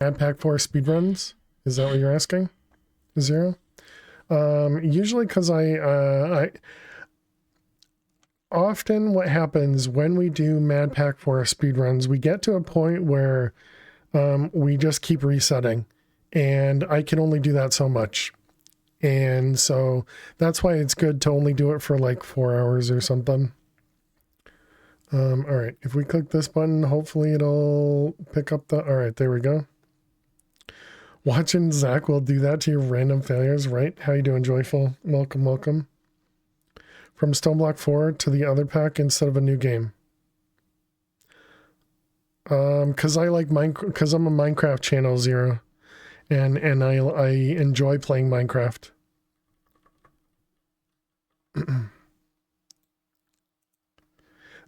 Mad Pack 4 speedruns? Is that what you're asking? Zero? Usually because I often what happens when we do Mad Pack 4 speedruns, we get to a point where we just keep resetting, and I can only do that so much. And so that's why it's good to only do it for like 4 hours or something. All right, if we click this button, hopefully it'll pick up the, all right, there we go. Watching Zach will do that to your random failures, right? How you doing, Joyful? Welcome, welcome. From Stoneblock 4 to the other pack instead of a new game. Cause I like cause I'm a Minecraft channel, Zero. And I enjoy playing Minecraft.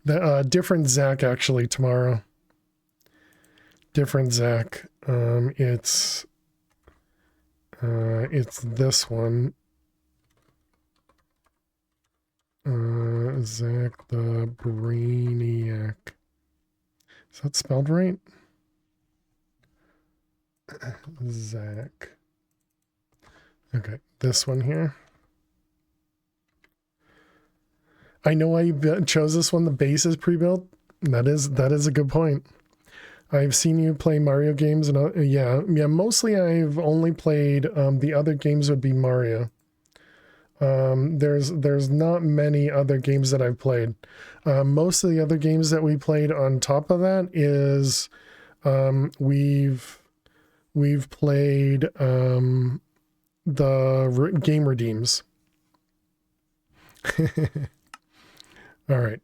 The different Zach actually tomorrow. Different Zach. It's this one. Zach the Brainiac. Is that spelled right? Zach. Okay, this one here. I know why you chose this one. The base is pre-built. That is a good point. I've seen you play Mario games, and yeah. Mostly I've only played the other games would be Mario. There's not many other games that I've played. Most of the other games that we played on top of that is we've played the game redeems. All right.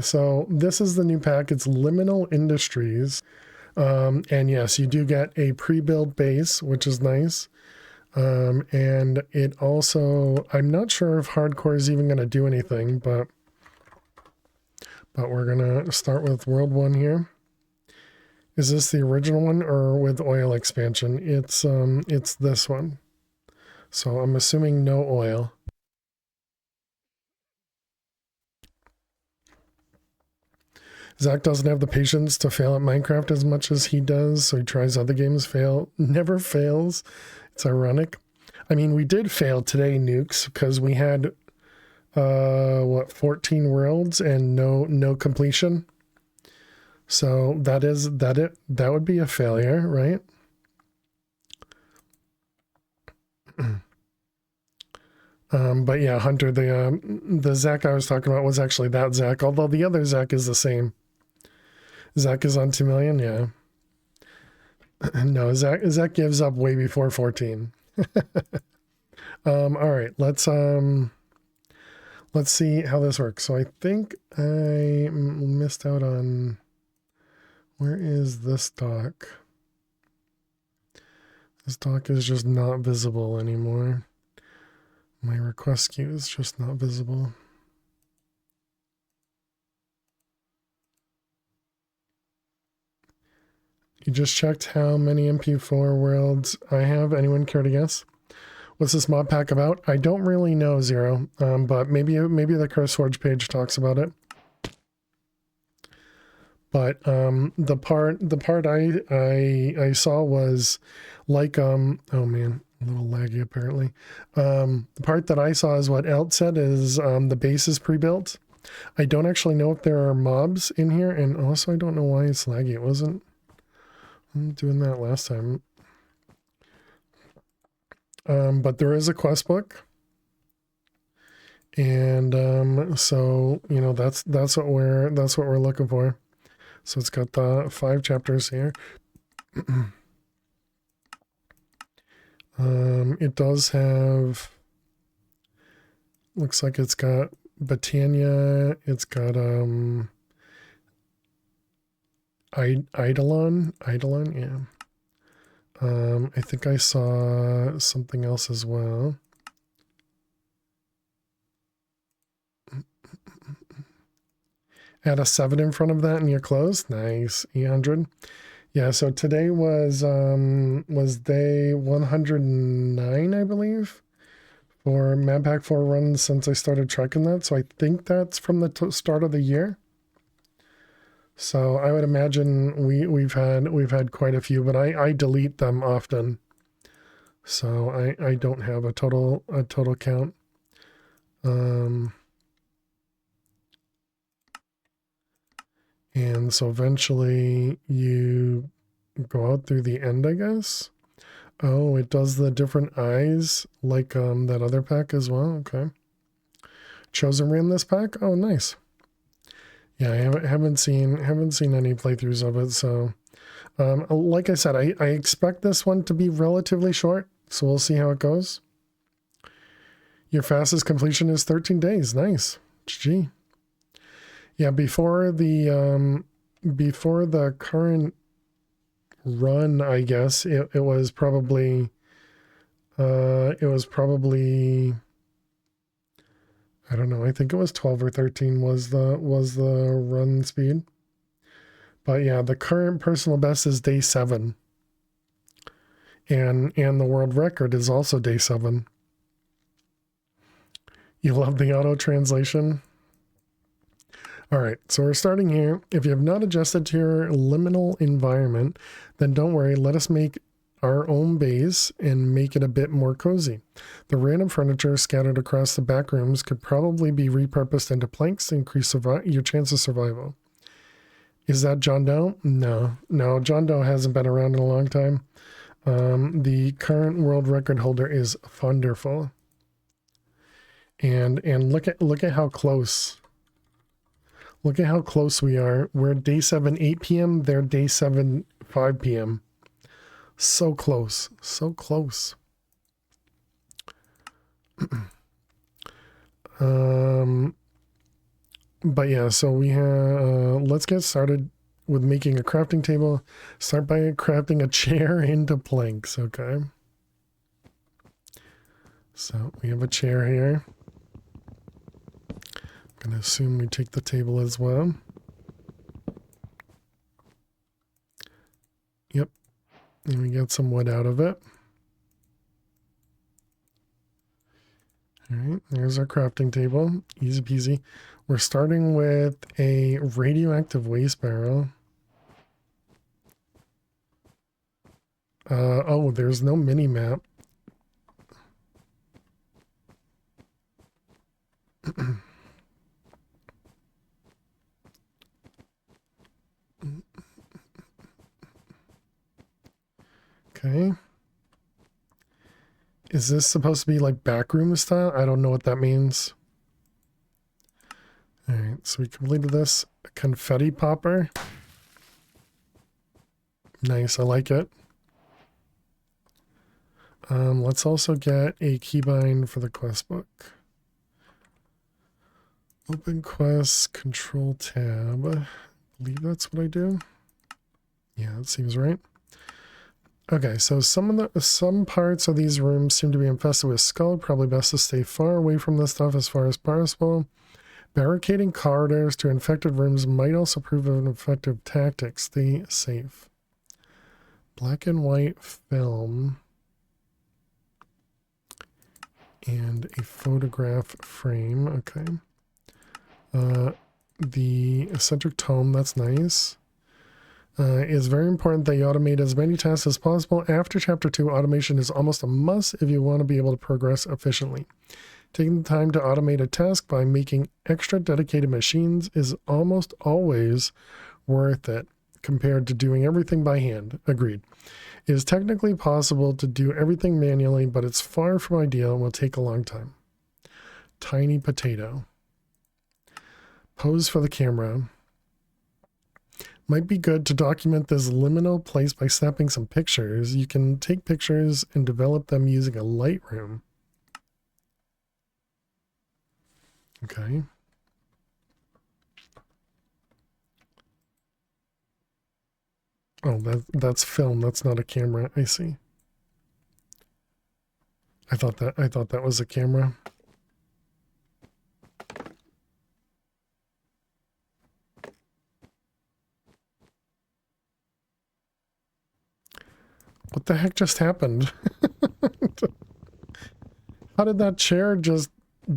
So this is the new pack. It's Liminal Industries. And yes, you do get a pre-built base, which is nice. And it also, I'm not sure if hardcore is even going to do anything, but we're going to start with World 1 here. Is this the original one or with oil expansion? It's this one. So I'm assuming no oil. Zach doesn't have the patience to fail at Minecraft as much as he does, so he tries other games, never fails. It's ironic. I mean, we did fail today, Nukes, because we had 14 worlds and no completion. So that would be a failure, right? But yeah, Hunter, the Zach I was talking about was actually that Zach, although the other Zach is the same. Zach is on 2 million, yeah. No, Zach gives up way before 14. All right, let's see how this works. So I think I missed out on, where is this dock? This dock is just not visible anymore. My request queue is just not visible. You just checked how many MP4 worlds I have. Anyone care to guess? What's this mod pack about? I don't really know, Zero. But maybe the Curse Forge page talks about it. But the part I saw was like oh man, a little laggy apparently. The part that I saw is what Elt said is the base is pre-built. I don't actually know if there are mobs in here, and also I don't know why it's laggy. It wasn't doing that last time. But there is a quest book, and so you know that's what we're looking for. So it's got the 5 chapters here. It does have, looks like it's got Botania, it's got Eidolon, yeah. I think I saw something else as well. Add a 7 in front of that and you're close. Nice. 800. Yeah, so today was day 109, I believe, for Mad Pack 4 runs since I started tracking that. So I think that's from the start of the year. So I would imagine we've had quite a few, but I delete them often. So I don't have a total count. And so eventually you go out through the end, I guess. Oh, it does the different eyes like that other pack as well. Okay. Chosen ran this pack. Oh, nice. Yeah, I haven't seen any playthroughs of it. So, like I said, I expect this one to be relatively short. So we'll see how it goes. Your fastest completion is 13 days. Nice. GG. Yeah, before the current run, I guess it was probably I don't know. I think it was 12 or 13 was the run speed. But yeah, the current personal best is day 7. And the world record is also day 7. You love the auto translation? All right, so we're starting here. If you have not adjusted to your liminal environment, then don't worry. Let us make our own base and make it a bit more cozy. The random furniture scattered across the back rooms could probably be repurposed into planks to increase your chance of survival. Is that John Doe? No, John Doe hasn't been around in a long time. The current world record holder is wonderful. And look at how close. Look at how close we are. We're day 7, 8 p.m. They're day 7, 5 p.m. So close. So close. But yeah, so we have, let's get started with making a crafting table. Start by crafting a chair into planks, okay? So we have a chair here. I'm gonna assume we take the table as well. Yep, and we get some wood out of it. All right, there's our crafting table, easy peasy. We're starting with a radioactive waste barrel. Oh, there's no mini map. Okay. Is this supposed to be like backroom style? I don't know what that means. All right, so we completed this. A confetti popper. Nice, I like it. Let's also get a keybind for the quest book. Open quest, control tab. I believe that's what I do. Yeah, that seems right. Okay, so some parts of these rooms seem to be infested with skull. Probably best to stay far away from this stuff as far as possible. Barricading corridors to infected rooms might also prove an effective tactic. Stay safe. Black and white film. And a photograph frame. Okay. The eccentric tome, that's nice. It's very important that you automate as many tasks as possible. After Chapter 2, automation is almost a must if you want to be able to progress efficiently. Taking the time to automate a task by making extra dedicated machines is almost always worth it compared to doing everything by hand. Agreed. It is technically possible to do everything manually, but it's far from ideal and will take a long time. Tiny potato. Pose for the camera. Might be good to document this liminal place by snapping some pictures. You can take pictures and develop them using a Lightroom. Okay. Oh, that's film. That's not a camera. I see. I thought that was a camera. What the heck just happened? How did that chair just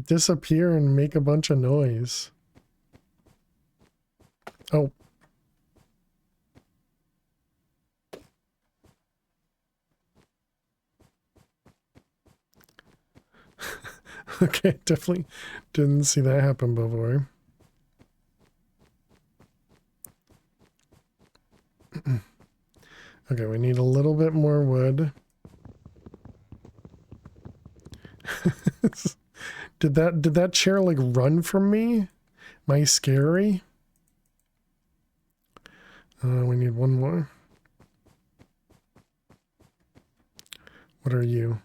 disappear and make a bunch of noise? Oh, Okay, definitely didn't see that happen before. Okay, we need a little bit more wood. Did that chair like run from me? Am I scary? We need one more. What are you?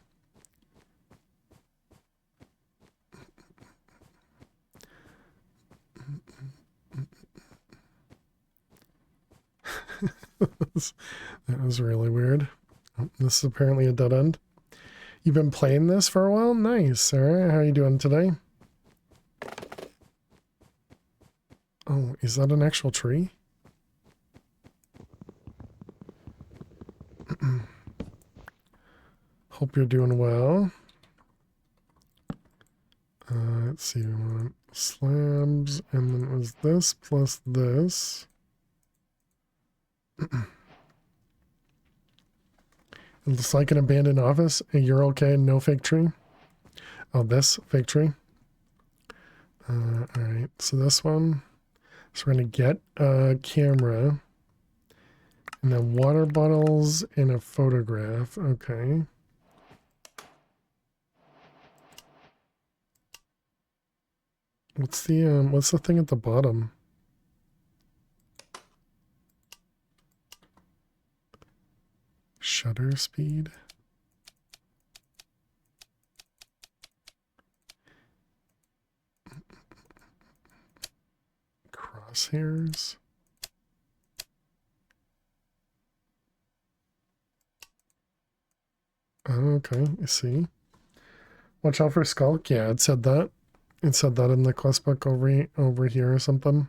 That was really weird. Oh, this is apparently a dead end. You've been playing this for a while? Nice. All right, how are you doing today? Oh, is that an actual tree? Hope you're doing well. Let's see, we want slabs, and then it was this plus this. It looks like an abandoned office. You're okay, no fake tree? Oh, this fake tree? Alright, so this one. So we're going to get a camera. And then water bottles and a photograph. Okay. What's the thing at the bottom? Shutter speed. Crosshairs. Oh, okay, I see. Watch out for Skulk. Yeah, it said that. It said that in the quest book over here or something.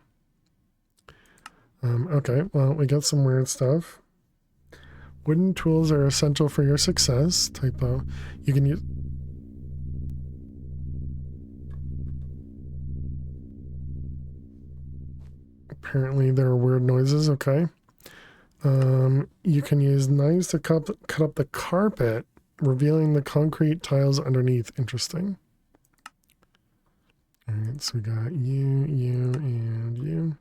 Okay, well, we got some weird stuff. Wooden tools are essential for your success. Typo. You can use... Apparently there are weird noises, okay. You can use knives to cut up the carpet, revealing the concrete tiles underneath. Interesting. Alright, so we got you, and you.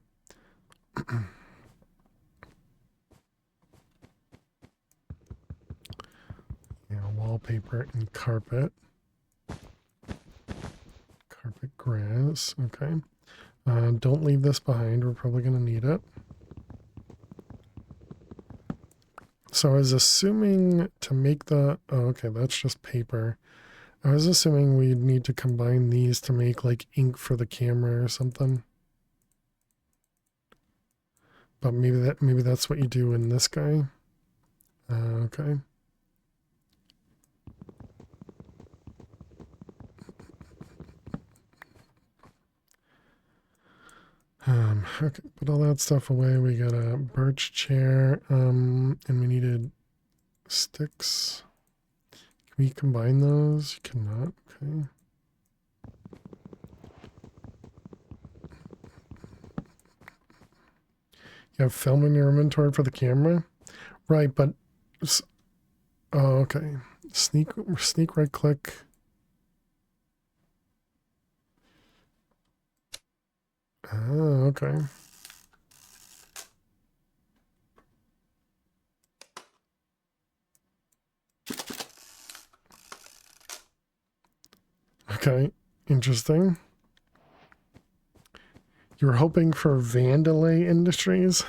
Yeah, wallpaper and carpet. Carpet grass, okay. Don't leave this behind, we're probably going to need it. So I was assuming to make the... Oh, okay, that's just paper. I was assuming we'd need to combine these to make like ink for the camera or something. But maybe that's what you do in this guy. Okay. Okay, put all that stuff away. We got a birch chair, and we needed sticks. Can we combine those? You cannot. Okay. You have film in your inventory for the camera? Right, but... Oh, okay. Sneak right click. Oh, okay. Okay, interesting. You were hoping for Vandalay Industries?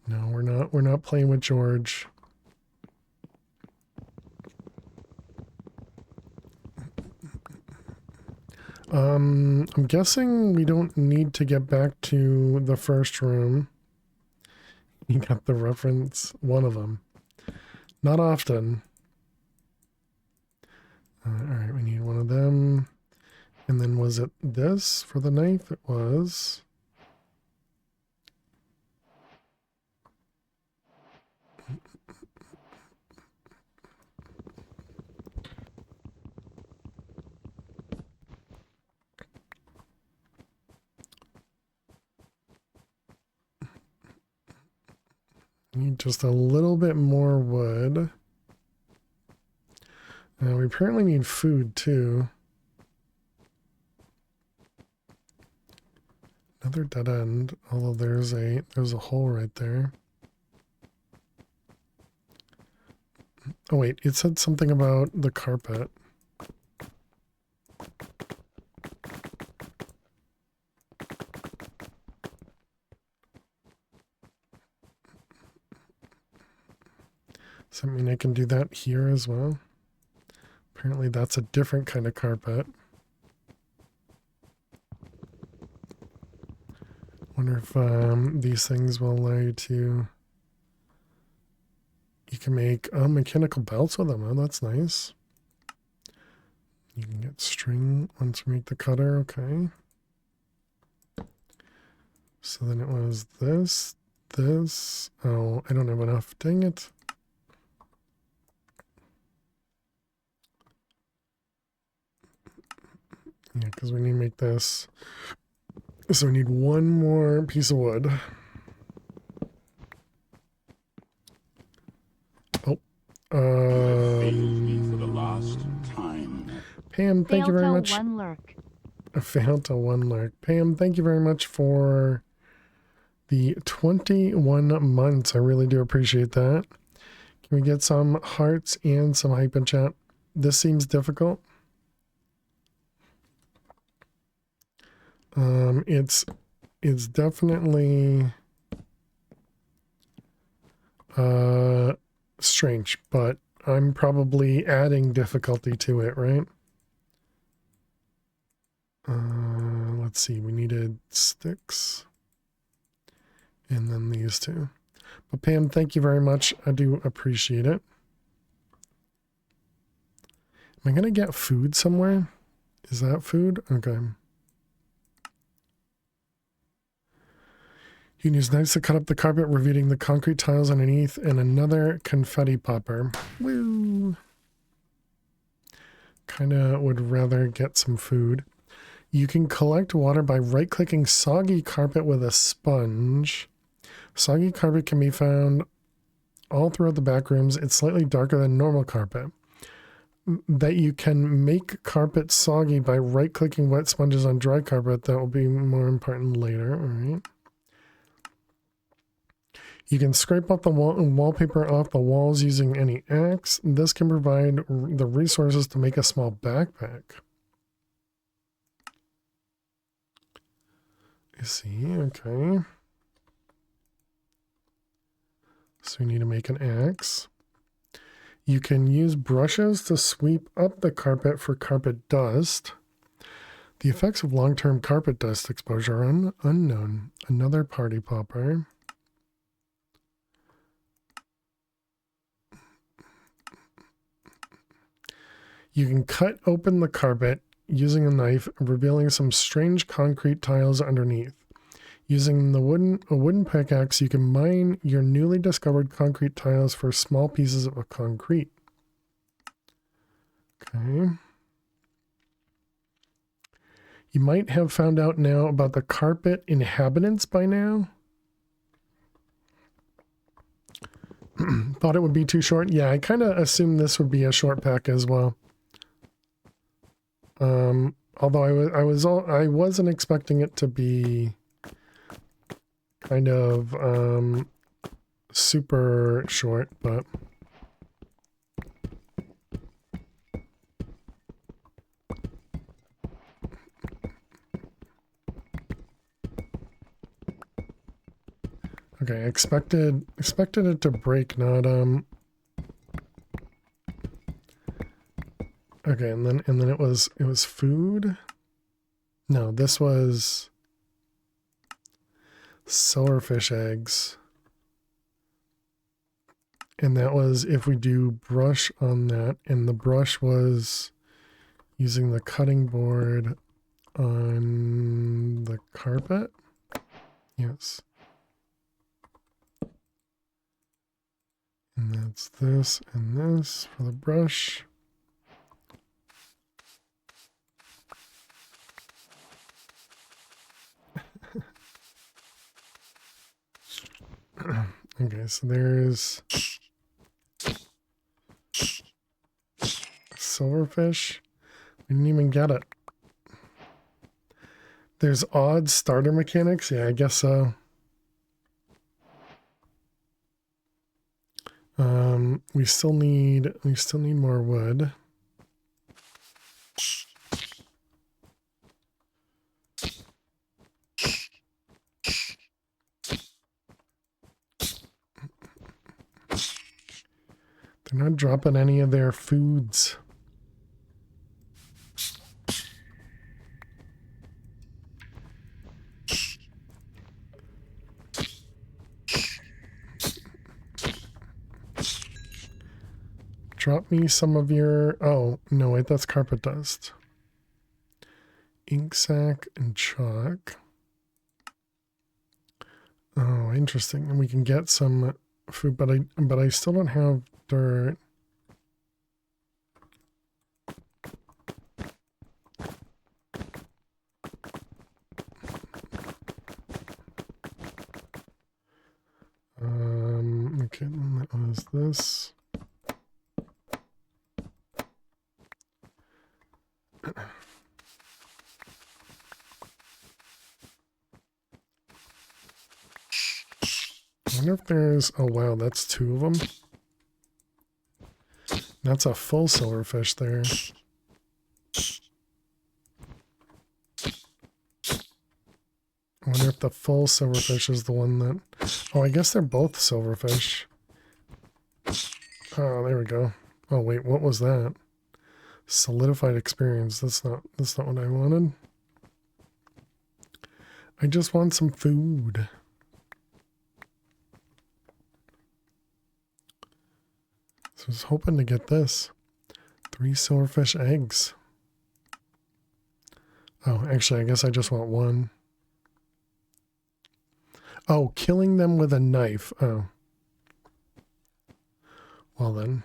No, we're not playing with George. I'm guessing we don't need to get back to the first room. You got the reference, one of them. Not often. Alright, we need one of them. And then was it this for the knife? It was. Need just a little bit more wood. We apparently need food too. Another dead end, although there's a hole right there. Oh wait, it said something about the carpet. Does that mean I can do that here as well? Apparently that's a different kind of carpet. Wonder if these things will allow you to... You can make mechanical belts with them. Oh, that's nice. You can get string once you make the cutter. Okay. So then it was this. Oh, I don't have enough. Dang it. Yeah, because we need to make this. So we need one more piece of wood. Oh. For the last time. Pam, thank you very much. One lurk. Failed to one lurk. Pam, thank you very much for the 21 months. I really do appreciate that. Can we get some hearts and some hype in chat? This seems difficult. It's definitely strange, but I'm probably adding difficulty to it, right? Let's see, we needed sticks and then these two. But Pam, thank you very much. I do appreciate it. Am I gonna get food somewhere? Is that food? Okay. You can use knives to cut up the carpet, revealing the concrete tiles underneath, and another confetti popper. Woo! Kinda would rather get some food. You can collect water by right-clicking soggy carpet with a sponge. Soggy carpet can be found all throughout the back rooms. It's slightly darker than normal carpet. That you can make carpet soggy by right-clicking wet sponges on dry carpet. That will be more important later. All right. You can scrape off the wallpaper off the walls using any axe. This can provide the resources to make a small backpack. I see, okay. So we need to make an axe. You can use brushes to sweep up the carpet for carpet dust. The effects of long-term carpet dust exposure are unknown. Another party popper. You can cut open the carpet using a knife, revealing some strange concrete tiles underneath. Using a wooden pickaxe, you can mine your newly discovered concrete tiles for small pieces of concrete. Okay. You might have found out now about the carpet inhabitants by now. Thought it would be too short. Yeah, I kind of assumed this would be a short pack as well. Although I wasn't expecting it to be kind of super short, but okay, expected it to break, not okay, and then it was food. No, this was silverfish eggs. And that was if we do brush on that, and the brush was using the cutting board on the carpet. Yes. And that's this and this for the brush. Okay, so there's Silverfish? We didn't even get it. There's odd starter mechanics? Yeah, I guess so. We still need more wood. They're not dropping any of their foods. Drop me some of your... Oh, no, wait, that's carpet dust. Ink sac and chalk. Oh, interesting. And we can get some food, but I still don't have dirt. Okay, that was this. I wonder if there's... Oh, wow, that's 2 of them. That's a full silverfish there. I wonder if the full silverfish is the one that... Oh, I guess they're both silverfish. Oh, there we go. Oh, wait, what was that? Solidified experience. That's not what I wanted. I just want some food. So I was hoping to get this. 3 silverfish eggs. Oh, actually, I guess I just want 1. Oh, killing them with a knife. Oh. Well then.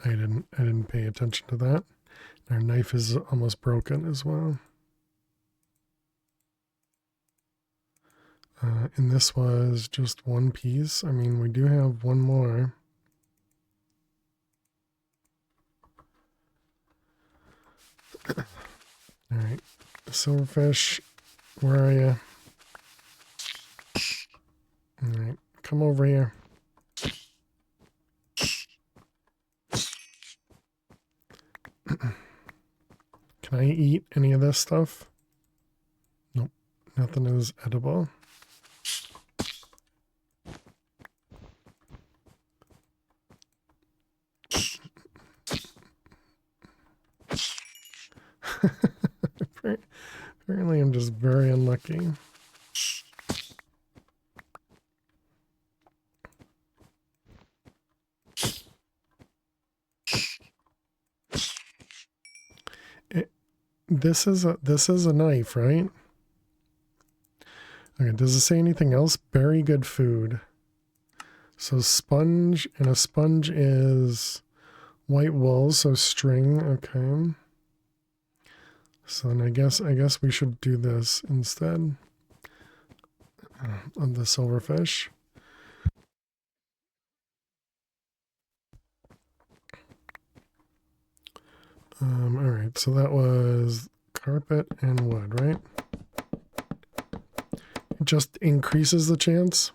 I didn't pay attention to that. Our knife is almost broken as well. And this was just 1 piece. I mean, we do have 1 more. All right, silverfish, where are you? All right, come over here. Can I eat any of this stuff? Nope, nothing is edible. Apparently I'm just very unlucky. This is a knife, right? Okay, does it say anything else? Very good food. So sponge, and a sponge is white wool, so string, okay. So then I guess we should do this instead of the silverfish. All right, so that was carpet and wood, right? It just increases the chance.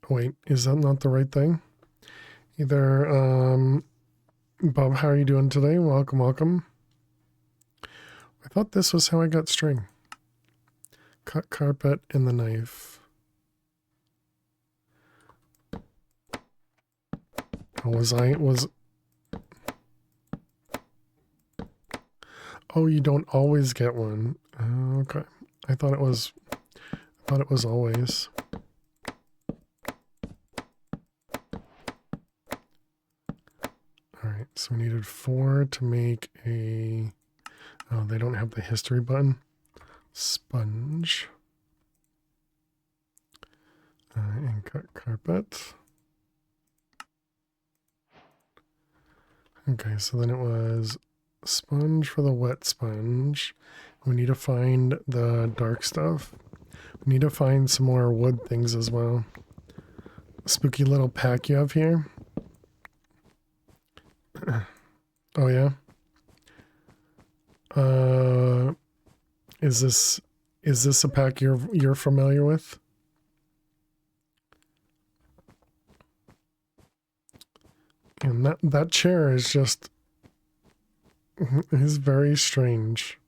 Wait, is that not the right thing? Either, Bob, how are you doing today? Welcome, welcome. I thought this was how I got string. Cut carpet and the knife. Was... Oh, you don't always get one. Okay. I thought it was always. All right, so we needed 4 to make a... Oh, they don't have the history button. Sponge. And cut carpet. Okay, so then it was sponge for the wet sponge. We need to find the dark stuff. We need to find some more wood things as well. spooky little pack you have here. Oh yeah. Is this a pack you're familiar with? And that chair is just is very strange.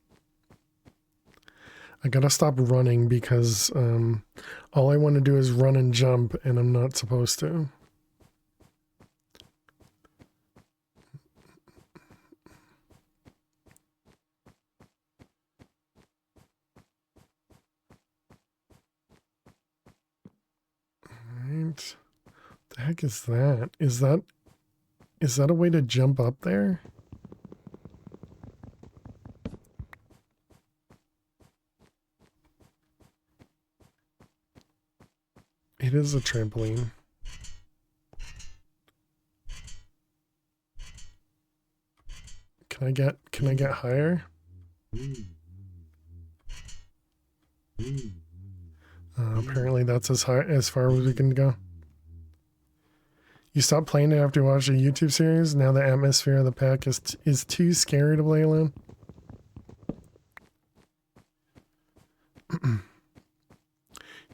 I gotta stop running because all I want to do is run and jump, and I'm not supposed to. Alright. What the heck is that? Is that a way to jump up there? It is a trampoline. Can I get higher? Apparently that's as far as we can go. You stopped playing it after you watched a YouTube series? Now the atmosphere of the pack is too scary to play alone?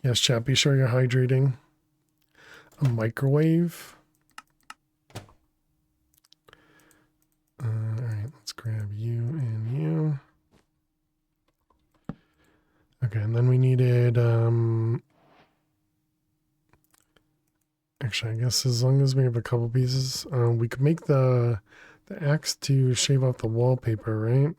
Yes, chat, be sure you're hydrating. A microwave. Alright, let's grab you and you. Okay, and then we needed, actually, I guess as long as we have a couple pieces, we could make the axe to shave off the wallpaper, right?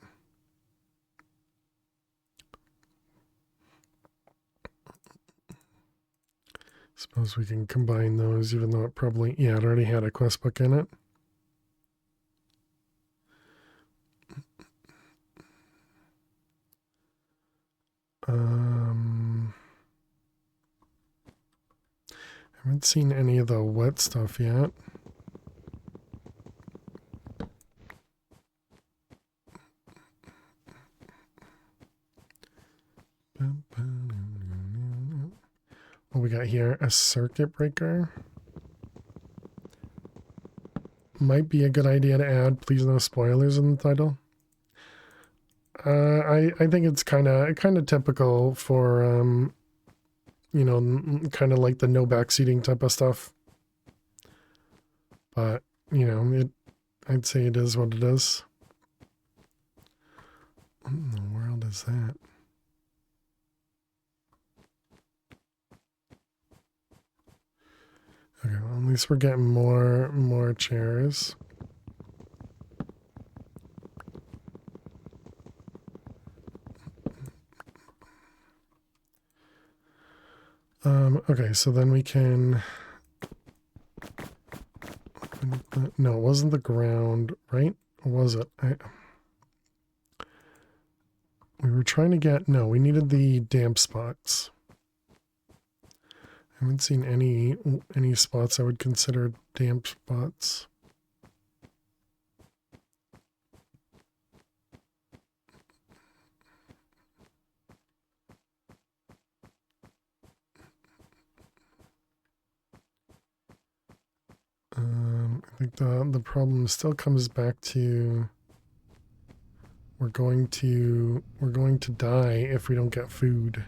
Suppose we can combine those, even though it probably, yeah, it already had a quest book in it. Haven't seen any of the wet stuff yet. What we got here? A circuit breaker. Might be a good idea to add. Please no spoilers in the title. I think it's kind of typical for you know, kind of like the no backseating type of stuff. But you know, I'd say it is what it is. What in the world is that? Okay, well, at least we're getting more chairs. Okay, so then we can... No, it wasn't the ground, right? Or was it? We were trying to get... No, we needed the damp spots. I haven't seen any spots I would consider damp spots. I think the problem still comes back to we're going to die if we don't get food.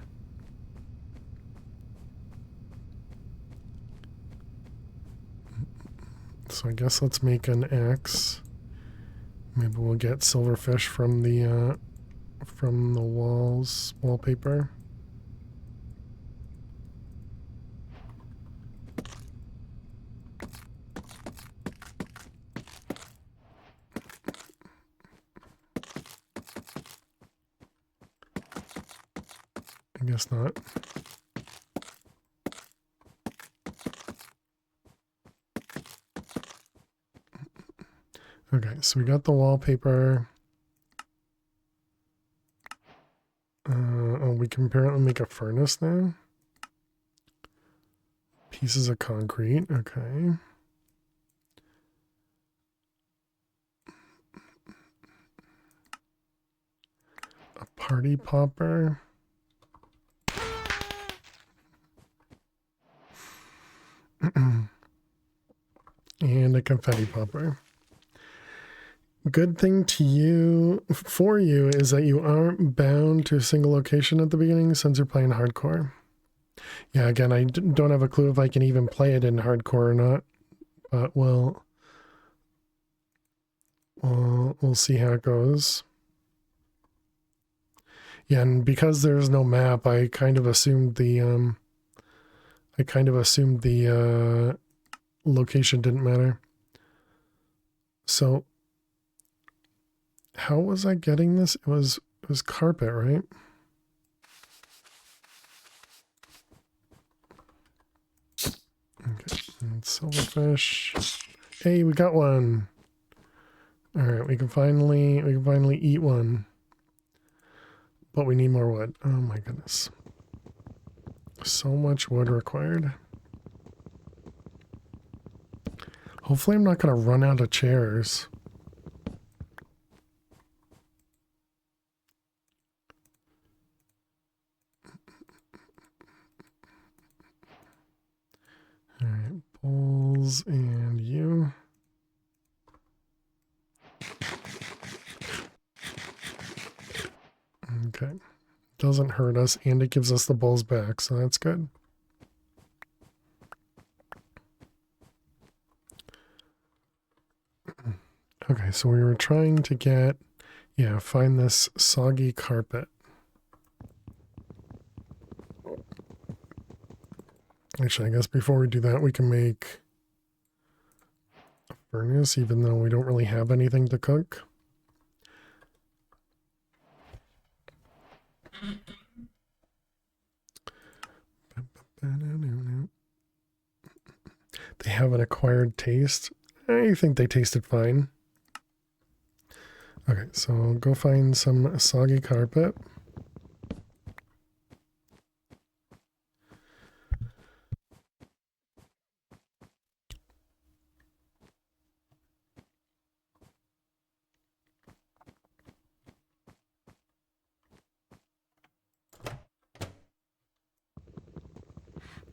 So I guess let's make an axe. Maybe we'll get silverfish from the wallpaper. I guess not. Okay, so we got the wallpaper. Oh, we can apparently make a furnace now. Pieces of concrete, okay. A party popper. And a confetti popper. Good thing for you is that you aren't bound to a single location at the beginning since you're playing hardcore. Yeah, again, I don't have a clue if I can even play it in hardcore or not, but we'll see how it goes. Yeah, and because there's no map, I kind of assumed the location didn't matter. So how was I getting this? It was carpet, right? Okay, and silverfish. Hey, we got one. All right, we can finally eat one. But we need more wood. Oh my goodness. So much wood required. Hopefully I'm not going to run out of chairs. All right, bowls and you. Okay. Doesn't hurt us, and it gives us the bowls back, so that's good. Okay, so we were trying to get, find this soggy carpet. Actually, I guess before we do that, we can make a furnace, even though we don't really have anything to cook. They have an acquired taste. I think they tasted fine. Okay, so go find some soggy carpet.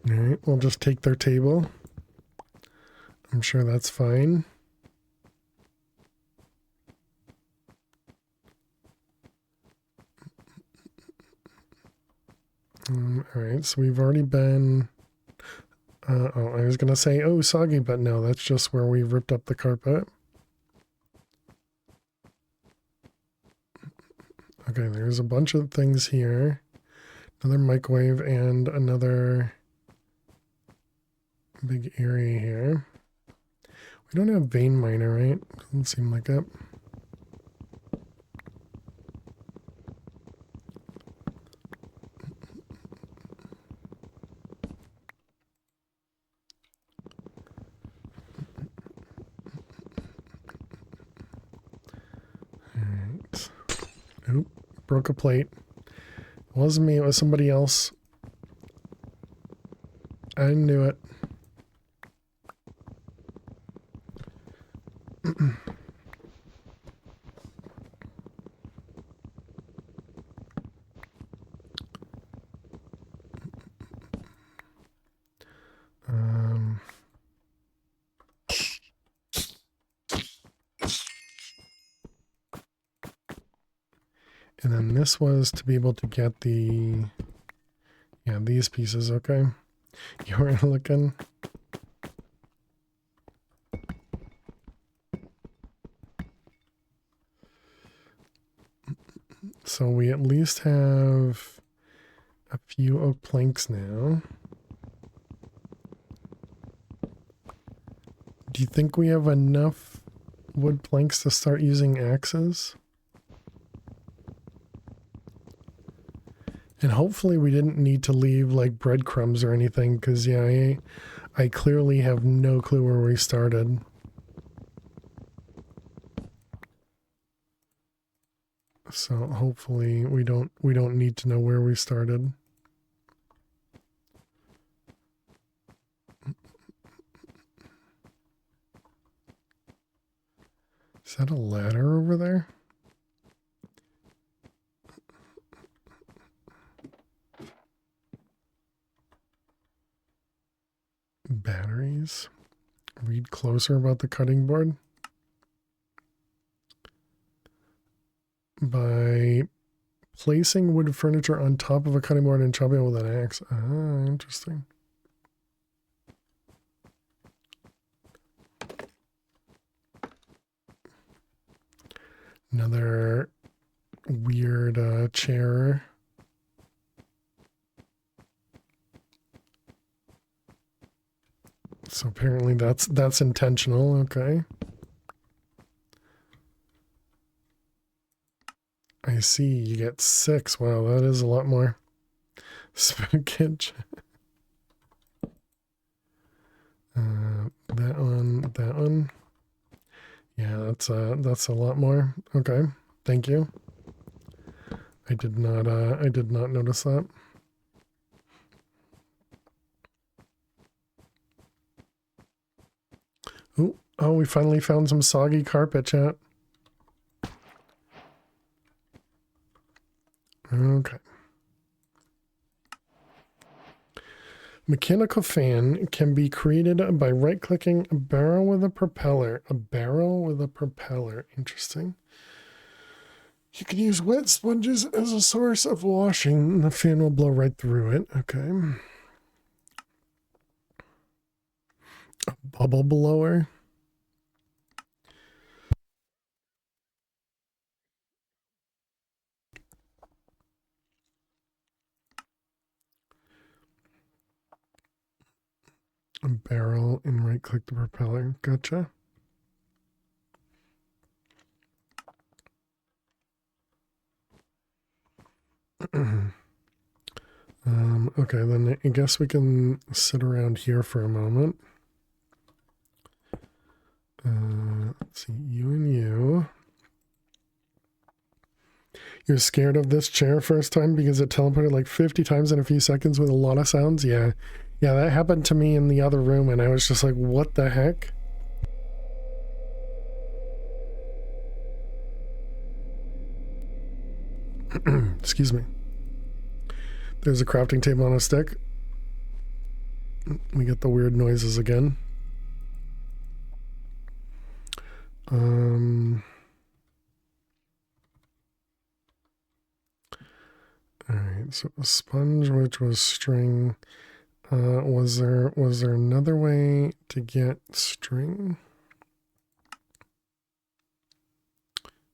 All right, we'll just take their table. I'm sure that's fine. All right, so we've already been... I was going to say, oh, soggy, but no, that's just where we ripped up the carpet. Okay, there's a bunch of things here. Another microwave and another big area here. We don't have vein miner, right? Doesn't seem like it. Alright. Oop, broke a plate. It wasn't me, it was somebody else. I knew it. And then this was to be able to get the, these pieces, okay? You weren't looking. So we at least have a few oak planks now. Do you think we have enough wood planks to start using axes? And hopefully we didn't need to leave like breadcrumbs or anything, because I clearly have no clue where we started. So hopefully we don't need to know where we started. Is that a ladder over there? Batteries. Read closer about the cutting board. By placing wood furniture on top of a cutting board and chopping it with an axe. Ah, interesting. Another weird chair. So apparently that's intentional. Okay. I see. You get 6. Wow, that is a lot more. Spoon kitchen. That one. Yeah, that's a lot more. Okay, thank you. I did not notice that. Oh, we finally found some soggy carpet, chat. Okay. Mechanical fan can be created by right-clicking a barrel with a propeller. A barrel with a propeller. Interesting. You can use wet sponges as a source of washing, and the fan will blow right through it. Okay. A bubble blower. A barrel and right-click the propeller. Gotcha. Okay, then I guess we can sit around here for a moment. Let's see, you and you. You're scared of this chair first time because it teleported like 50 times in a few seconds with a lot of sounds? Yeah. Yeah, that happened to me in the other room and I was just like, what the heck? Excuse me. There's a crafting table on a stick. We get the weird noises again. Alright, so a sponge, which was string. Was there another way to get string?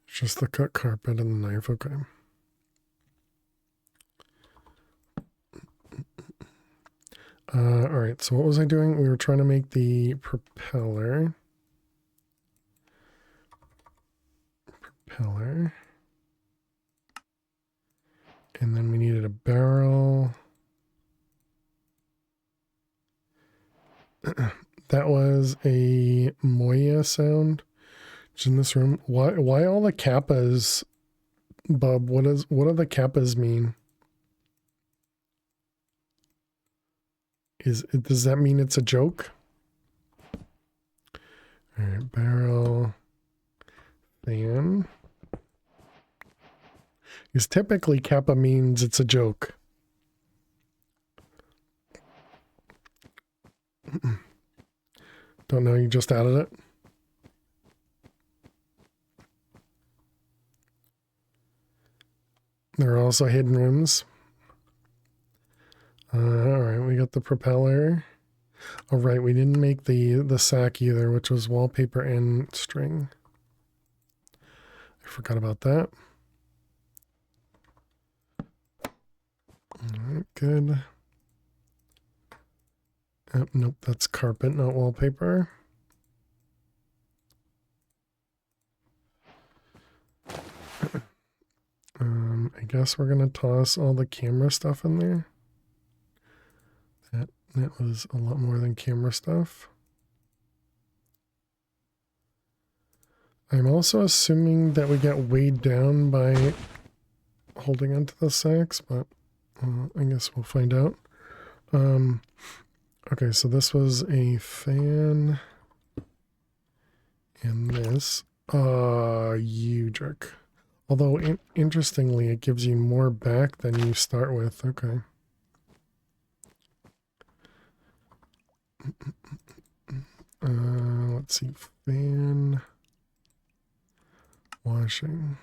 Just the cut carpet and the knife, okay. Alright, so what was I doing? We were trying to make the propeller. And then we needed a barrel. That was a Moya sound. It's in this room. Why all the kappas, Bub? What do the kappas mean? Does that mean it's a joke? Alright, barrel, fan. Because typically kappa means it's a joke. Don't know, you just added it? There are also hidden rooms. Alright, we got the propeller. Oh, right, we didn't make the sack either, which was wallpaper and string. I forgot about that. Alright, good. Nope, that's carpet, not wallpaper. I guess we're gonna toss all the camera stuff in there. That was a lot more than camera stuff. I'm also assuming that we get weighed down by holding onto the sacks, but I guess we'll find out. Okay, so this was a fan. And this. You jerk. Although, interestingly, it gives you more back than you start with. Okay. Let's see, fan, washing.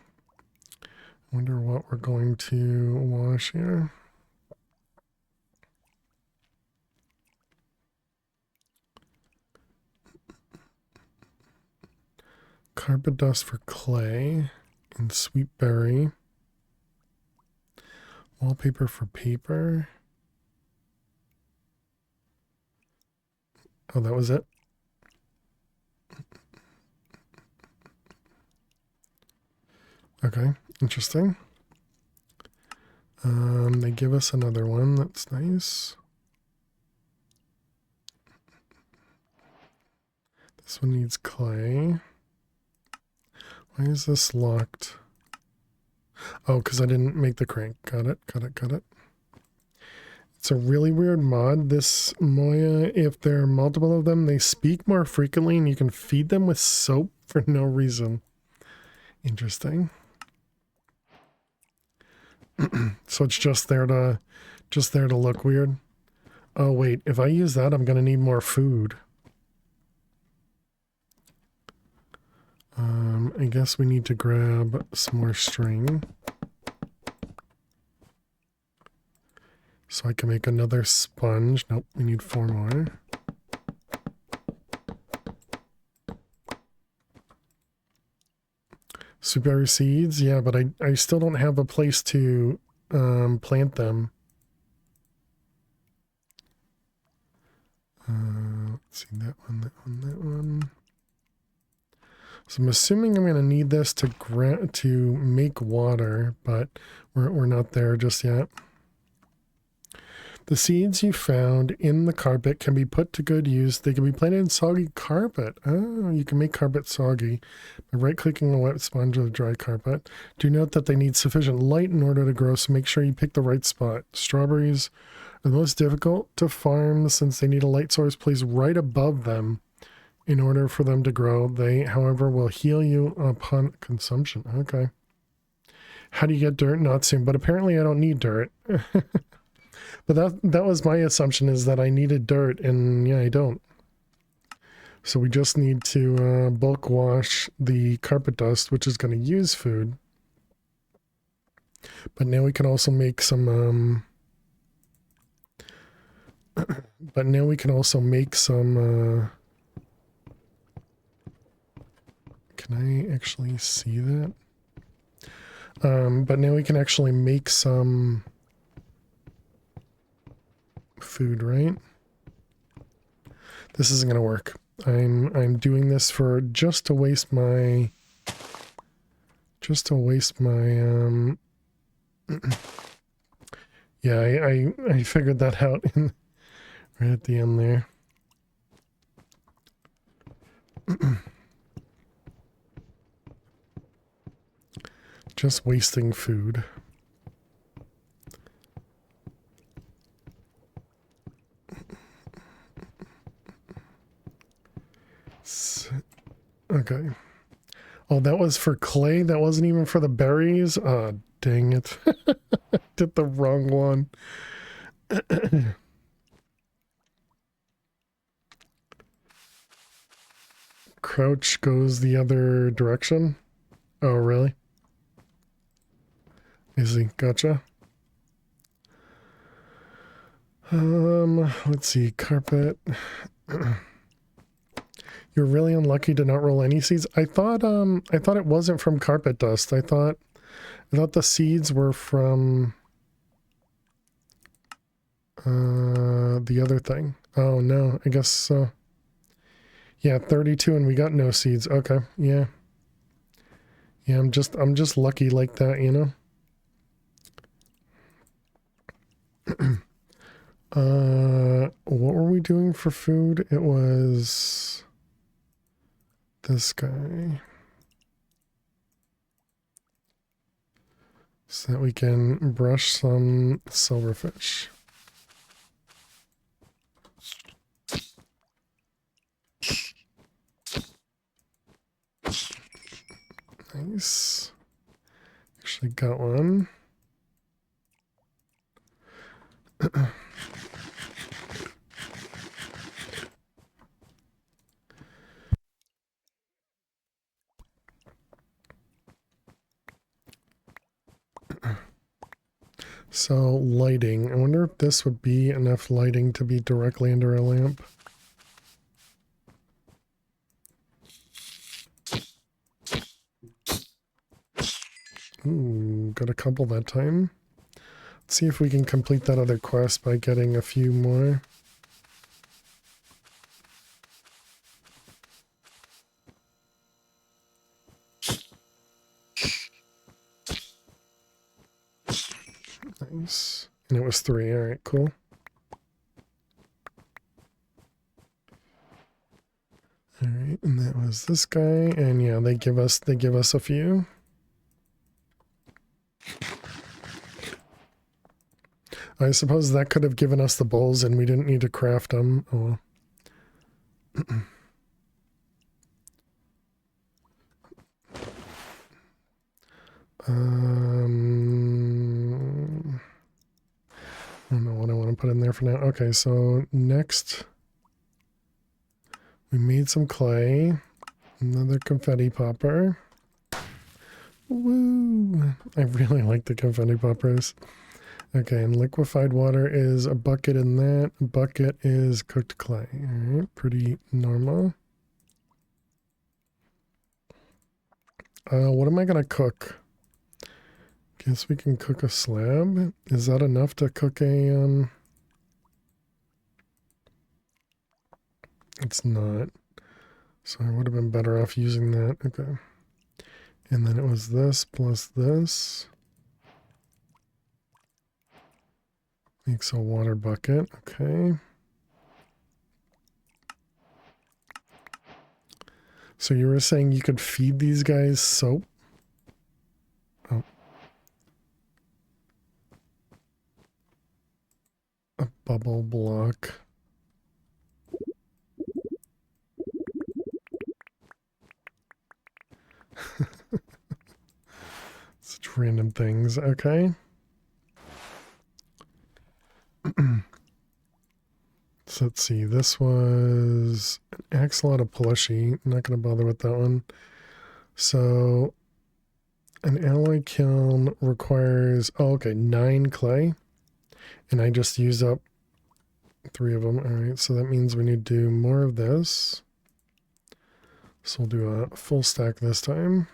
Wonder what we're going to wash here. Carpet dust for clay and sweet berry. Wallpaper for paper. Oh, that was it. Okay, interesting. They give us another one. That's nice. This one needs clay. Why is this locked? Oh, because I didn't make the crank. Got it, got it, got it. It's a really weird mod. This Moya, if there are multiple of them, they speak more frequently and you can feed them with soap for no reason. Interesting. So it's just there to look weird. Oh wait, if I use that, I'm gonna need more food. I guess we need to grab some more string. So I can make another sponge. Nope, we need 4 more. Superberry seeds, yeah, but I still don't have a place to plant them. Let's see, that one, that one, that one. So I'm assuming I'm going to need this to make water, but we're not there just yet. The seeds you found in the carpet can be put to good use. They can be planted in soggy carpet. Oh, you can make carpet soggy by right-clicking a wet sponge with dry carpet. Do note that they need sufficient light in order to grow, so make sure you pick the right spot. Strawberries are the most difficult to farm since they need a light source placed right above them in order for them to grow. They, however, will heal you upon consumption. Okay. How do you get dirt? Not soon, but apparently I don't need dirt. But that was my assumption, is that I needed dirt, and yeah, I don't. So we just need to bulk wash the carpet dust, which is going to use food. But now we can also make some but now we can also make some can I actually see that? But now we can actually make some food, right? This isn't gonna work. I'm doing this for just to waste my yeah, I figured that out right at the end there. Just wasting food. Okay. Oh, that was for clay? That wasn't even for the berries? Oh, dang it. Did the wrong one. Crouch goes the other direction? Oh, really? Easy. Gotcha. Let's see. Carpet. You're really unlucky to not roll any seeds. I thought it wasn't from carpet dust. I thought the seeds were from the other thing. Oh no, I guess so. Yeah, 32 and we got no seeds. Okay, yeah. Yeah, I'm just lucky like that, you know. What were we doing for food? It was this guy. So that we can brush some silverfish. Nice. Actually got one. So lighting. I wonder if this would be enough lighting to be directly under a lamp. Ooh, got a couple that time. Let's see if we can complete that other quest by getting a few more. Nice. And it was 3. All right, cool. All right, and that was this guy. And yeah, they give us a few. I suppose that could have given us the bowls and we didn't need to craft them. Oh. I don't know what I want to put in there for now. Okay, so next we made some clay, another confetti popper. Woo! I really like the confetti poppers. Okay, and liquefied water is a bucket in that. A bucket is cooked clay. All right, pretty normal. What am I gonna cook? Guess we can cook a slab. Is that enough to cook a It's not. So I would have been better off using that. Okay. And then it was this plus this. Makes a water bucket. Okay. So you were saying you could feed these guys soap? Oh. A bubble block. Such random things. Okay. So let's see. This was an axolotl plushie. I'm not going to bother with that one. So an alloy kiln requires, oh, okay, 9 clay. And I just used up 3 of them. All right. So that means we need to do more of this. So we'll do a full stack this time.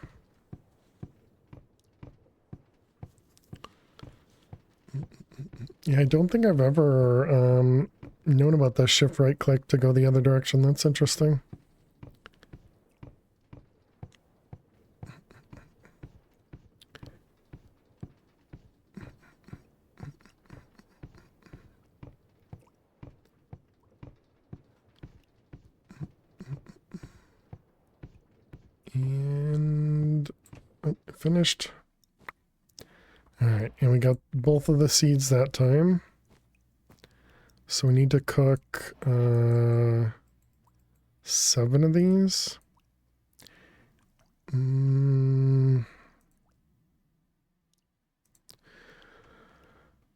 Yeah, I don't think I've ever known about the shift right click to go the other direction. That's interesting. And finished. All right, and we got both of the seeds that time. So we need to cook 7 of these.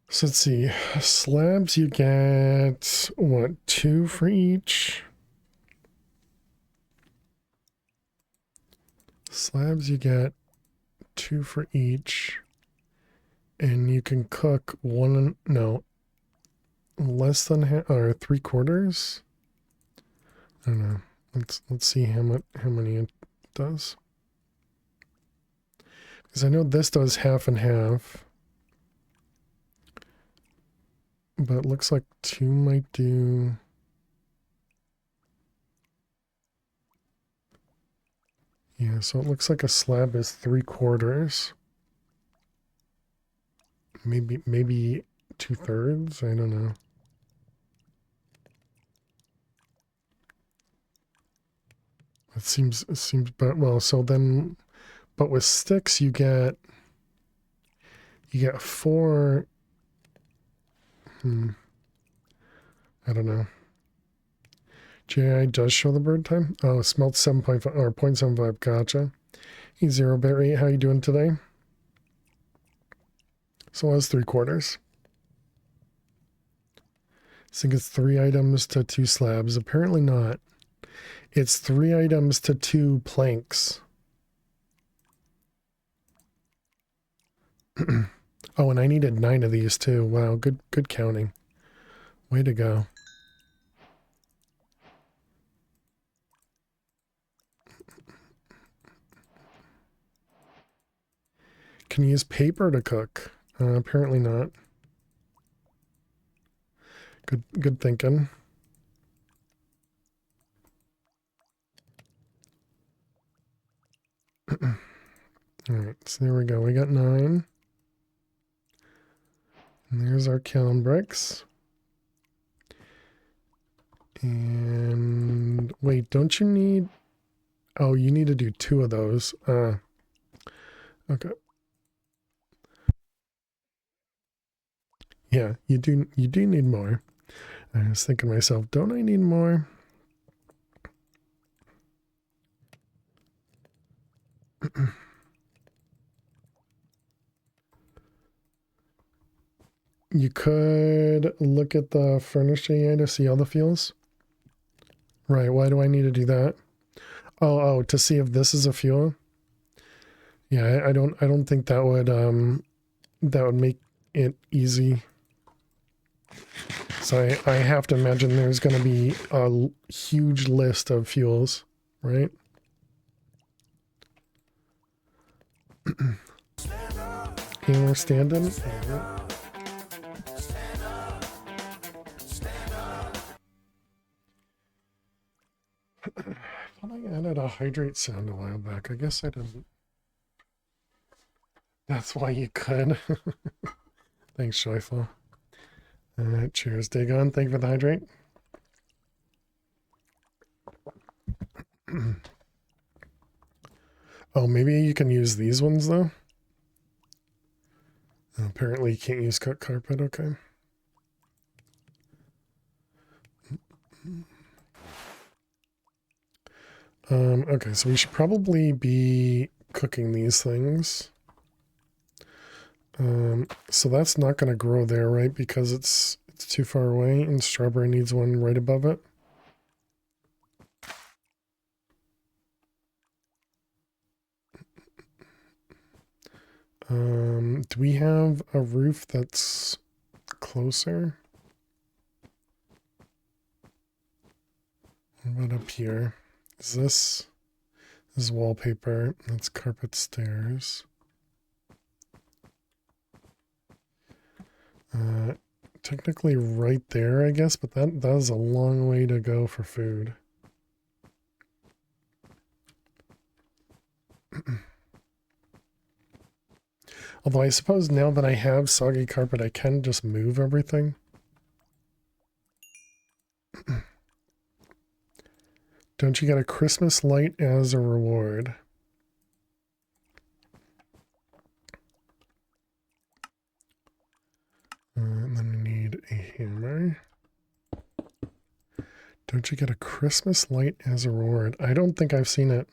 So let's see. Slabs you get, what, 2 for each? Slabs you get 2 for each. And you can cook less than half, or 3/4. I don't know. Let's see how many it does. Because I know this does half and half. But it looks like 2 might do. Yeah, so it looks like a slab is 3/4. Maybe 2/3. I don't know. It seems but well, so then, but with sticks you get 4. I don't know. GI does show the bird time. Oh, smelt 7.5 or 0.75. Gotcha. Hey, 0-bit rate. How you doing today? So that's 3/4. I think it's 3 items to 2 slabs. Apparently not. It's 3 items to 2 planks. Oh, and I needed 9 of these too. Wow, good counting. Way to go. Can you use paper to cook? Apparently not. Good thinking. Alright, so there we go. We got 9. And there's our kiln bricks. And wait, don't you need... Oh, you need to do 2 of those. Okay. Yeah, you do need more. I was thinking to myself, don't I need more? You could look at the furniture AI to see all the fuels. Right, why do I need to do that? Oh, to see if this is a fuel? Yeah, I don't think that would make it easy. So I have to imagine there's going to be a huge list of fuels, right? And we're standing. I thought I added a hydrate sound a while back. I guess I didn't. That's why you could. Thanks, Joyful. Cheers, Dagon. Thank you for the hydrate. Oh, maybe you can use these ones, though. Apparently you can't use cut carpet. Okay. Okay, so we should probably be cooking these things. So that's not going to grow there, right? Because it's too far away, and strawberry needs one right above it. Do we have a roof that's closer? What about up here? This is wallpaper. That's carpet stairs. Technically right there, I guess, but that is a long way to go for food. Although I suppose now that I have soggy carpet, I can just move everything. Don't you get a Christmas light as a reward? And then we need a hammer. Don't you get a Christmas light as a reward? I don't think I've seen it.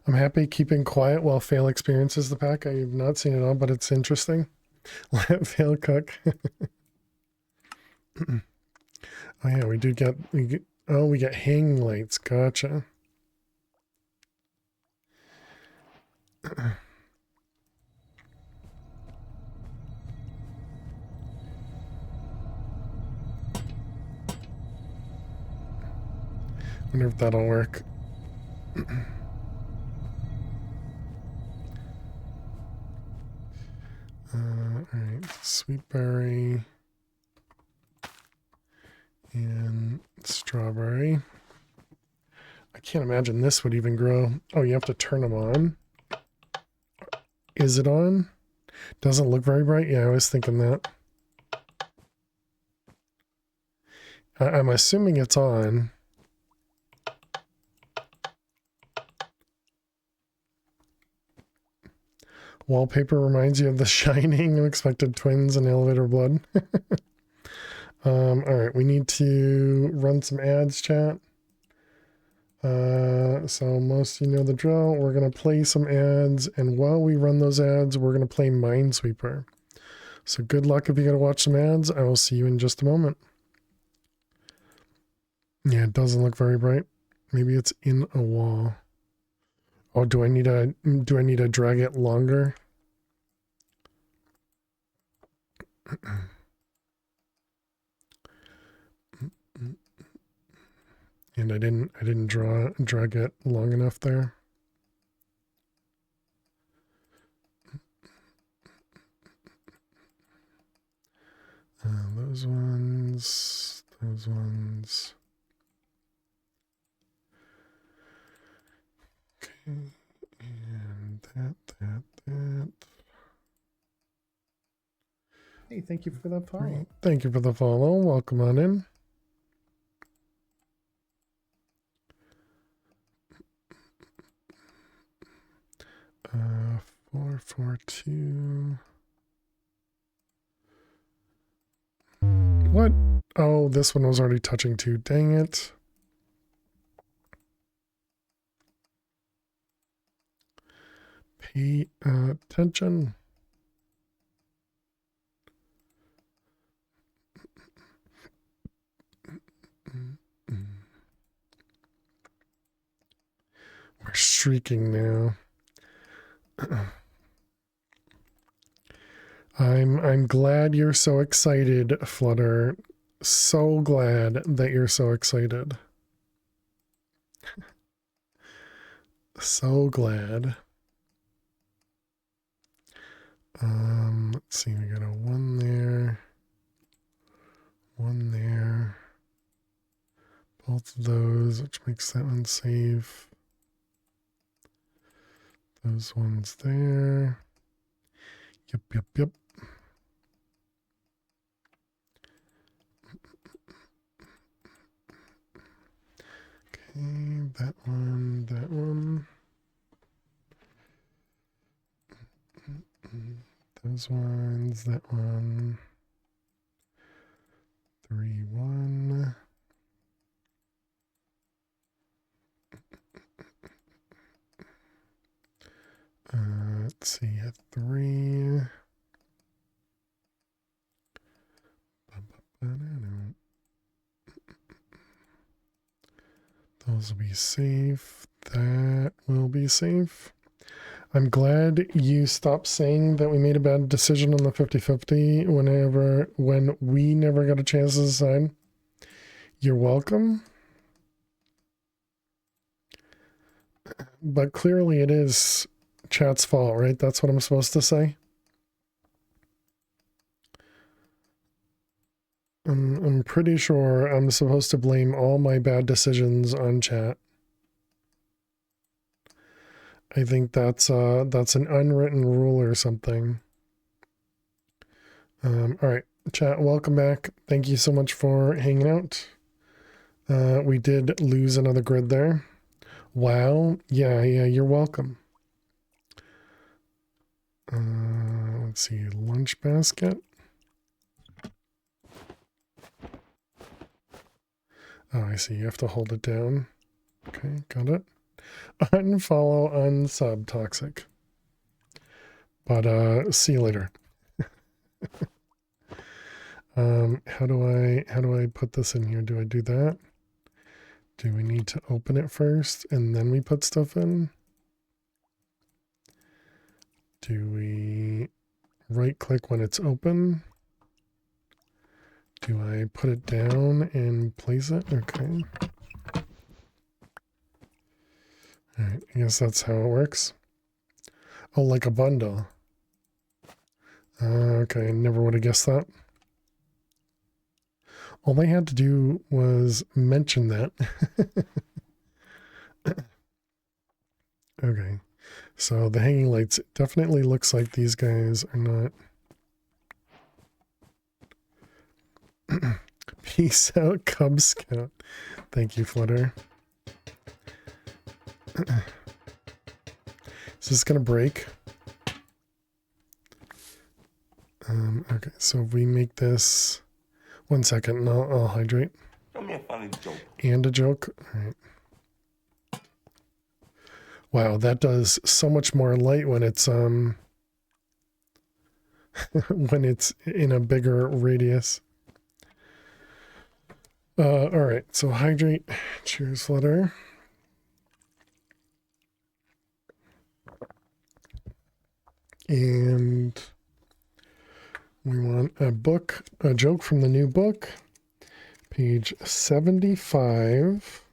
I'm happy keeping quiet while Fail experiences the pack. I have not seen it all, but it's interesting. Let Fail cook. Oh yeah, we get hanging lights. Gotcha. Wonder if that'll work. Alright, sweet berry and strawberry. I can't imagine this would even grow. Oh, you have to turn them on. Is it on? Doesn't look very bright. Yeah, I was thinking that. I'm assuming it's on. Wallpaper reminds you of The Shining, Unexpected Twins, and Elevator Blood. All right, we need to run some ads, chat. So most of you know the drill. We're going to play some ads, and while we run those ads, we're going to play Minesweeper. So good luck if you got to watch some ads. I will see you in just a moment. Yeah, it doesn't look very bright. Maybe it's in a wall. Oh, do I need to drag it longer? And I didn't drag it long enough there. Those ones. Okay, and that. Hey, thank you for the follow. Thank you for the follow. Welcome on in. Uh, 442. What? Oh, this one was already touching too. Dang it. Pay attention. We're streaking now. I'm glad you're so excited, Flutter. So glad that you're so excited. So glad. Let's see, we got a 1 there. 1 there. Both of those, which makes that one safe. Those ones there. Yep. Okay, that one. Those ones, that one. 3, 1. Let's see, a 3. Those will be safe. That will be safe. I'm glad you stopped saying that we made a bad decision on the 50-50 when we never got a chance to decide. You're welcome. But clearly it is chat's fault, right? That's what I'm supposed to say. I'm pretty sure I'm supposed to blame all my bad decisions on chat. I think that's an unwritten rule or something. All right, chat, welcome back. Thank you so much for hanging out. We did lose another grid there. Wow. Yeah, you're welcome. Let's see, lunch basket. Oh, I see. You have to hold it down. Okay, got it. Unfollow, unsub, toxic. But see you later. How do I put this in here? Do I do that? Do we need to open it first and then we put stuff in? Do we right click when it's open? Do I put it down and place it? Okay. All right, I guess that's how it works. Oh, like a bundle. Okay, never would have guessed that. All they had to do was mention that. Okay, so the hanging lights definitely looks like these guys are not. Peace out, Cub Scout. Thank you, Flutter. Is this gonna break? Okay, so if we make this 1 second and I'll hydrate. Tell me a funny joke. And a joke. All right. Wow, that does so much more light when it's when it's in a bigger radius. All right, so hydrate. Cheers, Flutter. And We want a joke from the new book, page 75,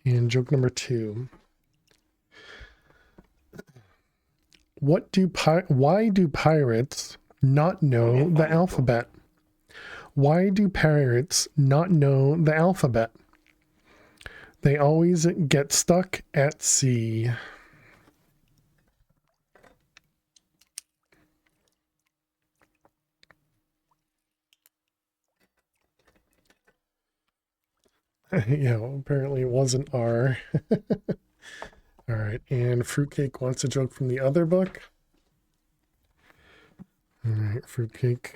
and joke number 2. Why do pirates not know the alphabet? Why do pirates not know the alphabet? They always get stuck at sea. Yeah, well, apparently it wasn't R. All right, and Fruitcake wants a joke from the other book. All right, Fruitcake.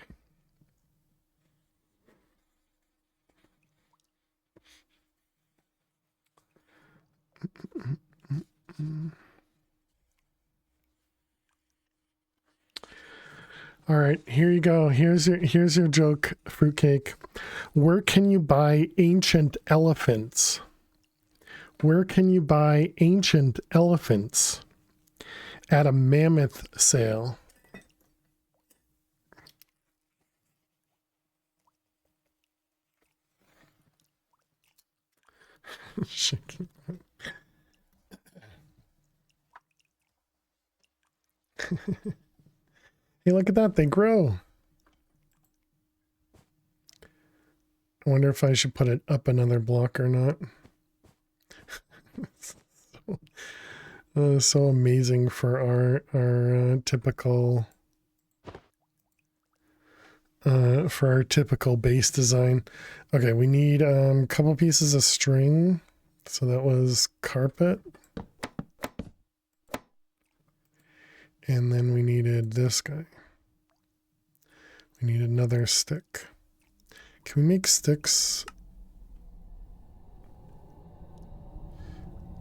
All right, here you go. Here's your joke, Fruitcake. Where can you buy ancient elephants? Where can you buy ancient elephants? At a mammoth sale. Hey, look at that. They grow. I wonder if I should put it up another block or not. So amazing for our typical base design. Okay, we need a couple pieces of string. So that was carpet. And then we needed this guy. We need another stick. Can we make sticks?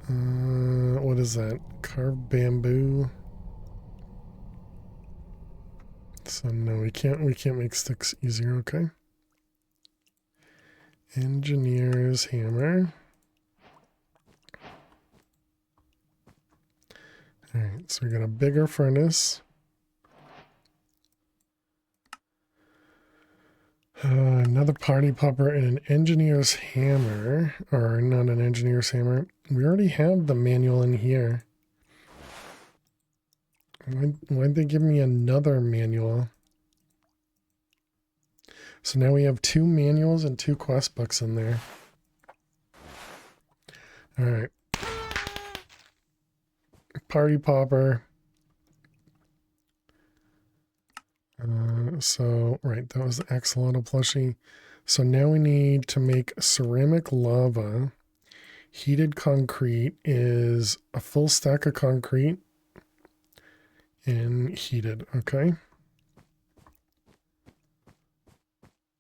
What is that? Carved bamboo. So no, we can't make sticks easier, okay? Engineer's hammer. All right, so we got a bigger furnace. Another party popper and an engineer's hammer, or not an engineer's hammer. We already have the manual in here. Why'd they give me another manual? So now we have 2 manuals and 2 quest books in there. All right. Party popper. Right, that was the axolotl plushie. So now we need to make ceramic lava. Heated concrete is a full stack of concrete and heated, okay?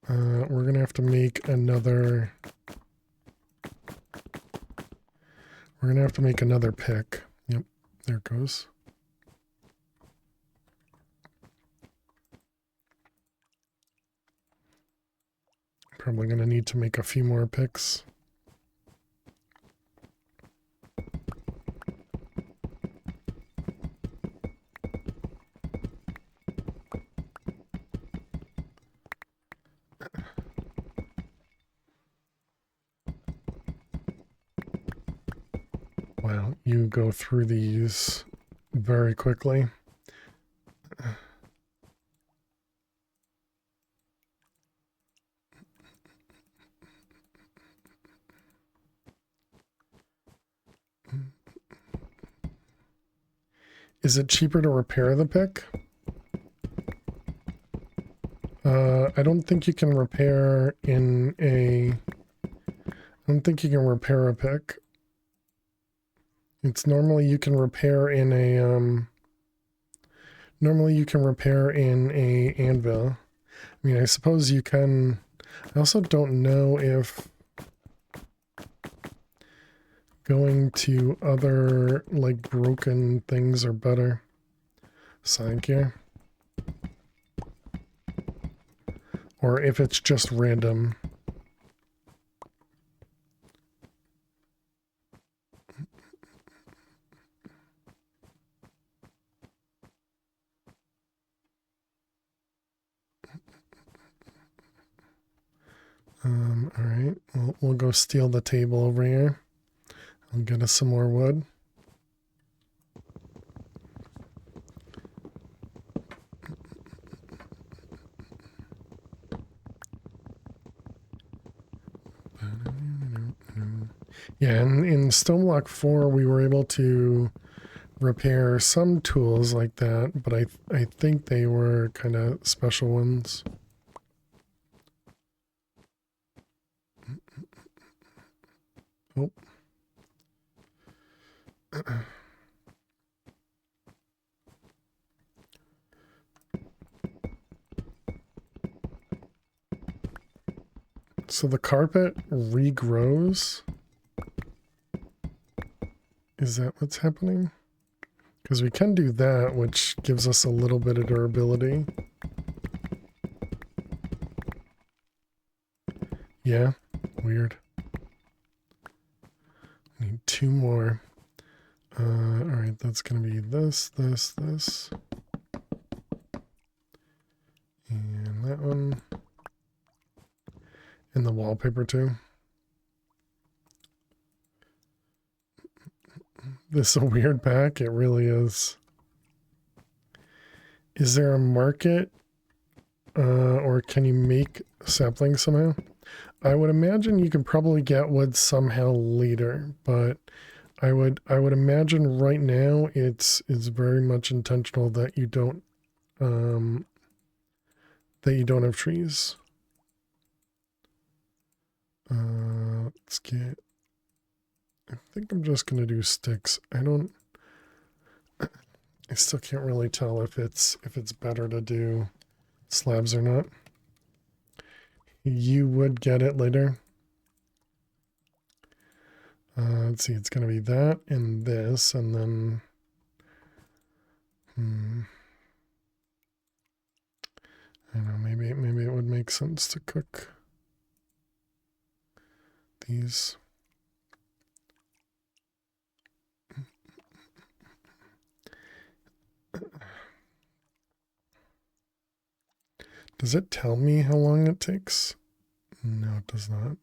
We're gonna have to make another. We're gonna have to make another pick. Yep, there it goes. Probably gonna need to make a few more picks. Wow, you go through these very quickly. Is it cheaper to repair the pick? I don't think you can repair in a... I don't think you can repair a pick. It's normally you can repair in a... Normally you can repair in a anvil. I mean, I suppose you can... I also don't know if going to other, like, broken things are better. Side gear. Or if it's just random. All right, we'll go steal the table over here. I'll get us some more wood. Yeah, and in Stone Block 4, we were able to repair some tools like that, but I think they were kind of special ones. Oh. So the carpet regrows. Is that what's happening? Because we can do that, which gives us a little bit of durability. Yeah, weird. I need 2 more. Alright, that's going to be this. And that one. And the wallpaper too. This is a weird pack, it really is. Is there a market? Or can you make saplings somehow? I would imagine you could probably get wood somehow later, but I would imagine right now it's very much intentional that you don't have trees. Let's get. I think I'm just gonna do sticks. I still can't really tell if it's better to do slabs or not. You would get it later. Let's see, it's gonna be that and this, and then I don't know, maybe it would make sense to cook these. Does it tell me how long it takes? No, it does not.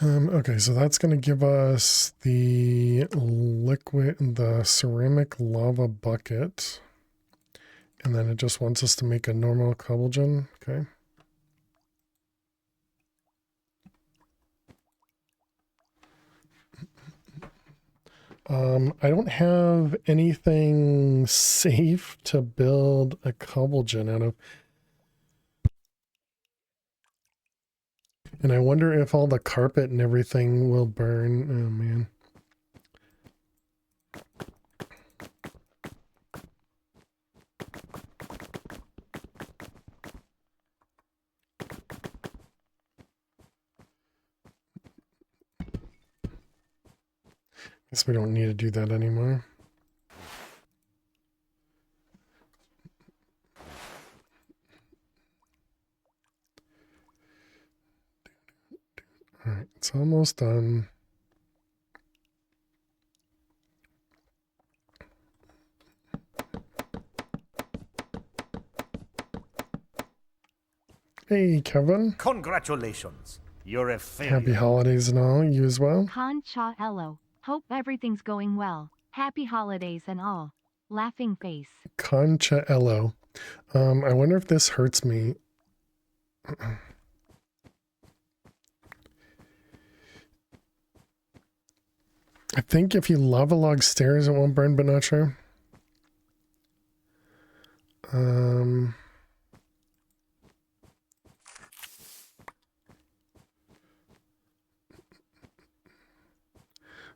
Okay, so that's going to give us the ceramic lava bucket. And then it just wants us to make a normal cobble gen. Okay. I don't have anything safe to build a cobble gen out of. And I wonder if all the carpet and everything will burn. Oh, man. Guess we don't need to do that anymore. All right, it's almost done. Hey, Kevin. Congratulations. You're a failure. Happy holidays and all. You as well. Concha Ello. Hope everything's going well. Happy holidays and all. Laughing face. Concha Ello. I wonder if this hurts me. I think if you lava log stairs, it won't burn, but not sure.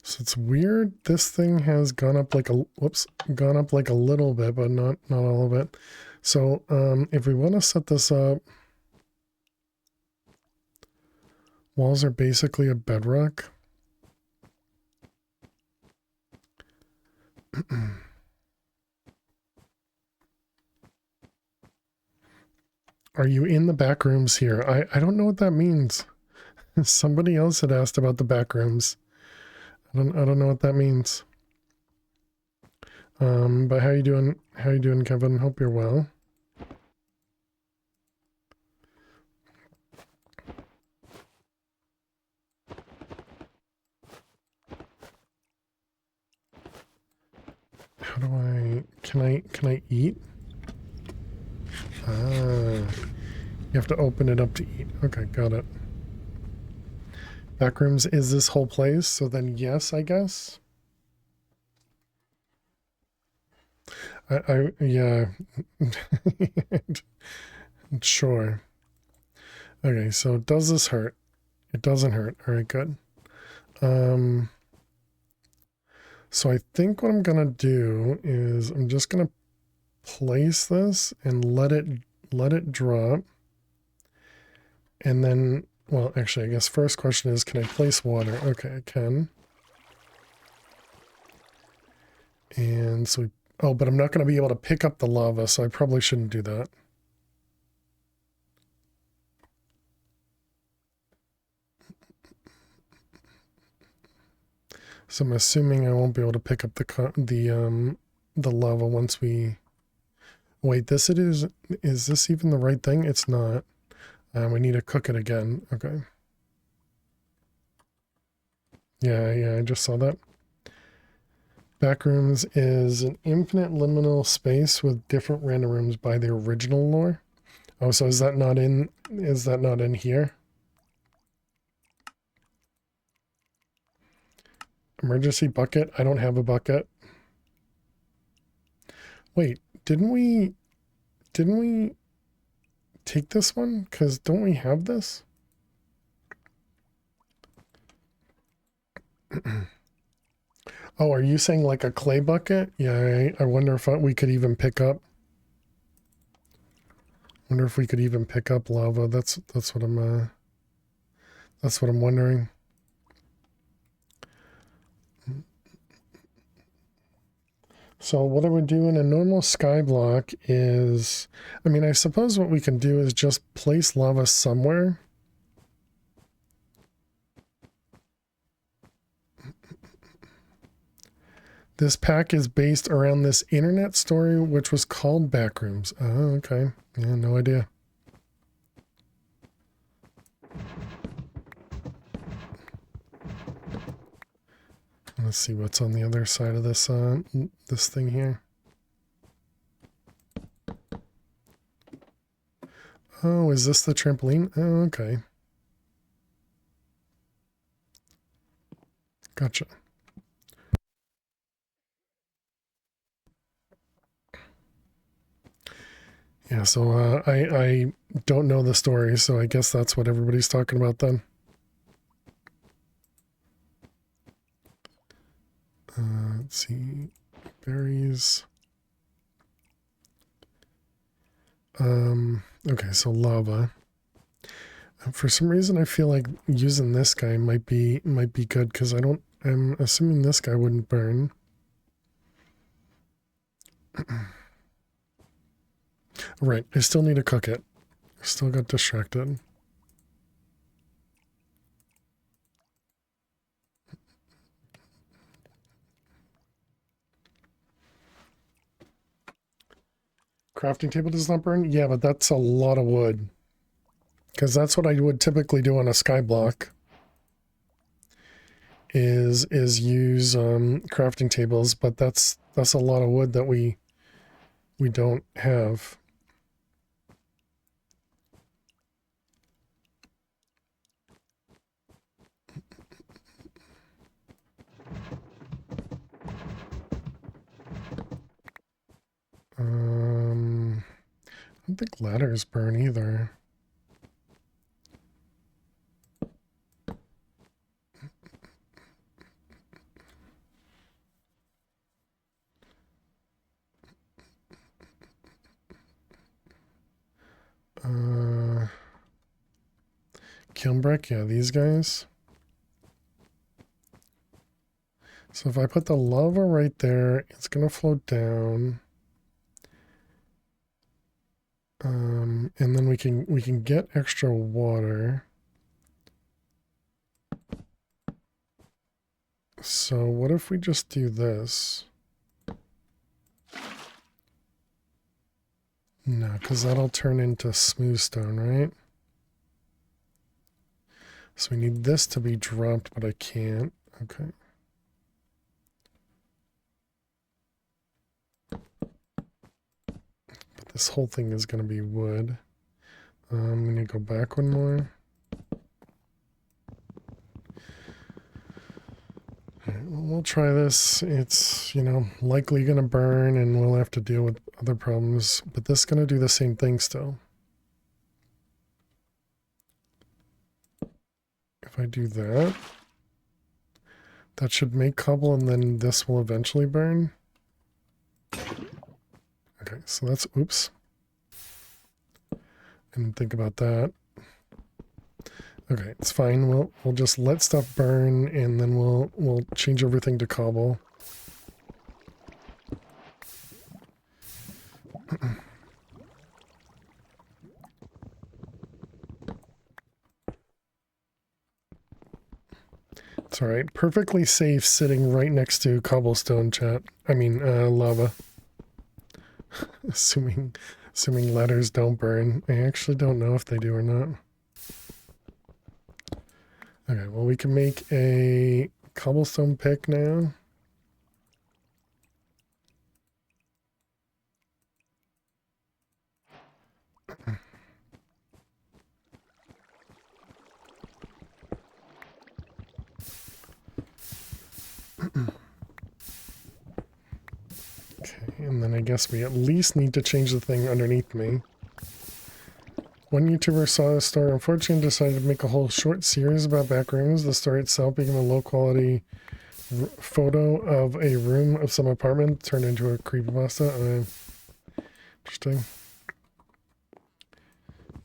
So it's weird. This thing has gone up like a little bit, but not all of it. So if we want to set this up, walls are basically a bedrock. Are you in the back rooms here? I don't know what that means. Somebody else had asked about the back rooms. I don't know what that means. But how you doing? How you doing, Kevin? Hope you're well. How do can I eat? Ah, you have to open it up to eat. Okay, got it. Backrooms is this whole place, so then yes, I guess. Yeah. Sure. Okay, so does this hurt? It doesn't hurt. All right, good. So I think what I'm gonna do is I'm just gonna place this and let it drop. And then, well, actually, I guess first question is, can I place water? Okay, I can. And so, oh, but I'm not going to be able to pick up the lava, so I probably shouldn't do that. So I'm assuming I won't be able to pick up the lava once we... Wait, this it is this even the right thing? It's not. We need to cook it again. Okay. Yeah, I just saw that. Backrooms is an infinite liminal space with different random rooms by the original lore. Oh, so is that not in here? Emergency bucket? I don't have a bucket. Wait, didn't we take this one? Because don't we have this? Oh, are you saying like a clay bucket? Yeah, I wonder if we could even pick up. Wonder if we could even pick up lava. That's what I'm wondering. So what I would do in a normal sky block is, I mean, I suppose what we can do is just place lava somewhere. This pack is based around this internet story, which was called Backrooms. Oh, okay. Yeah, no idea. Let's see what's on the other side of this this thing here. Oh, is this the trampoline? Oh, okay. Gotcha. Yeah, so I don't know the story, so I guess that's what everybody's talking about then. Let's see. Berries. Okay, so lava. For some reason I feel like using this guy might be good because I'm assuming this guy wouldn't burn. Right, I still need to cook it. I still got distracted. Crafting table does not burn? Yeah, but that's a lot of wood. Because that's what I would typically do on a sky block. Is use crafting tables, but that's a lot of wood that we don't have. I don't think ladders burn either. Kiln brick, yeah, these guys. So if I put the lava right there, it's gonna float down. And then we can get extra water. So what if we just do this? No, because that'll turn into smooth stone, right? So we need this to be dropped, but I can't. Okay. But this whole thing is going to be wood. I'm going to go back one more. Alright, well, we'll try this. It's, you know, likely going to burn and we'll have to deal with other problems. But this is going to do the same thing still. If I do that, that should make cobble and then this will eventually burn. Okay, so that's, oops. I didn't think about that. Okay, it's fine. We'll just let stuff burn and then we'll change everything to cobble. It's all right. Perfectly safe sitting right next to cobblestone, chat. I mean, lava. assuming ladders don't burn. I actually don't know if they do or not. Okay, well, we can make a cobblestone pick now. Okay, and then I guess we at least need to change the thing underneath me. One YouTuber saw the story, unfortunately decided to make a whole short series about backrooms. The story itself became a low-quality photo of a room of some apartment turned into a creepypasta. Interesting.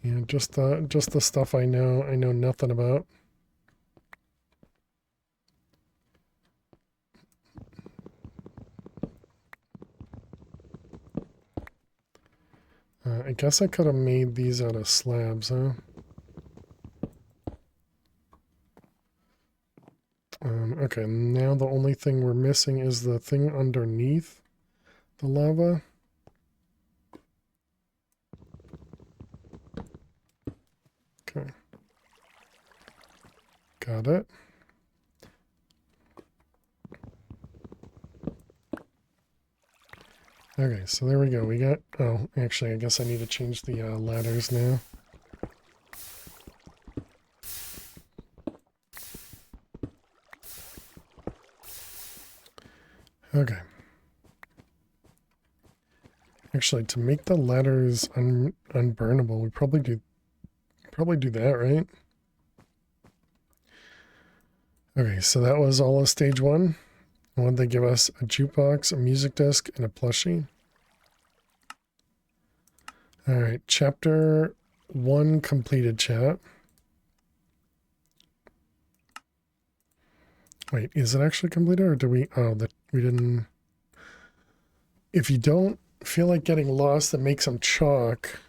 Yeah, just the stuff I know nothing about. I guess I could have made these out of slabs, huh? Okay, now the only thing we're missing is the thing underneath the lava. Okay. Got it. Okay, so there we go. We got... Oh, actually, I guess I need to change the ladders now. Okay. Actually, to make the ladders unburnable, we probably do that, right? Okay, so that was all of stage 1. What did they give us? A jukebox, a music disc, and a plushie. Alright, chapter 1 completed, chat. Wait, is it actually completed or do we... Oh, that we didn't... If you don't feel like getting lost, then make some chalk.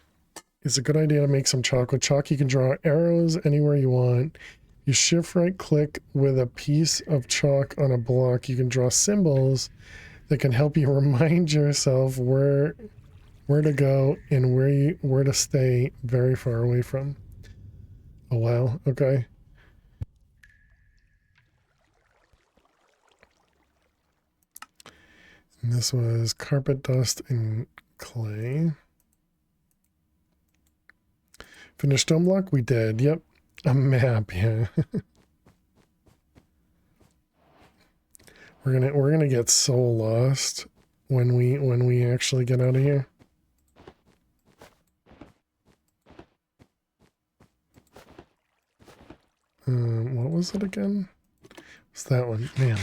It's a good idea to make some chalk. With chalk, you can draw arrows anywhere you want. You shift right click with a piece of chalk on a block. You can draw symbols that can help you remind yourself where to go and where to stay very far away from. Oh wow, okay. And this was carpet dust and clay. Finished stone block? We did, yep. A map, yeah. We're gonna get so lost when we actually get out of here. What was it again? What's that one? Man,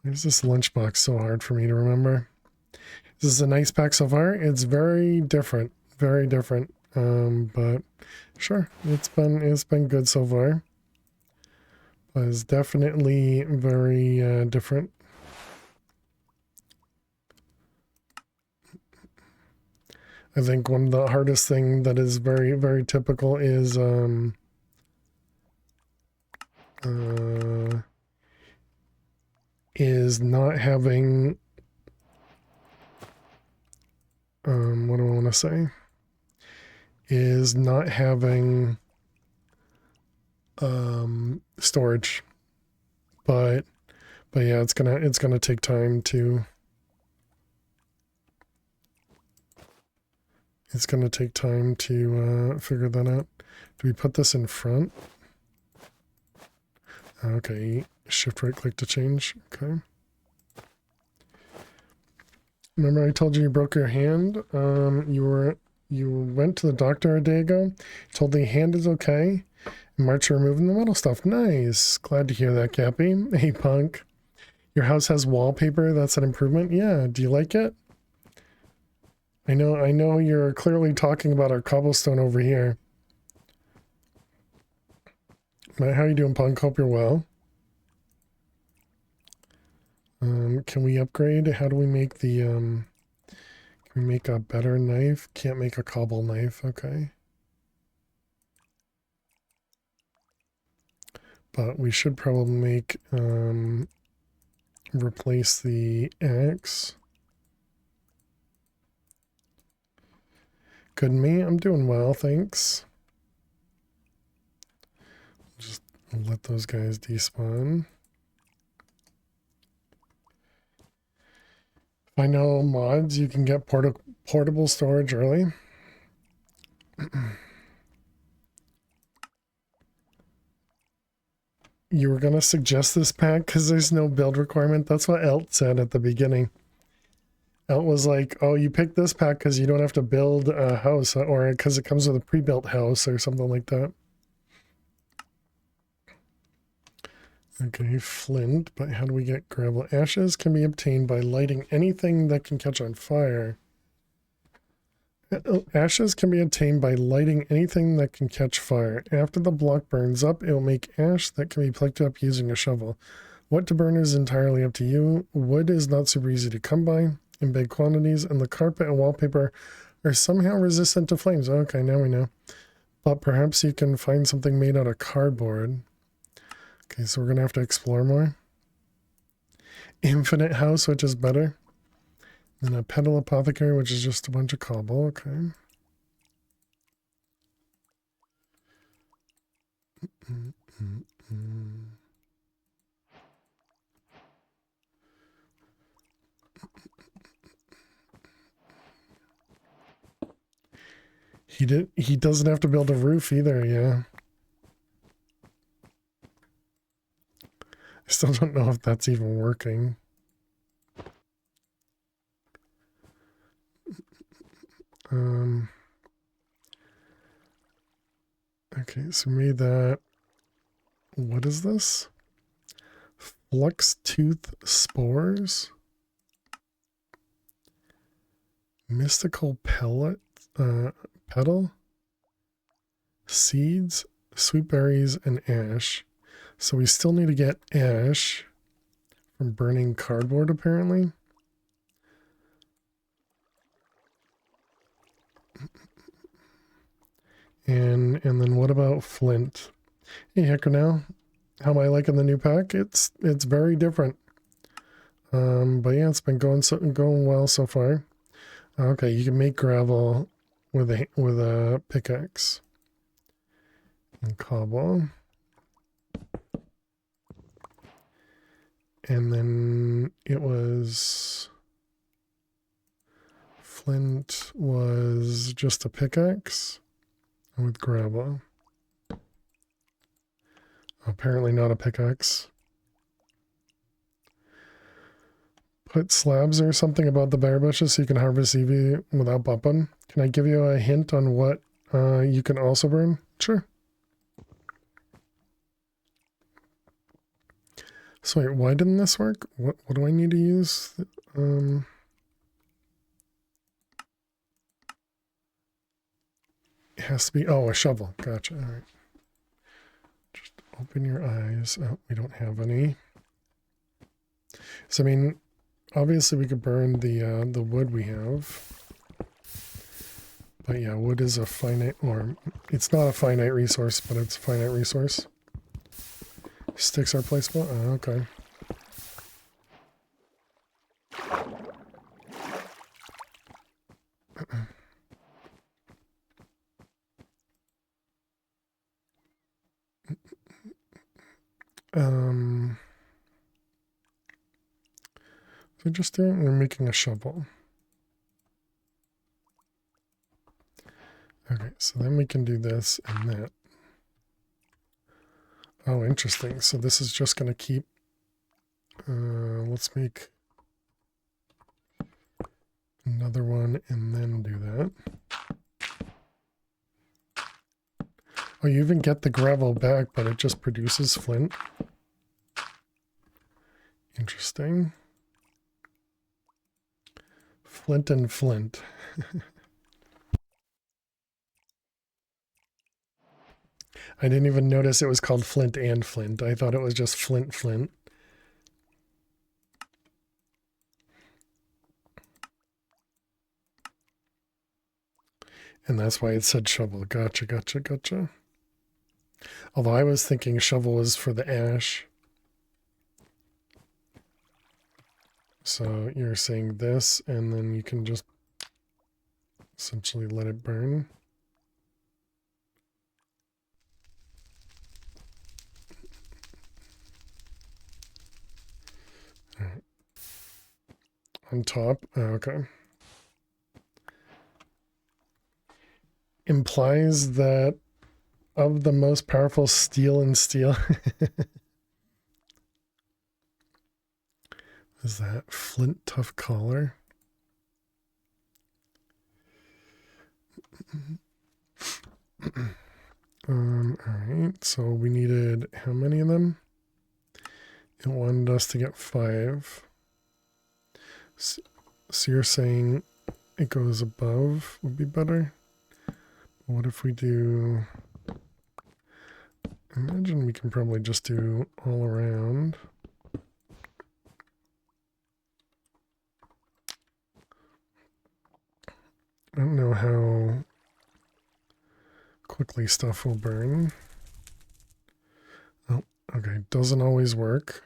why is this lunchbox so hard for me to remember? This is a nice pack so far. It's very different, but sure, it's been good so far. But it's definitely very different. I think one of the hardest thing that is very typical is is not having, what do I want to say? Is not having storage. But yeah, it's gonna take time to figure that out. Do we put this in front? Okay, shift right click to change. Okay. Remember I told you broke your hand? You went to the doctor a day ago, told the hand is okay. March removing the metal stuff. Nice. Glad to hear that, Cappy. Hey, Punk. Your house has wallpaper. That's an improvement. Yeah. Do you like it? I know you're clearly talking about our cobblestone over here. But how you doing, Punk? Hope you're well. Can we upgrade? How do we make the, can we make a better knife? Can't make a cobble knife. Okay. But we should probably make, replace the axe. Good, me? I'm doing well, thanks. Just let those guys despawn. If I know mods, you can get portable storage early. You were going to suggest this pack because there's no build requirement. That's what Elt said at the beginning. Elt was like, oh, you picked this pack because you don't have to build a house, or because it comes with a pre-built house or something like that. Okay, flint, but how do we get gravel? Ashes can be obtained by lighting anything that can catch on fire. Ashes can be obtained by lighting anything that can catch fire. After the block burns up, it will make ash that can be picked up using a shovel. What to burn is entirely up to you. Wood is not super easy to come by in big quantities, and the carpet and wallpaper are somehow resistant to flames. Okay, now we know. But perhaps you can find something made out of cardboard. Okay, so we're going to have to explore more. Infinite house, which is better. And a pedal apothecary, which is just a bunch of cobble. Okay. He doesn't have to build a roof either, yeah. I still don't know if that's even working. Okay, so made that. What is this? Flux tooth spores? Mystical pellet, petal? Seeds, sweet berries, and ash. So we still need to get ash from burning cardboard, apparently. And then what about flint? Hey, Hecker, now, how am I liking the new pack? It's very different. But yeah, it's been going well so far. Okay, you can make gravel with a pickaxe and cobble. And then it was flint was just a pickaxe with gravel. Apparently not a pickaxe. Put slabs or something about the berry bushes so you can harvest EV without bumping. Can I give you a hint on what you can also burn? Sure. So wait, why didn't this work? What do I need to use? It has to be, oh, a shovel. Gotcha. All right. Just open your eyes. Oh, we don't have any. So I mean, obviously we could burn the wood we have. But yeah, wood is a finite, or it's not a finite resource, but it's a finite resource. Sticks are placeable? Oh, okay. So just doing, we're making a shovel. Okay, so then we can do this and that. Oh, interesting. So this is just going to keep, let's make another one and then do that. Oh, you even get the gravel back, but it just produces flint. Interesting. Flint and flint. I didn't even notice it was called flint and flint. I thought it was just flint flint. And that's why it said shovel. Gotcha, gotcha, gotcha. Although I was thinking shovel is for the ash. So you're saying this, and then you can just essentially let it burn. All right. On top, oh, okay. Implies that of the most powerful steel and steel. Is that flint tough collar? All right, so we needed how many of them? It wanted us to get 5. So you're saying it goes above would be better? What if we do... Imagine we can probably just do all around. I don't know how quickly stuff will burn. Oh, okay. Doesn't always work.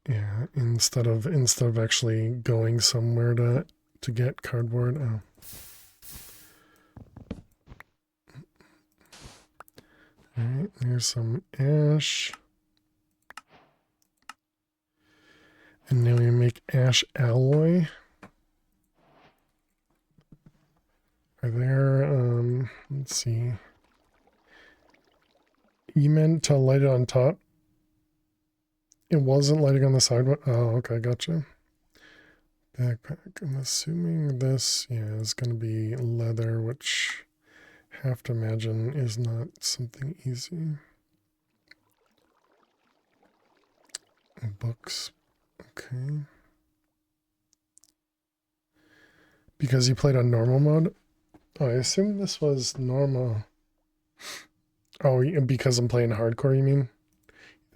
Yeah, instead of actually going somewhere to get cardboard. Oh. Alright, there's some ash. And now we make ash alloy. Are there, let's see. You meant to light it on top? It wasn't lighting on the sidewalk? Oh, okay, gotcha. Backpack. I'm assuming this, yeah, is going to be leather, which I have to imagine is not something easy. Books. Okay. Because you played on normal mode? Oh, I assume this was normal. Oh, because I'm playing hardcore, you mean?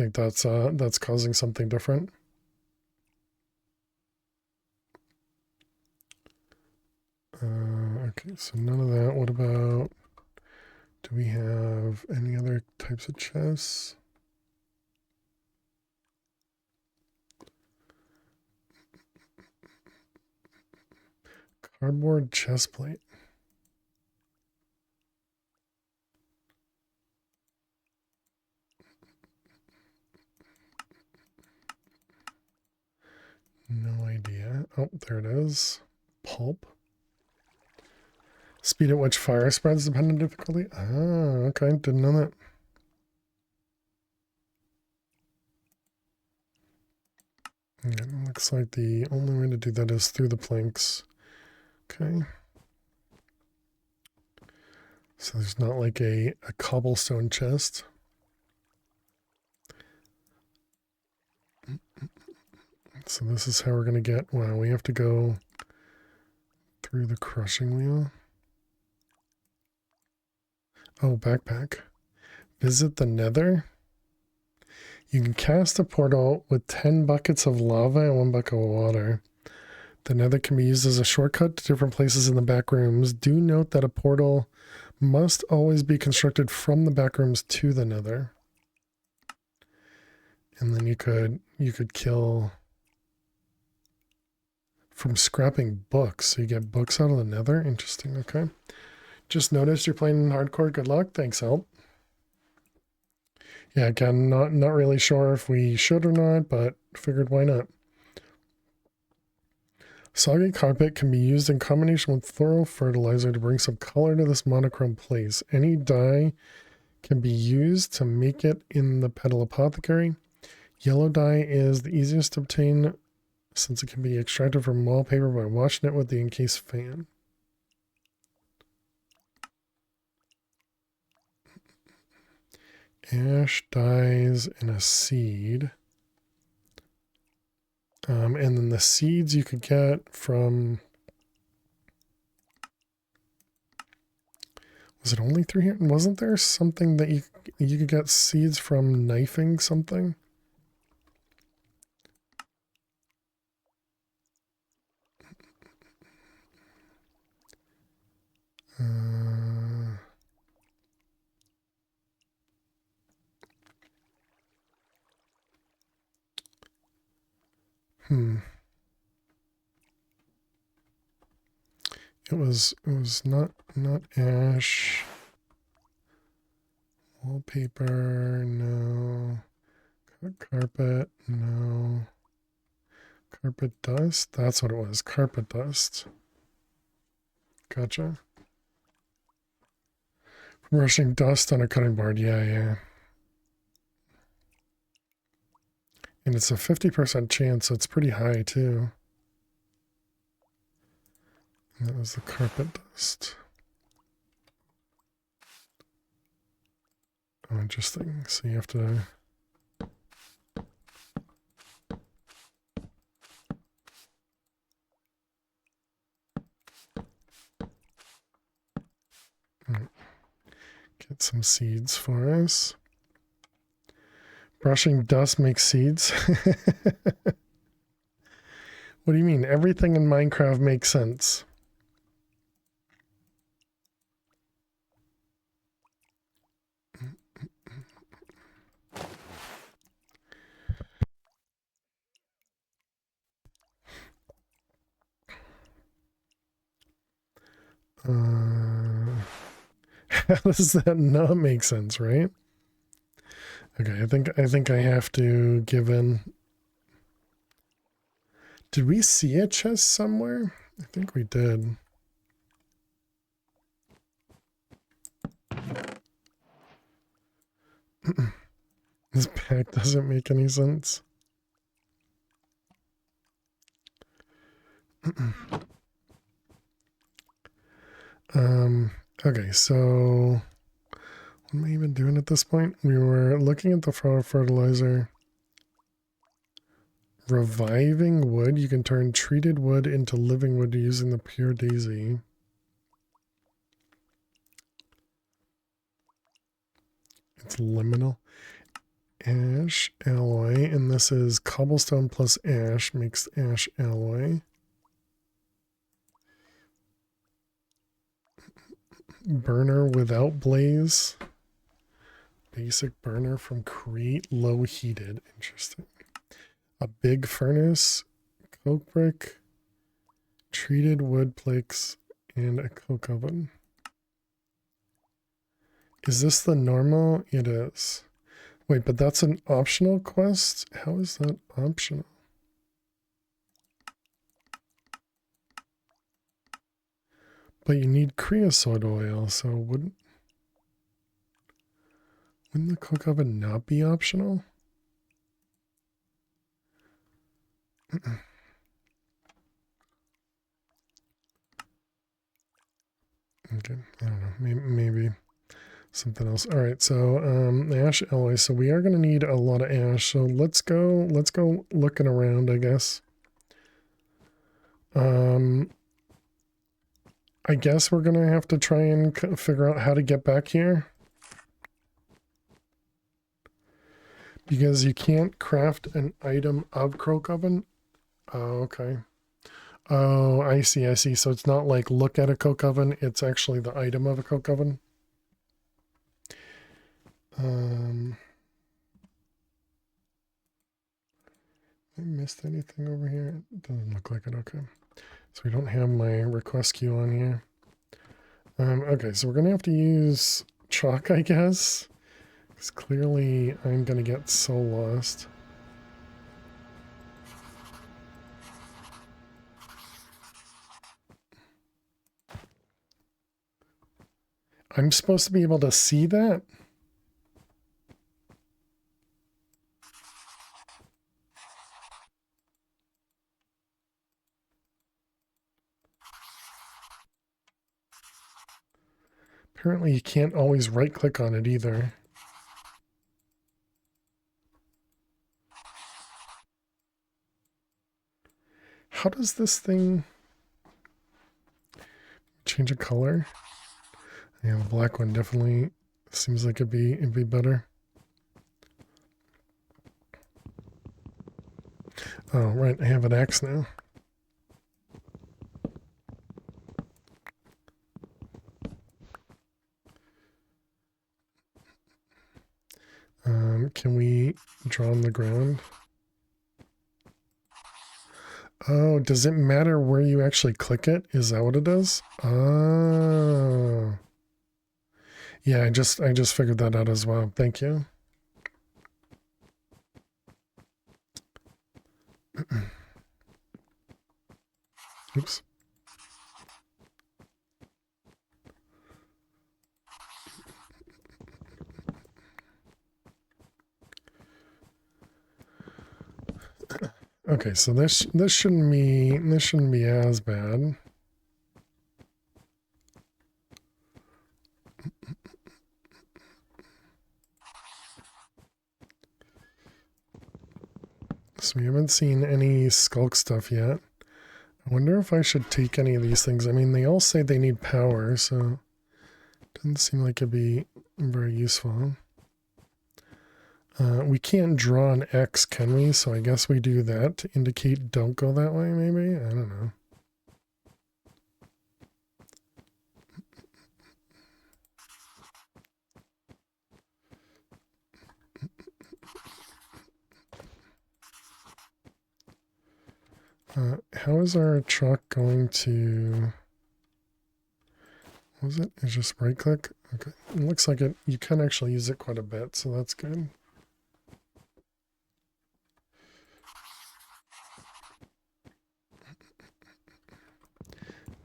I think that's causing something different. Okay, so none of that. What about, do we have any other types of chests? Cardboard chest plate. No idea. Oh, there it is. Pulp. Speed at which fire spreads depending on difficulty. Ah, okay. Didn't know that. Yeah, it looks like the only way to do that is through the planks. Okay. So there's not like a cobblestone chest. So this is how we're going to get, wow, we have to go through the crushing wheel. Oh, backpack. Visit the Nether. You can cast a portal with 10 buckets of lava and 1 bucket of water. The Nether can be used as a shortcut to different places in the back rooms. Do note that a portal must always be constructed from the back rooms to the Nether. And then you could kill From scrapping books. So you get books out of the nether. Interesting. Okay. Just noticed you're playing in hardcore. Good luck. Thanks, help. Yeah, again, not really sure if we should or not, but figured why not. Soggy carpet can be used in combination with floral fertilizer to bring some color to this monochrome place. Any dye can be used to make it in the petal apothecary. Yellow dye is the easiest to obtain since it can be extracted from wallpaper by washing it with the encased fan. Ash dyes in a seed. And then the seeds you could get from... Was it only 3 here? Wasn't there something that you could get seeds from knifing something? It was not ash. Wallpaper, no. Carpet, no. Carpet dust? That's what it was. Carpet dust. Gotcha. Rushing dust on a cutting board. Yeah. And it's a 50% chance, so it's pretty high too. And that was the carpet dust. Oh, interesting. So you have to... Get some seeds for us. Brushing dust makes seeds. What do you mean? Everything in Minecraft makes sense. How does that not make sense, right? Okay, I think I have to give in. Did we see a chest somewhere? I think we did. This pack doesn't make any sense. Okay, so what am I even doing at this point? We were looking at the fertilizer. Reviving wood. You can turn treated wood into living wood using the pure daisy. It's liminal. Ash alloy, and this is cobblestone plus ash makes ash alloy. Burner without blaze. Basic burner from create low heated. Interesting. A big furnace, coke brick, treated wood planks, and a coke oven. Is this the normal? It is. Wait, but that's an optional quest? How is that optional? But you need creosote oil, so wouldn't the cook oven not be optional? Okay, I don't know. Maybe something else. All right, so ash alloy. So we are going to need a lot of ash. So let's go looking around, I guess. I guess we're going to have to try and figure out how to get back here. Because you can't craft an item of croak oven. Oh, okay. Oh, I see. So it's not like look at a coke oven, it's actually the item of a coke oven. I missed anything over here? It doesn't look like it. Okay. So we don't have my request queue on here. Okay, so we're gonna have to use chalk, I guess. Because clearly I'm gonna get so lost. I'm supposed to be able to see that? Apparently you can't always right click on it either. How does this thing change a color? Yeah, the black one definitely seems like it'd be better. Oh, right, I have an axe now. Can we draw on the ground? Oh, does it matter where you actually click it? Is that what it does? Oh. Yeah, I just figured that out as well. Thank you. Oops. Okay, so this shouldn't be as bad. So we haven't seen any skulk stuff yet. I wonder if I should take any of these things. I mean, they all say they need power, so it doesn't seem like it'd be very useful. We can't draw an X, can we? So I guess we do that to indicate don't go that way, maybe? I don't know. How is our truck going to... What was it? It's just right click? Okay. It looks like it. You can actually use it quite a bit, so that's good.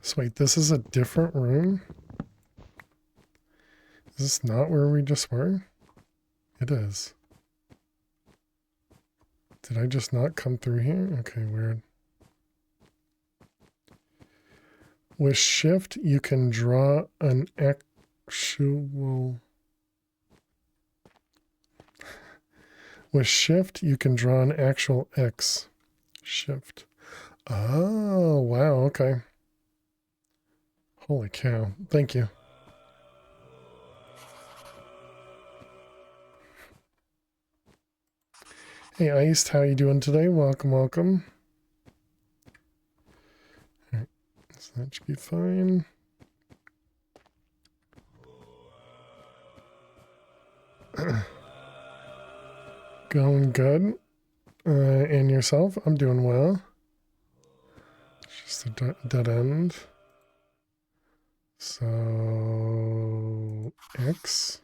So wait, this is a different room? Is this not where we just were? It is. Did I just not come through here? Okay, weird. With shift, you can draw an actual... With shift, you can draw an actual X. Shift. Oh, wow, okay. Holy cow. Thank you. Hey, Iced, how you doing today? Welcome, welcome. All right, so that should be fine. Going good. And yourself? I'm doing well. It's just a dead end. So, X.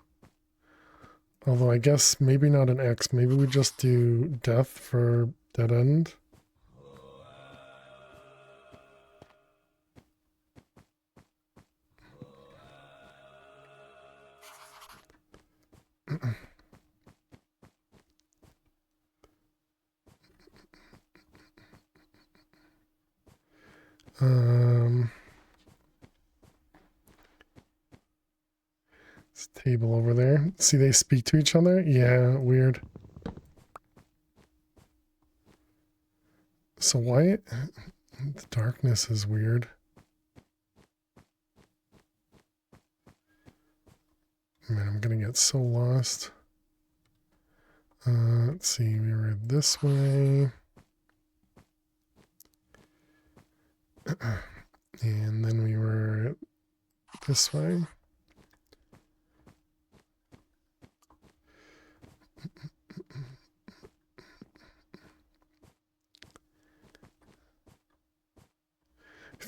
Although I guess maybe not an X. Maybe we just do death for dead end. This table over there. See, they speak to each other? Yeah, weird. So why... The darkness is weird. Man, I'm gonna get so lost. Let's see, we were this way. And then we were this way.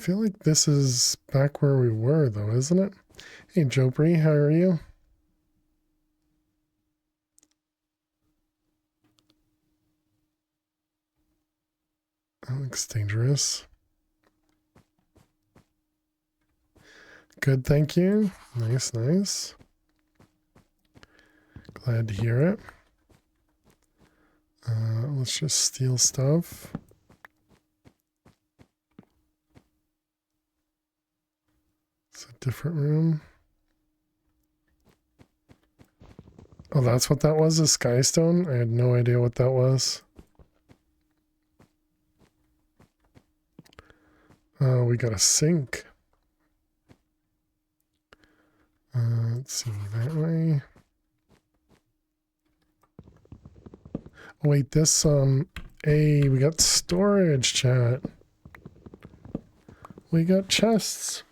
feel like this is back where we were, though, isn't it? Hey, Jopri, how are you? That looks dangerous. Good, thank you. Nice, nice. Glad to hear it. Let's just steal stuff. It's a different room. Oh, that's what that was, a skystone? I had no idea what that was. We got a sink. Let's see, that way. Oh, wait, this, hey, we got storage, chat. We got chests.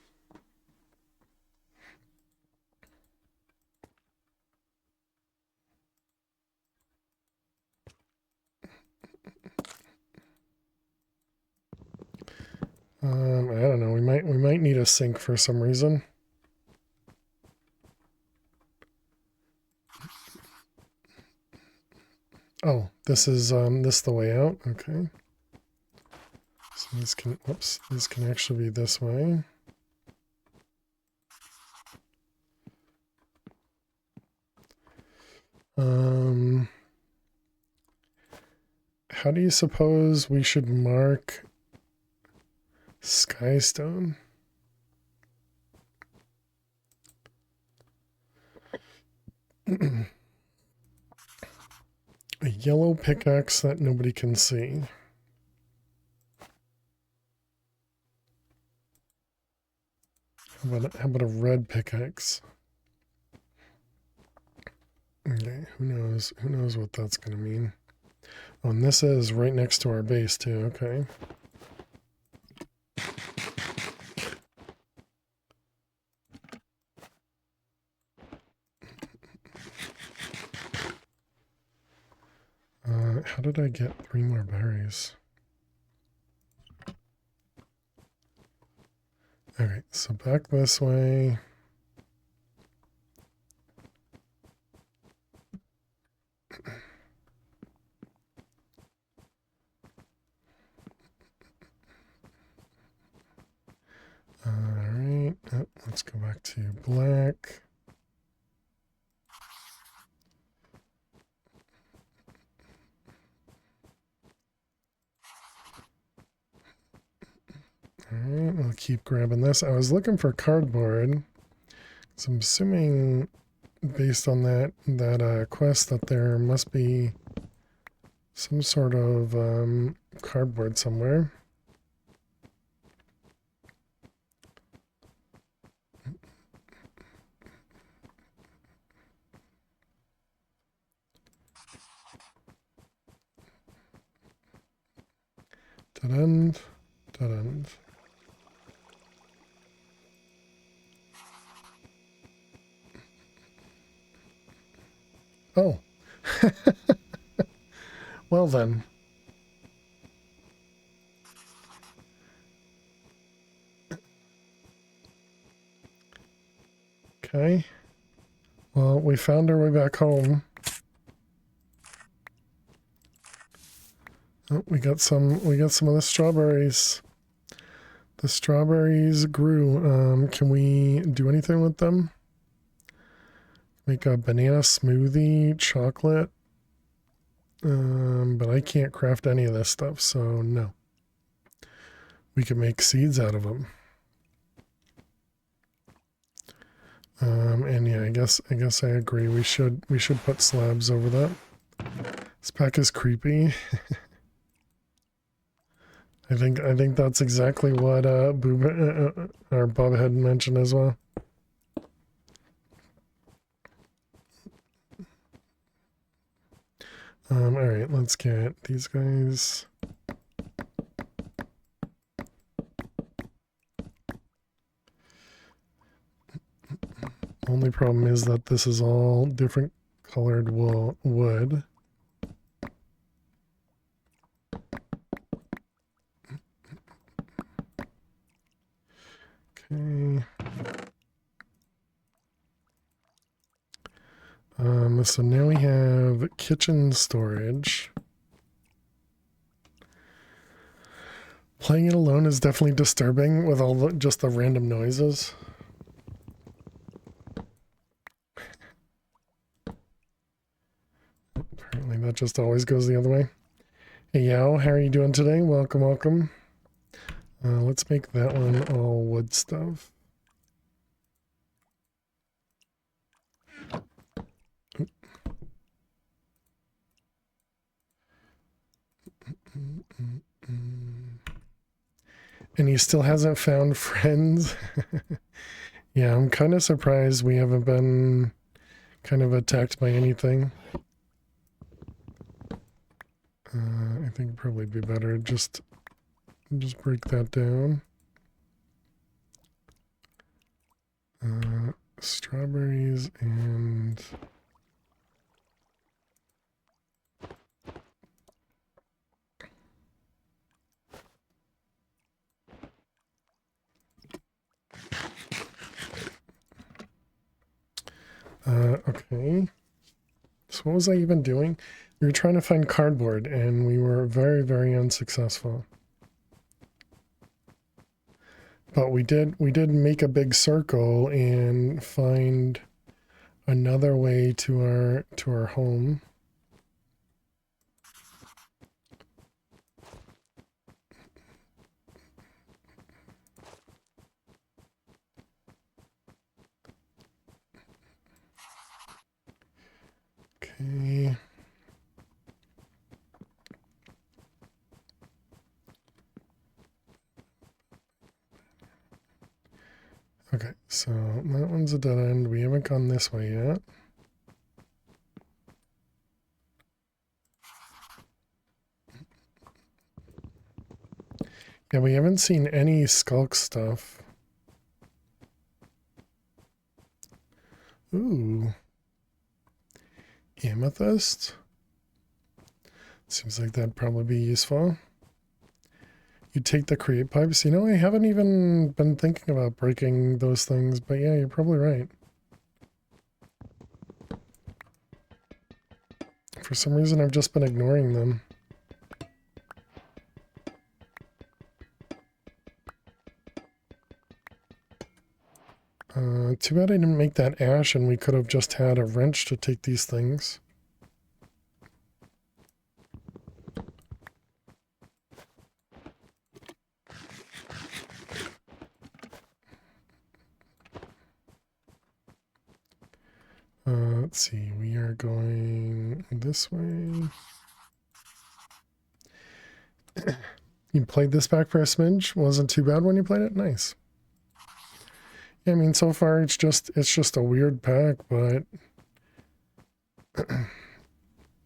I don't know. We might need a sink for some reason. Oh, this is the way out. Okay. So this can, whoops, this can actually be this way. How do you suppose we should mark Skystone? A yellow pickaxe that nobody can see. How about a red pickaxe? Okay, who knows? Who knows what that's going to mean? Oh, and this is right next to our base too. Okay. How did I get 3 more berries? Okay, so back this way. Alright, let's go back to black. Alright, we'll keep grabbing this. I was looking for cardboard. So I'm assuming, based on that quest, that there must be some sort of cardboard somewhere. Dead-end, dead-end. Oh. Well then. Okay. Well, we found our way back home. Oh, we got some of the strawberries. The strawberries grew. Can we do anything with them? Make a banana smoothie, chocolate. But I can't craft any of this stuff, so no. We can make seeds out of them. And yeah, I guess I agree. We should put slabs over that. This pack is creepy. I think that's exactly what Boob or Bob had mentioned as well. All right, let's get these guys. Only problem is that this is all different colored wood. So now we have kitchen storage. Playing it alone is definitely disturbing with all the, just the random noises. Apparently that just always goes the other way. Hey Yao, how are you doing today? Welcome, welcome. Let's make that one all wood stuff. And he still hasn't found friends. Yeah, I'm kind of surprised we haven't been kind of attacked by anything. I think it'd probably be better just break that down. Strawberries and okay. So what was I even doing? We were trying to find cardboard and we were very, very unsuccessful. But we did make a big circle and find another way to our home. Okay. Okay, so that one's a dead end. We haven't gone this way yet. Yeah, we haven't seen any skulk stuff. Ooh. Amethyst? Seems like that'd probably be useful. You take the create pipes. You know, I haven't even been thinking about breaking those things, but yeah, you're probably right. For some reason, I've just been ignoring them. Too bad I didn't make that ash and we could have just had a wrench to take these things. Let's see, we are going this way. You played this back for a smidge? Wasn't too bad when you played it? Nice. Yeah, I mean, so far it's just a weird pack, but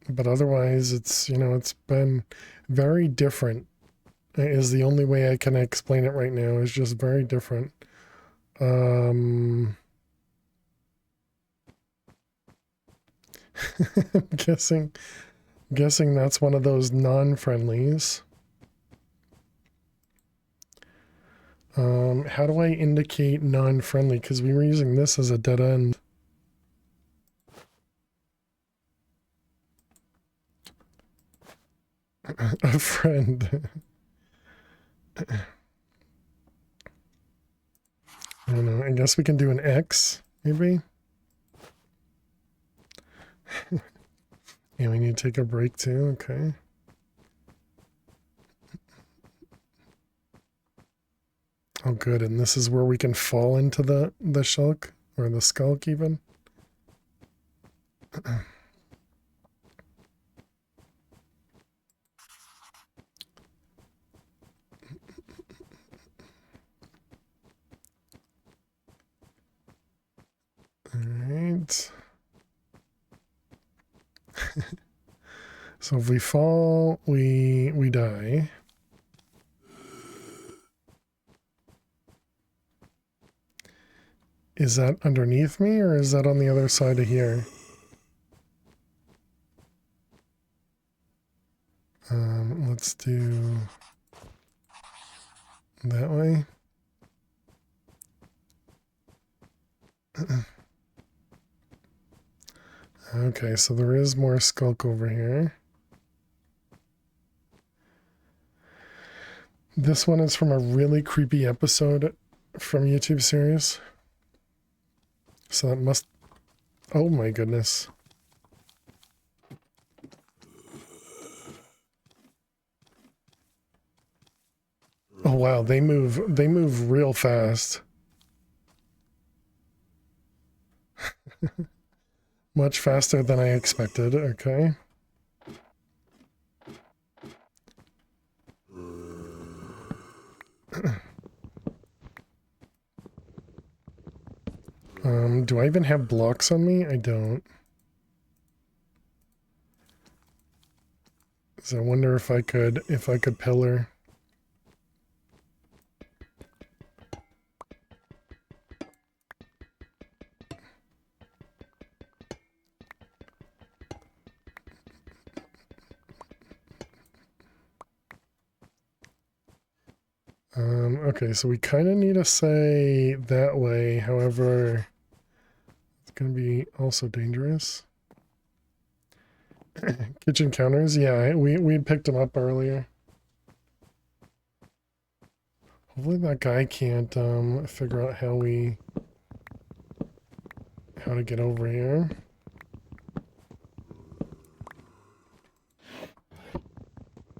but otherwise it's, you know, it's been very different is the only way I can explain it right now. It's just very different. I'm guessing that's one of those non-friendlies. How do I indicate non-friendly? Because we were using this as a dead end. A friend. I don't know. I guess we can do an X, maybe. Yeah, we need to take a break too. Okay. Oh, good. And this is where we can fall into the shulk or the skulk even. All right. So if we fall, we die. Is that underneath me or is that on the other side of here? Let's do that way. Okay, so there is more skulk over here. This one is from a really creepy episode from YouTube series. So that must... Oh my goodness. Oh wow, they move real fast. Much faster than I expected, okay. Do I even have blocks on me? I don't. So I wonder if I could pillar. Okay, so we kind of need to say that way. However, it's going to be also dangerous. Kitchen counters, yeah, we picked them up earlier. Hopefully that guy can't figure out how to get over here.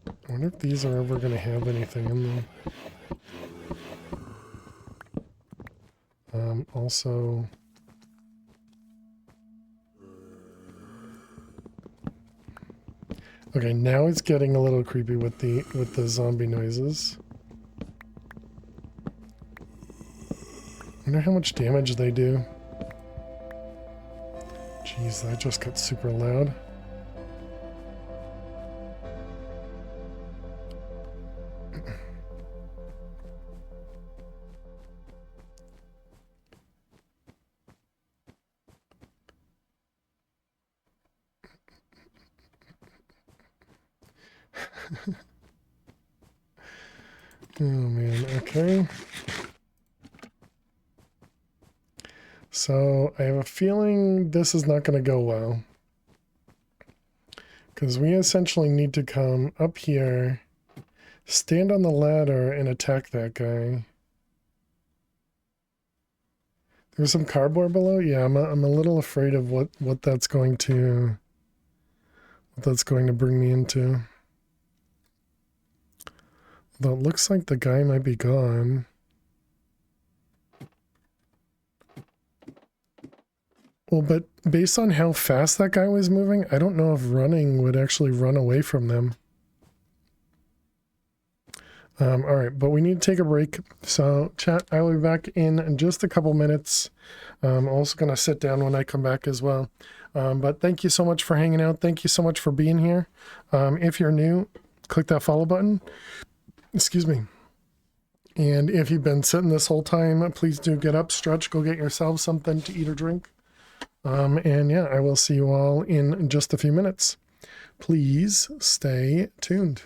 I wonder if these are ever going to have anything in them. Also, okay, now it's getting a little creepy with the zombie noises. I wonder how much damage they do. Jeez, that just got super loud. Oh man, okay. So I have a feeling this is not going to go well. Because we essentially need to come up here, stand on the ladder, and attack that guy. There's some cardboard below? Yeah, I'm a little afraid of what that's going to bring me into. Though it looks like the guy might be gone. Well, but based on how fast that guy was moving, I don't know if running would actually run away from them. All right, but we need to take a break. So, chat, I will be back in just a couple minutes. I'm also going to sit down when I come back as well. But thank you so much for hanging out. Thank you so much for being here. If you're new, click that follow button. Excuse me. And if you've been sitting this whole time, please do get up, stretch, go get yourself something to eat or drink. And yeah, I will see you all in just a few minutes. Please stay tuned.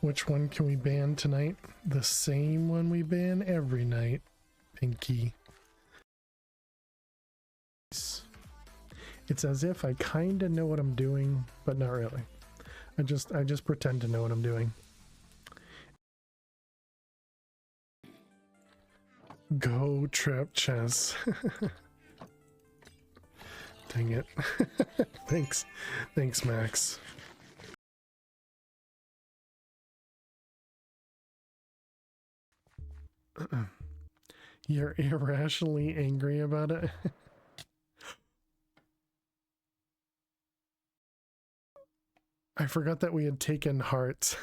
Which one can we ban tonight? The same one we ban every night. Pinky. It's as if I kind of know what I'm doing, but not really. I just pretend to know what I'm doing. Go trap chess. Dang it. Thanks, Max. You're irrationally angry about it? I forgot that we had taken hearts.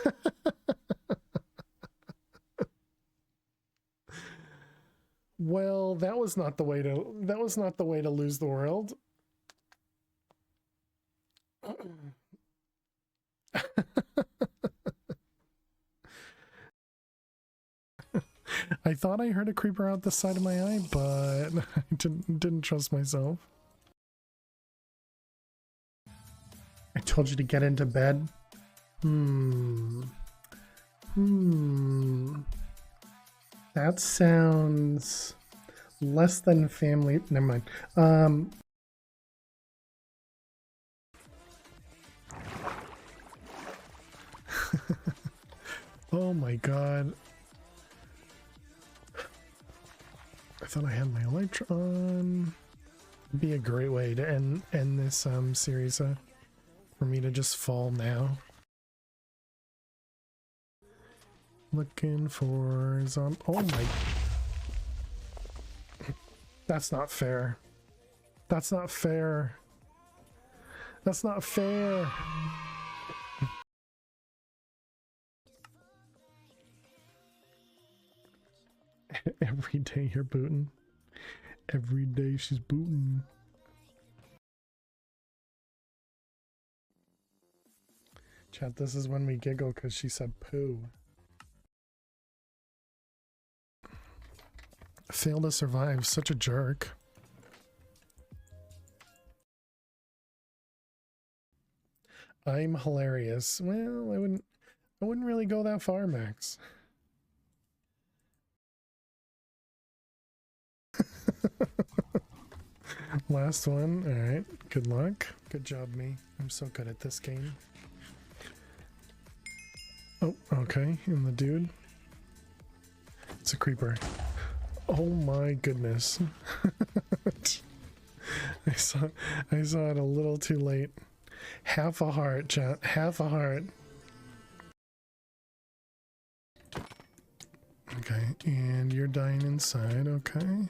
Well, that was not the way to lose the world. I thought I heard a creeper out the side of my eye, but I didn't trust myself. I told you to get into bed. That sounds less than family. Never mind. Oh my god. I thought I had my elytra on. Be a great way to end this series for me to just fall now. Looking for zombie. Oh my. That's not fair. That's not fair. That's not fair. Every day you're booting. Every day she's booting. Chat, this is when we giggle because she said poo. Fail to survive, such a jerk. I'm hilarious. Well, I wouldn't really go that far, Max. Last one. All right. Good luck. Good job, me. I'm so good at this game. Oh, okay. And the dude. It's a creeper. Oh my goodness. I saw it a little too late. Half a heart, chat. Half a heart. Okay, and you're dying inside, okay.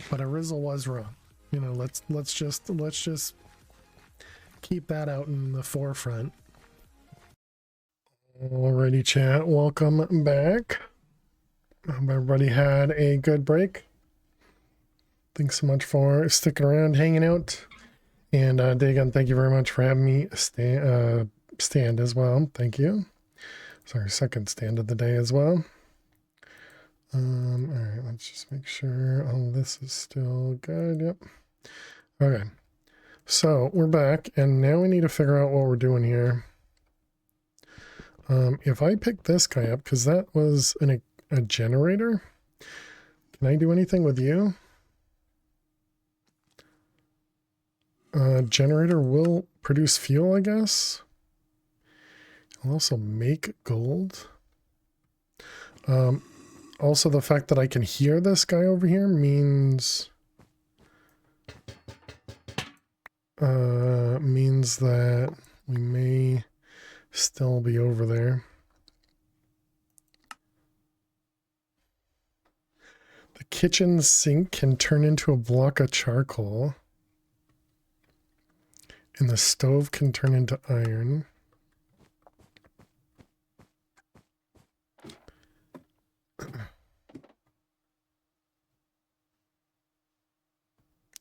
But Arizzle was wrong. You know, let's just keep that out in the forefront. Alrighty, chat. Welcome back. Hope everybody had a good break. Thanks so much for sticking around, hanging out. And Dagon, thank you very much for having me stand as well. Thank you. Sorry, second stand of the day as well. All right, let's just make sure all this is still good. Yep. Okay. So we're back, and now we need to figure out what we're doing here. If I pick this guy up, because that was a generator, can I do anything with you? Generator will produce fuel, I guess. I'll also make gold. Also, the fact that I can hear this guy over here means that we may still be over there. The kitchen sink can turn into a block of charcoal. And the stove can turn into iron.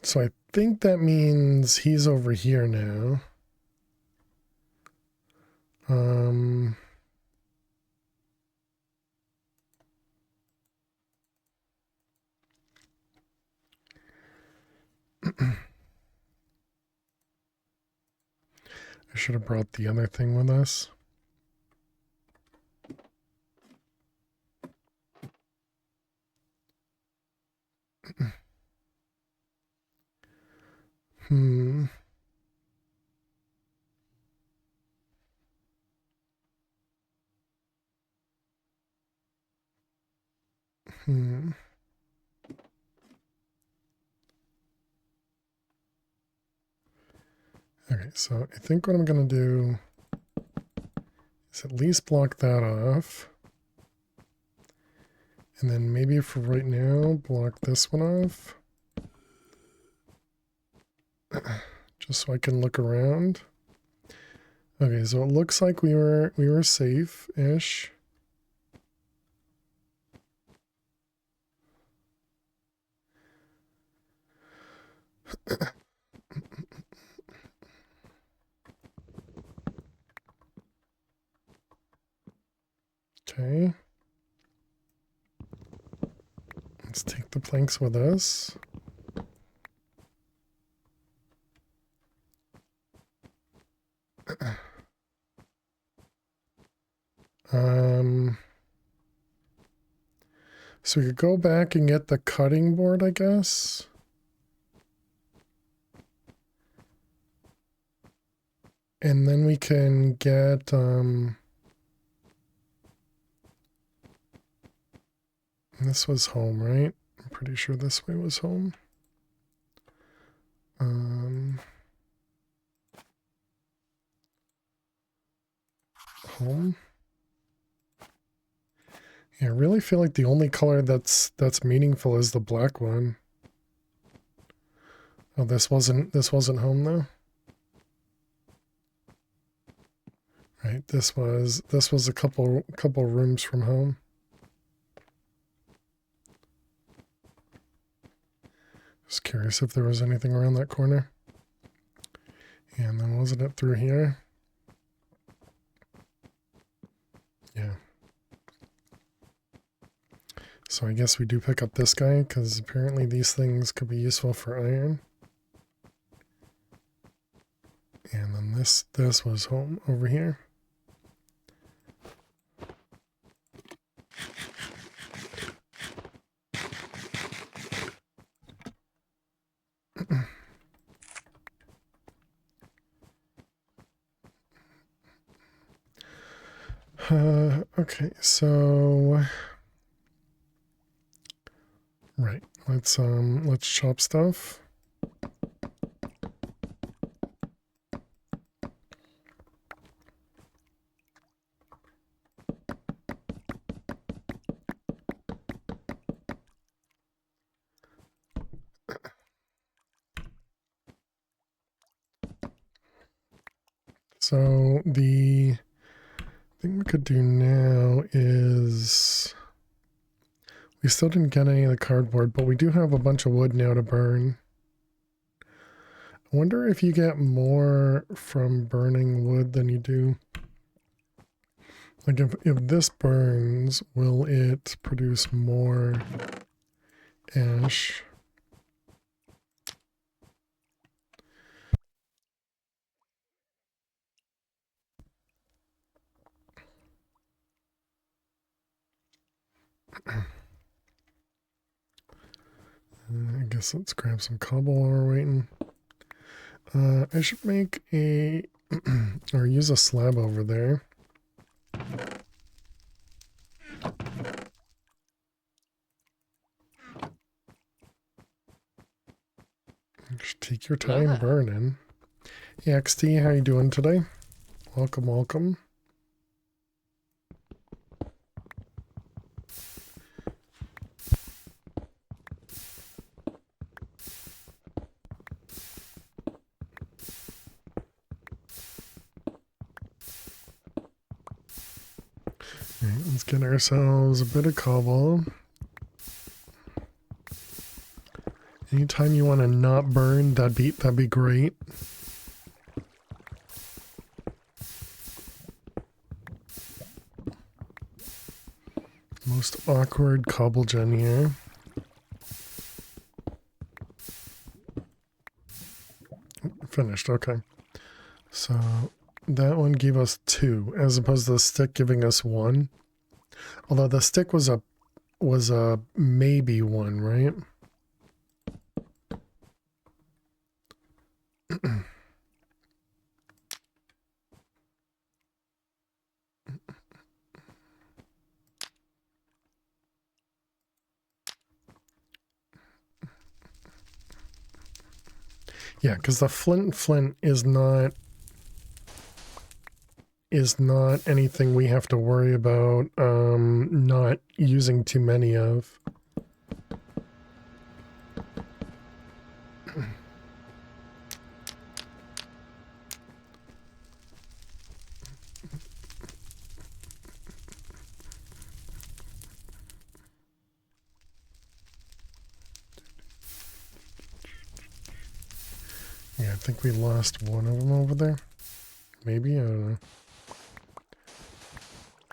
So I think that means he's over here now. I should have brought the other thing with us. Hmm. Okay, so I think what I'm going to do is at least block that off. And then maybe for right now, block this one off. Just so I can look around. Okay, so it looks like we were safe-ish. Okay. Let's take the planks with us. So we could go back and get the cutting board, I guess. And then we can get, this was home, right? I'm pretty sure this way was home. Home. Yeah, I really feel like the only color that's meaningful is the black one. Oh, this wasn't home though. Right, this was a couple rooms from home. Just curious if there was anything around that corner. And then wasn't it through here? Yeah. So I guess we do pick up this guy because apparently these things could be useful for iron. And then this was home over here. Okay, so right, let's chop stuff. So the thing we could do now is we still didn't get any of the cardboard, but we do have a bunch of wood now to burn. I wonder if you get more from burning wood than you do. Like if this burns, will it produce more ash? I guess let's grab some cobble while we're waiting. I should make a, or use a slab over there. Just take your time burning. Hey XT, how you doing today? Welcome, welcome. Alright, let's get ourselves a bit of cobble. Anytime you want to not burn, that'd be great. Most awkward cobble gen here. Finished, okay. So that one gave us 2 as opposed to the stick giving us 1. Although the stick was a maybe 1, right? Yeah, because the flint is not anything we have to worry about not using too many of. Yeah, I think we lost one of them over there. Maybe, I don't know.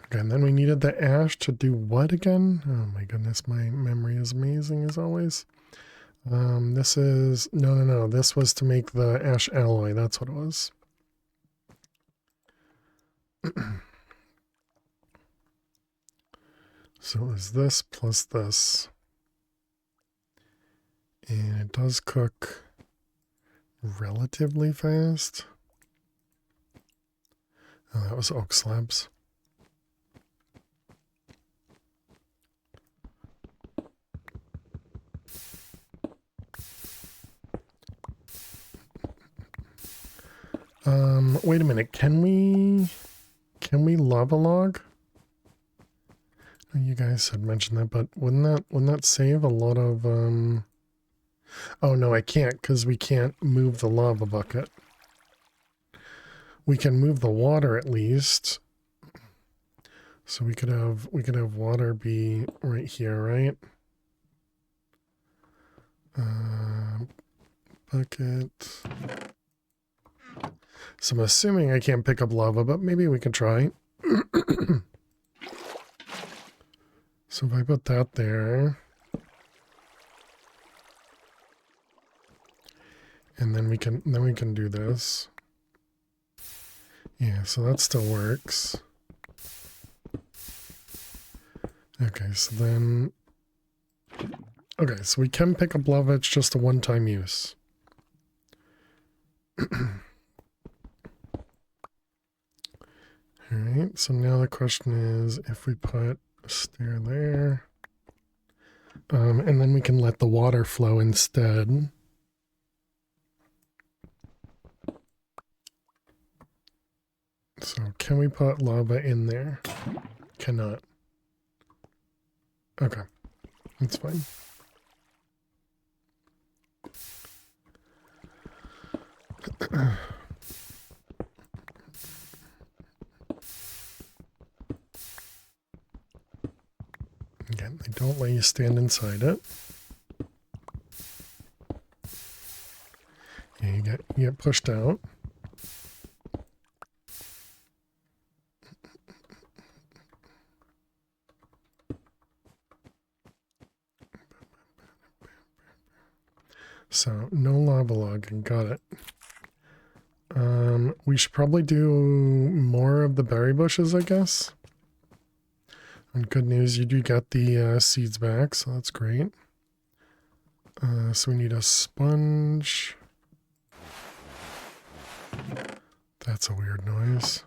Okay, and then we needed the ash to do what again? Oh my goodness, my memory is amazing as always. This is, no, this was to make the ash alloy, that's what it was. So is this plus this. And it does cook relatively fast. Oh, that was oak slabs. Wait a minute. Can we lava log? Oh, you guys had mentioned that, but wouldn't that save a lot of oh no, I can't because we can't move the lava bucket. We can move the water at least. So we could have water be right here, right? Bucket. So I'm assuming I can't pick up lava, but maybe we can try. So if I put that there, and then we can do this. Yeah, so that still works. Okay, so then okay, so we can pick up lava, it's just a one-time use. Alright, so now the question is if we put a stair there, and then we can let the water flow instead. So can we put lava in there? Cannot. Okay, that's fine. Again, they don't let you stand inside it. Yeah, you get pushed out. So no lava logging, got it. We should probably do more of the berry bushes, I guess. And good news, you do get the seeds back, so that's great. So we need a sponge. That's a weird noise.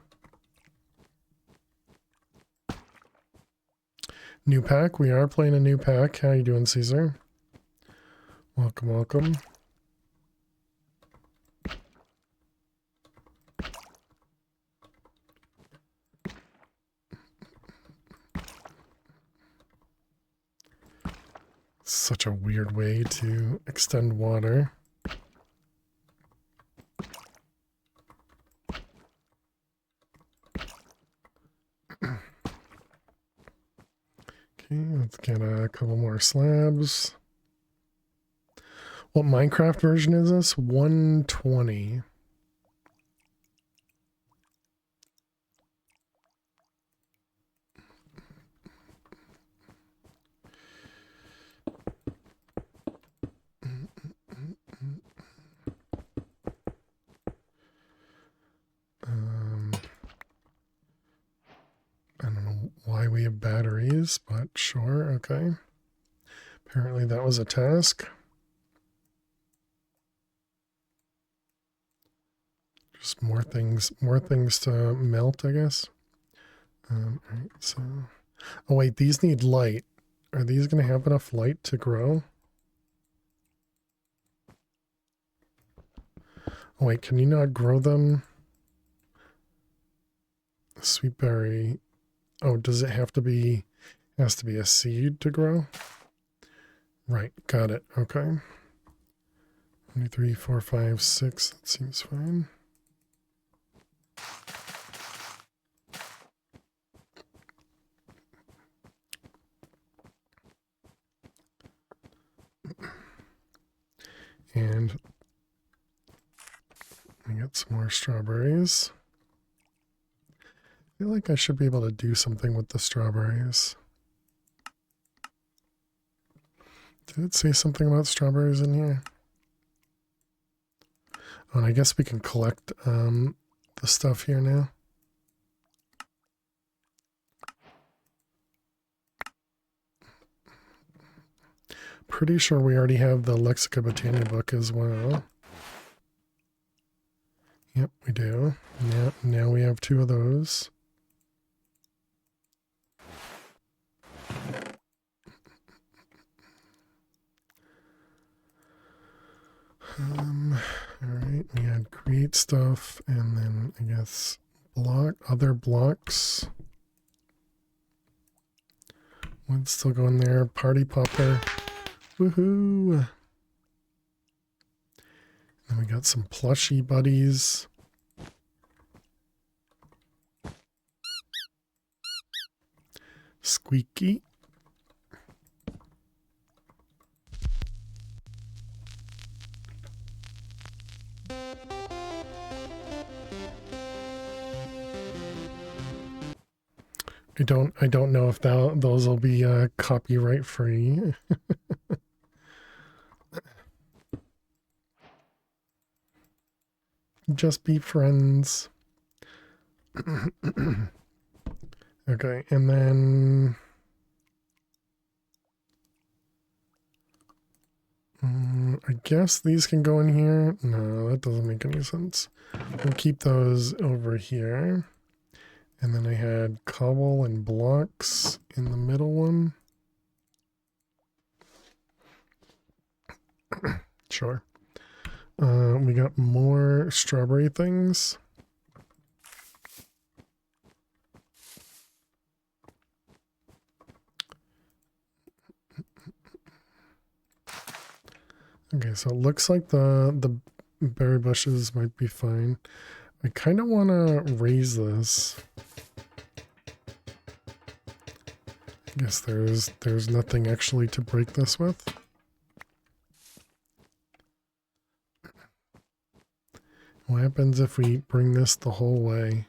New pack, we are playing a new pack. How you doing, Caesar? Welcome, welcome. Such a weird way to extend water. Okay, let's get a couple more slabs. What Minecraft version is this? 120. I don't know why we have batteries, but sure, okay. Apparently that was a task. Just more things to melt, I guess. Alright, so... Oh wait, these need light. Are these going to have enough light to grow? Oh wait, can you not grow them? Sweet berry. Oh, does it have to be... Has to be a seed to grow? Right, got it. Okay. 1, 2, 3, 4, 5, 6. That seems fine. And I got some more strawberries. I feel like I should be able to do something with the strawberries. Did it say something about strawberries in here? Oh, and I guess we can collect the stuff here now. pretty sure we already have the Lexica Botania book as well. Yep, we do. Now we have 2 of those. Alright, we had create stuff, and then I guess other blocks. Would still go in there. Party popper. Woohoo! Then we got some plushy buddies. Squeaky. I don't know if those will be copyright free. Just be friends. Okay, and then I guess these can go in here. No, that doesn't make any sense. We'll keep those over here. And then I had cobble and blocks in the middle one. Sure. We got more strawberry things. Okay, so it looks like the berry bushes might be fine. I kind of want to raise this. I guess there's nothing actually to break this with. What happens if we bring this the whole way?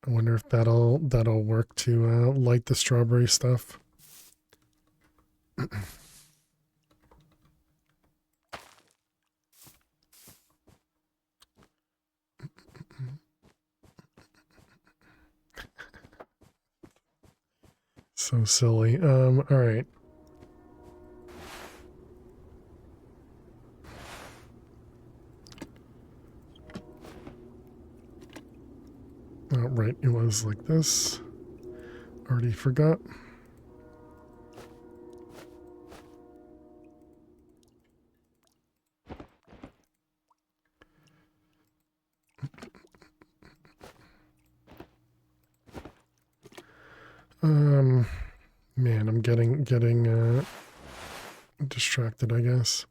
I wonder if that'll work to light the strawberry stuff. So silly. All right. Oh, right, it was like this. Already forgot. Man, I'm getting distracted, I guess.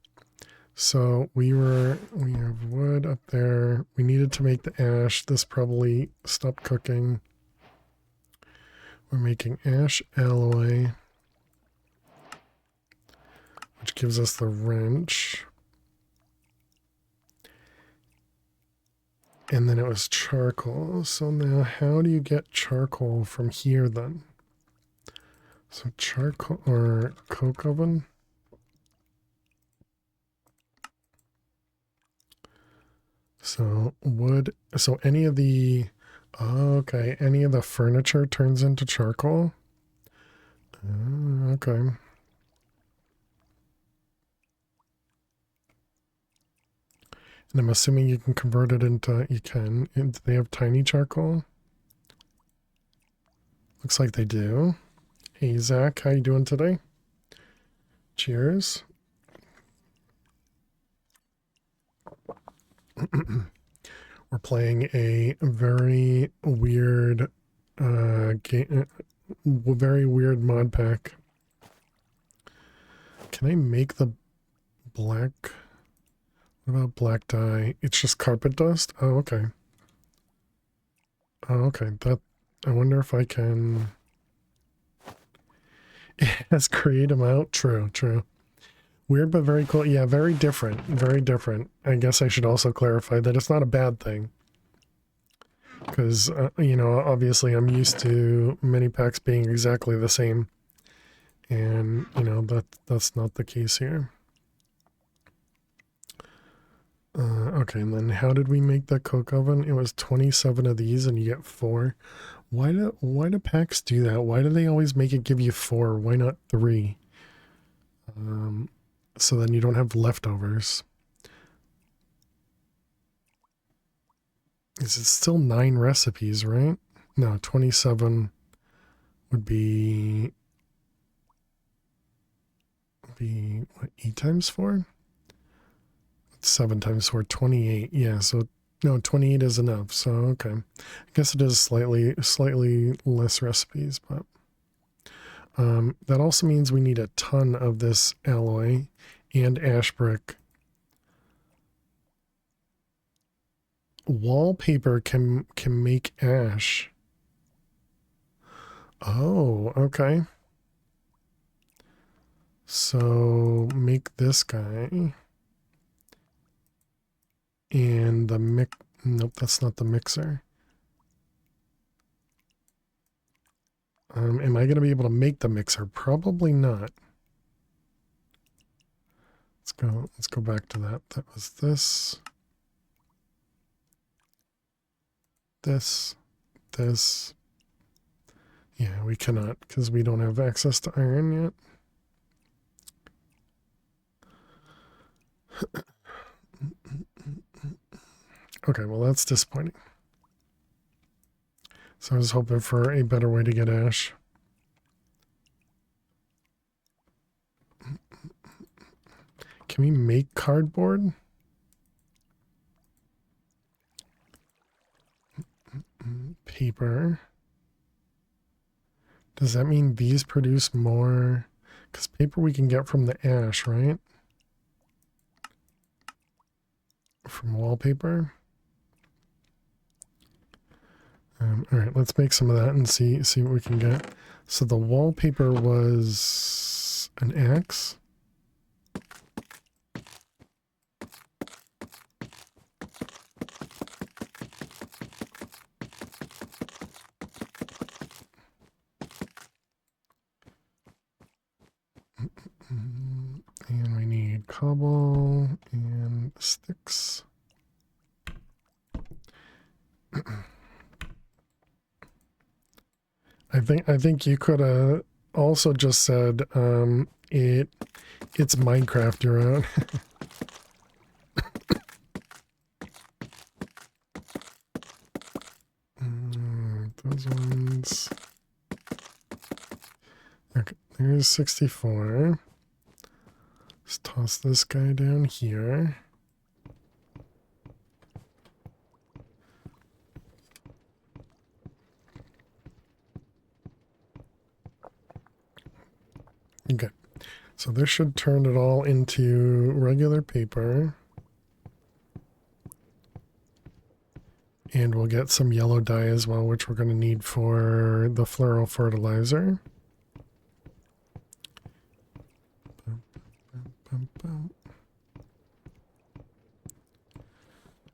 So we have wood up there. We needed to make the ash. This probably stopped cooking. We're making ash alloy, which gives us the wrench. And then it was charcoal. So now how do you get charcoal from here then? So charcoal or coke oven? So wood, so any of the, okay, any of the furniture turns into charcoal? Okay. And I'm assuming you can convert it into, you can. Do they have tiny charcoal? Looks like they do. Hey, Zach, how you doing today? Cheers. We're playing a very weird game, very weird mod pack. Can I make the black? What about black dye? It's just carpet dust? Oh, okay. Oh, okay. That, I wonder if I can. Yes, create them out. True, true. Weird, but very cool. Yeah, very different. Very different. I guess I should also clarify that it's not a bad thing. Because, you know, obviously I'm used to mini packs being exactly the same. And, you know, that's not the case here. Okay, and then how did we make that coke oven? It was 27 of these and you get 4. Why do packs do that? Why do they always make it give you 4? Why not 3? So then you don't have leftovers. Is it still 9 recipes, right? No, 27 would be what, 8 times 4? 7 times 4, 28. Yeah, so no, 28 is enough. So okay, I guess it is slightly less recipes, but that also means we need a ton of this alloy and ash brick. Wallpaper can make ash. Oh, okay. So make this guy. And the nope, that's not the mixer. Am I going to be able to make the mixer? Probably not. Let's go back to that. That was this. This. Yeah, we cannot because we don't have access to iron yet. Okay, well that's disappointing. So I was hoping for a better way to get ash. Can we make cardboard? Paper. Does that mean these produce more? Because paper we can get from the ash, right? From wallpaper. All right, let's make some of that and see what we can get. So the wallpaper was an axe. And we need cobble and sticks. I think you could have also just said it's Minecraft you're on. Those ones. Okay, there's 64. Let's toss this guy down here. Okay, so this should turn it all into regular paper. And we'll get some yellow dye as well, which we're going to need for the floral fertilizer.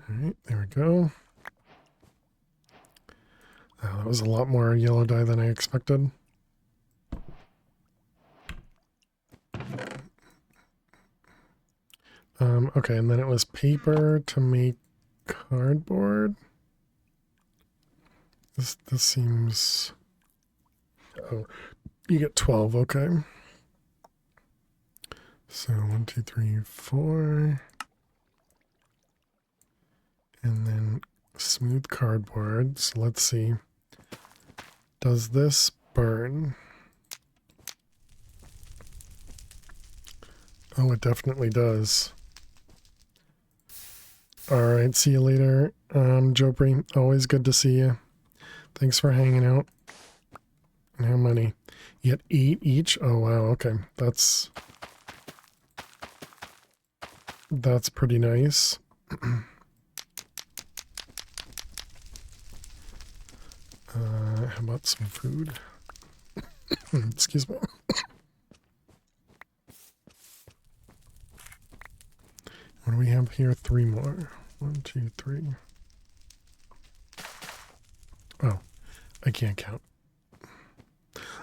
Alright, there we go. Oh, that was a lot more yellow dye than I expected. Okay, and then it was paper to make cardboard. This seems... Oh, you get 12, okay. So 1, 2, 3, 4. And then smooth cardboard. So let's see. Does this burn? Oh, it definitely does. Alright, see you later, Jopri. Always good to see you. Thanks for hanging out. And how many? You get 8 each? Oh, wow, okay. That's pretty nice. How about some food? Excuse me. What do we have here? 3 more. 1, 2, 3. Oh, I can't count.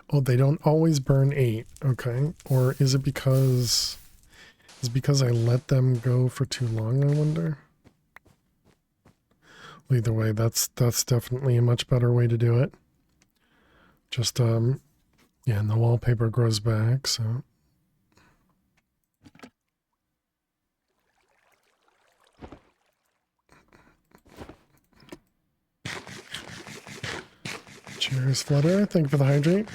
Oh, they don't always burn 8. Okay. Or is it because I let them go for too long, I wonder? Either way, that's definitely a much better way to do it. Just yeah, and the wallpaper grows back, so cheers, Flutter. Thank you for the hydrate.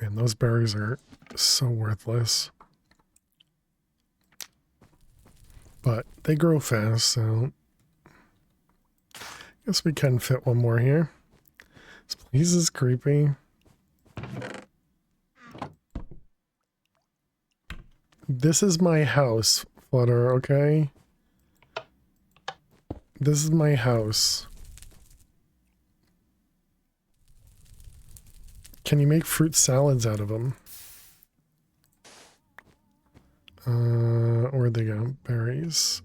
Man, those berries are so worthless. But they grow fast, so I guess we can fit one more here. This place is creepy. This is my house, Flutter, okay? This is my house. Can you make fruit salads out of them? Where'd they go? Berries.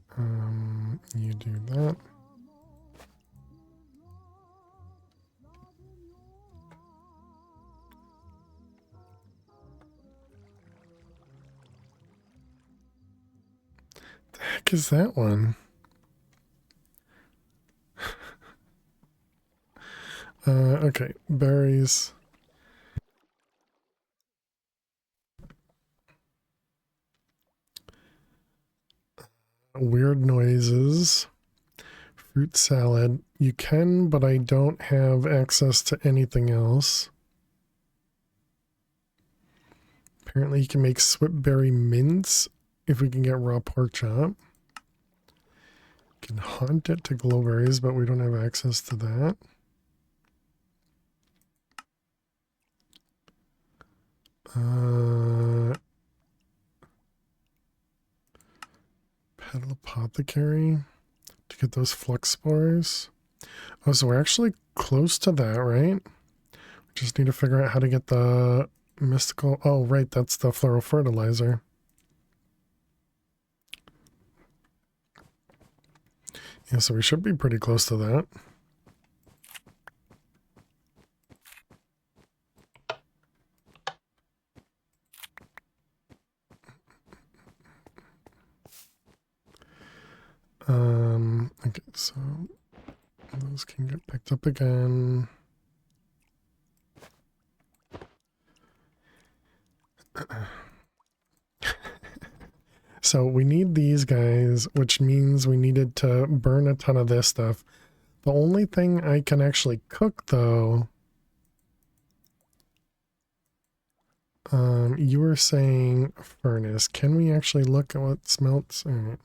You do that. The heck is that one? Okay, berries. Weird noises. Fruit salad. You can, but I don't have access to anything else. Apparently you can make swipberry mince if we can get raw pork chop. Can hunt it to glowberries, but we don't have access to that. Petal apothecary to get those flux spores. Oh, so we're actually close to that, right? We just need to figure out how to get the mystical. Oh, right, that's the floral fertilizer. Yeah, so we should be pretty close to that. Okay, so those can get picked up again. So we need these guys, which means we needed to burn a ton of this stuff. The only thing I can actually cook, though, you were saying furnace. Can we actually look at what smelts? All right.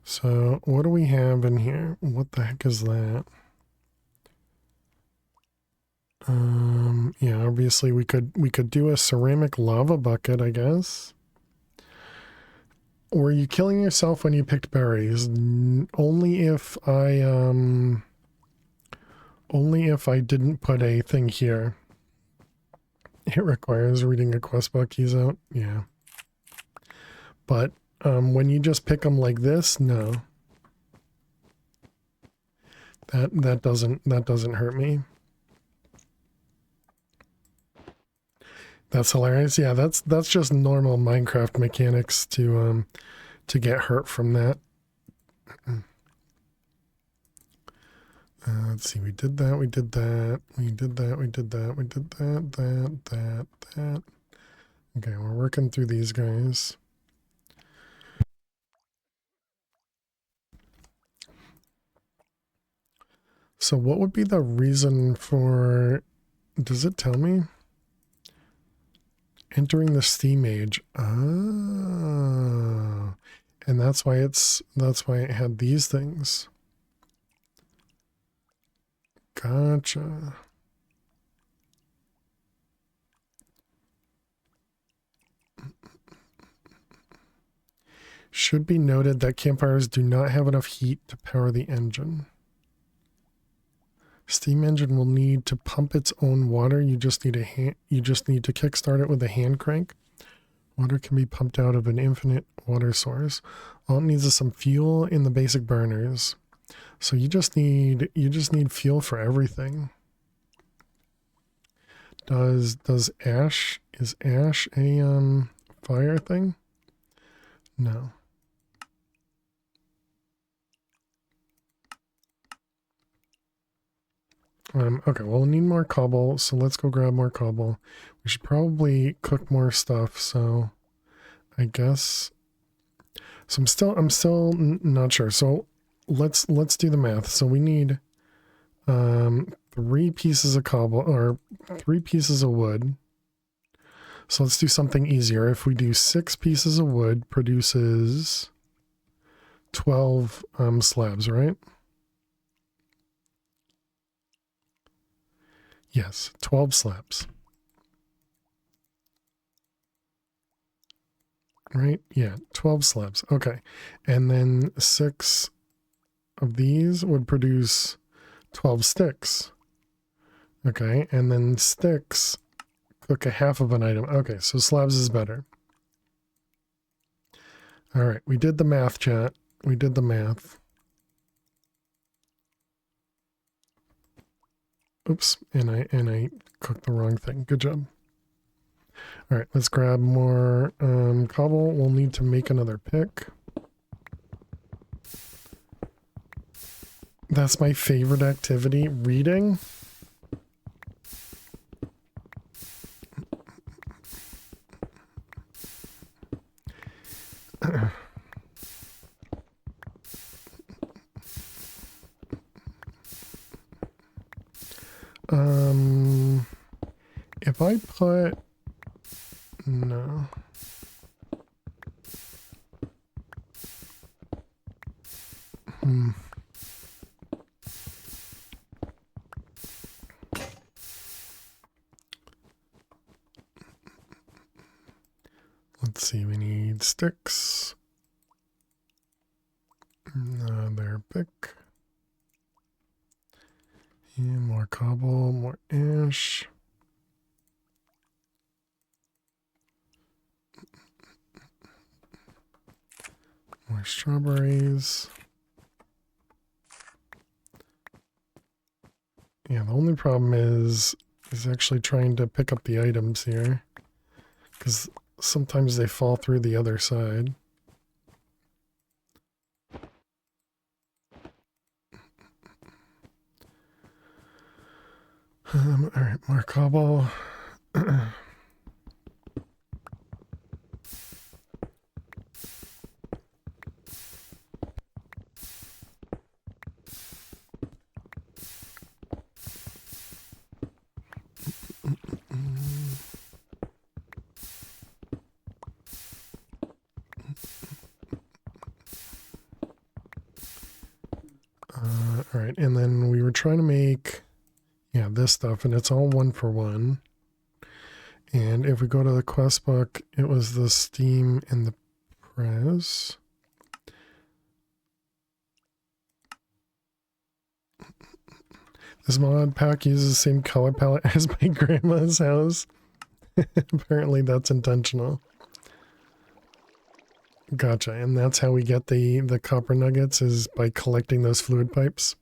So what do we have in here? What the heck is that? Yeah, obviously we could do a ceramic lava bucket, I guess. Were you killing yourself when you picked berries? Only if I didn't put a thing here. It requires reading a quest book keys out. Yeah. But when you just pick them like this, no. That doesn't hurt me. That's hilarious. Yeah, that's just normal Minecraft mechanics to get hurt from that. Let's see, we did that, we did that, we did that, we did that, we did that. Okay, we're working through these guys. So what would be the reason for, does it tell me? Entering the Steam age. Oh. And that's why it had these things. Gotcha. Should be noted that campfires do not have enough heat to power the engine. Steam engine will need to pump its own water. You just need to kickstart it with a hand crank. Water can be pumped out of an infinite water source. All it needs is some fuel in the basic burners. So you just need fuel for everything. Is ash a fire thing? No. Okay, well, we'll need more cobble, so let's go grab more cobble. We should probably cook more stuff, so I guess. So I'm still not sure. So let's do the math. So we need 3 pieces of cobble or 3 pieces of wood. So let's do something easier. If we do 6 pieces of wood, produces 12 slabs, right? Yes, 12 slabs. Right? Yeah, 12 slabs. Okay. And then 6 of these would produce 12 sticks. Okay. And then sticks cook a half of an item. Okay. So slabs is better. All right. We did the math, chat. We did the math. Oops. And I cooked the wrong thing. Good job. All right. Let's grab more cobble. We'll need to make another pick. That's my favorite activity, reading. If I put no. Let's see, we need sticks. Another pick. And more cobble, more ash. More strawberries. Yeah, the only problem is actually trying to pick up the items here. Because sometimes they fall through the other side. Alright, more cobble. All right, and then we were trying to make, yeah, this stuff, and it's all 1 for 1. And if we go to the quest book, it was the steam and the press. This mod pack uses the same color palette as my grandma's house. Apparently that's intentional. Gotcha, and that's how we get the copper nuggets, is by collecting those fluid pipes.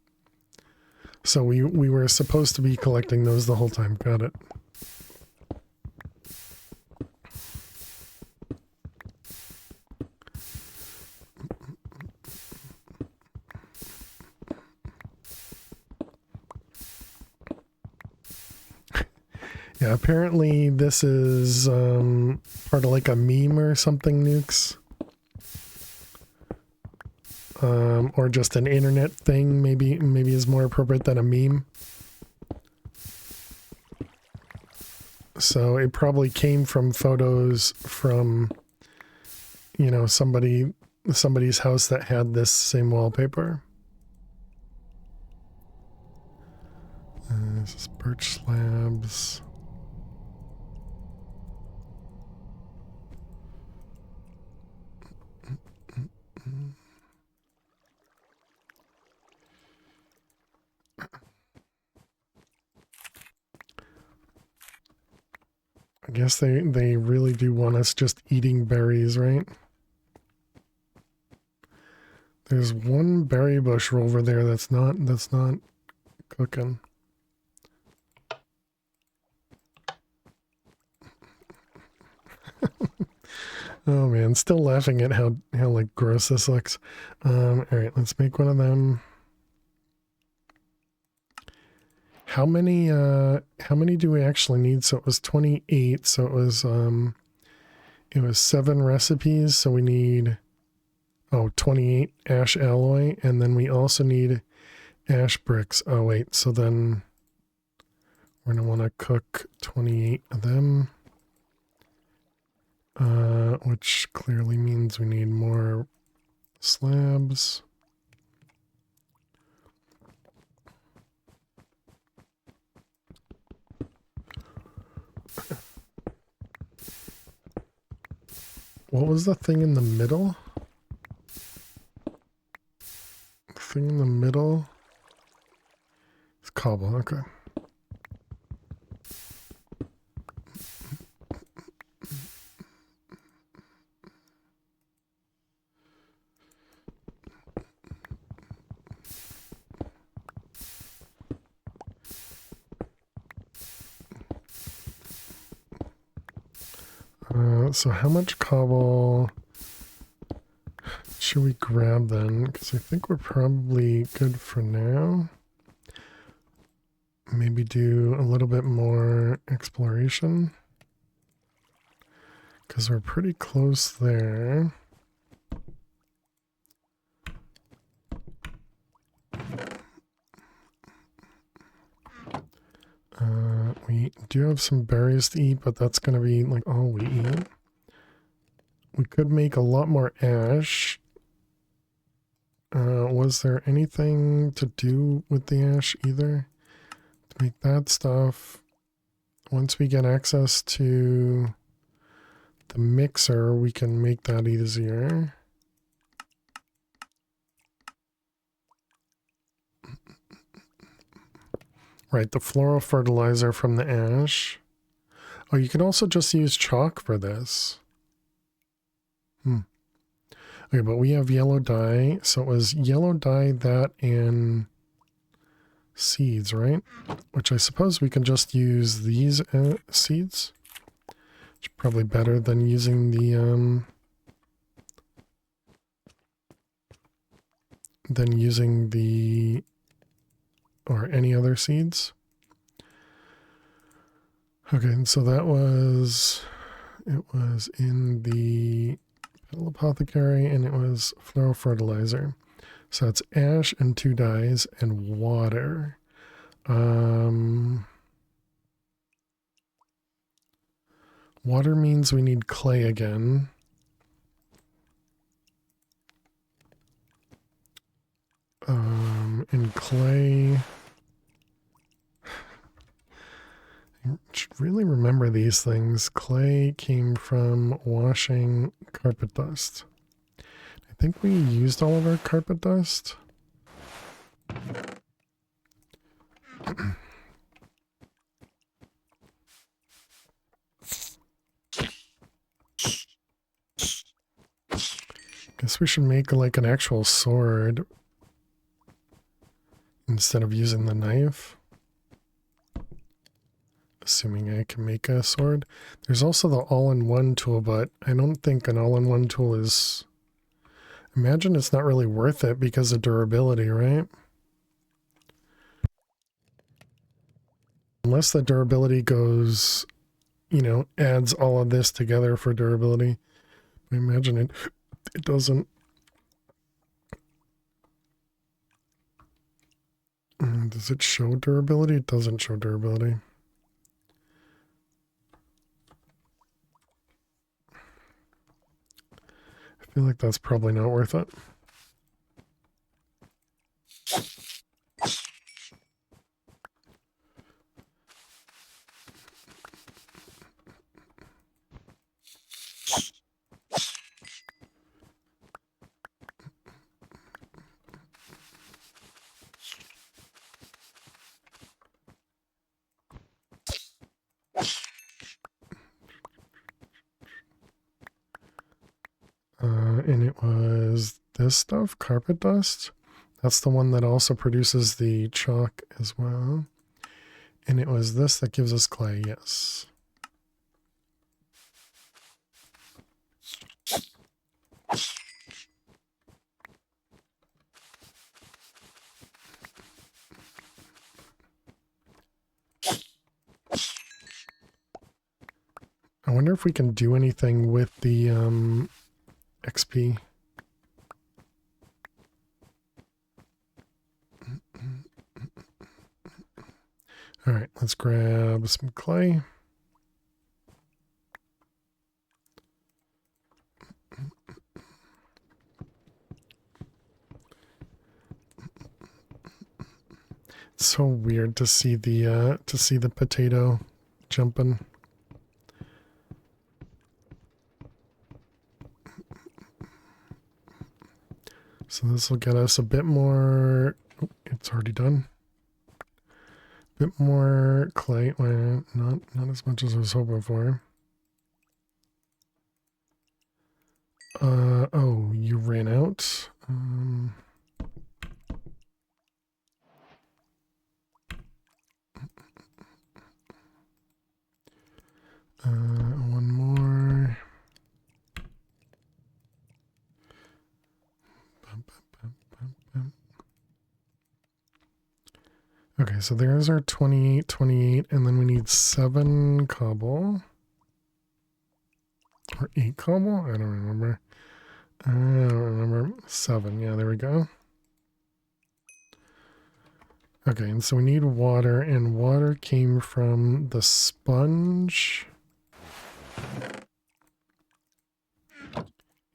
So we were supposed to be collecting those the whole time. Got it. Yeah, apparently this is part of like a meme or something, Nukes. Or just an internet thing, maybe is more appropriate than a meme. So it probably came from photos from, you know, somebody's house that had this same wallpaper. This is birch slabs. I guess they really do want us just eating berries, right? There's one berry bush over there that's not cooking. Oh man, still laughing at how like gross this looks. All right, let's make one of them. How many do we actually need? So it was 28, so it was 7 recipes, so we need 28 ash alloy, and then we also need ash bricks. Oh wait, so then we're gonna want to cook 28 of them. Which clearly means we need more slabs. What was the thing in the middle? The thing in the middle? It's cobble, okay. So how much cobble should we grab then? Because I think we're probably good for now. Maybe do a little bit more exploration. Because we're pretty close there. We do have some berries to eat, but that's going to be like all we eat. We could make a lot more ash. Was there anything to do with the ash either? To make that stuff. Once we get access to the mixer, we can make that easier. Right, the floral fertilizer from the ash. Oh, you can also just use chalk for this. Okay, but we have yellow dye. So it was yellow dye, that, and seeds, right? Which I suppose we can just use these seeds. It's probably better than using the or any other seeds. Okay, and so it was in the Petal Apothecary, and it was floral fertilizer. So it's ash and 2 dyes and water. Water means we need clay again. And clay, I should really remember these things. Clay came from washing carpet dust. I think we used all of our carpet dust. Guess we should make like an actual sword instead of using the knife. Assuming I can make a sword. There's also the all-in-one tool, but I don't think an all-in-one tool is... Imagine it's not really worth it because of durability, right? Unless the durability goes, you know, adds all of this together for durability. I imagine it doesn't. Does it show durability? It doesn't show durability. I feel like that's probably not worth it. And it was this stuff, carpet dust. That's the one that also produces the chalk as well. And it was this that gives us clay, yes. wonder if we can do anything with the XP. All right, let's grab some clay. It's so weird to see the potato jumping. So this will get us a bit more. Oh, it's already done. Bit more clay. Well, not as much as I was hoping for. Oh, you ran out. One more. Okay, so there's our 28, and then we need 7 cobble. Or 8 cobble? I don't remember. 7, yeah, there we go. Okay, and so we need water, and water came from the sponge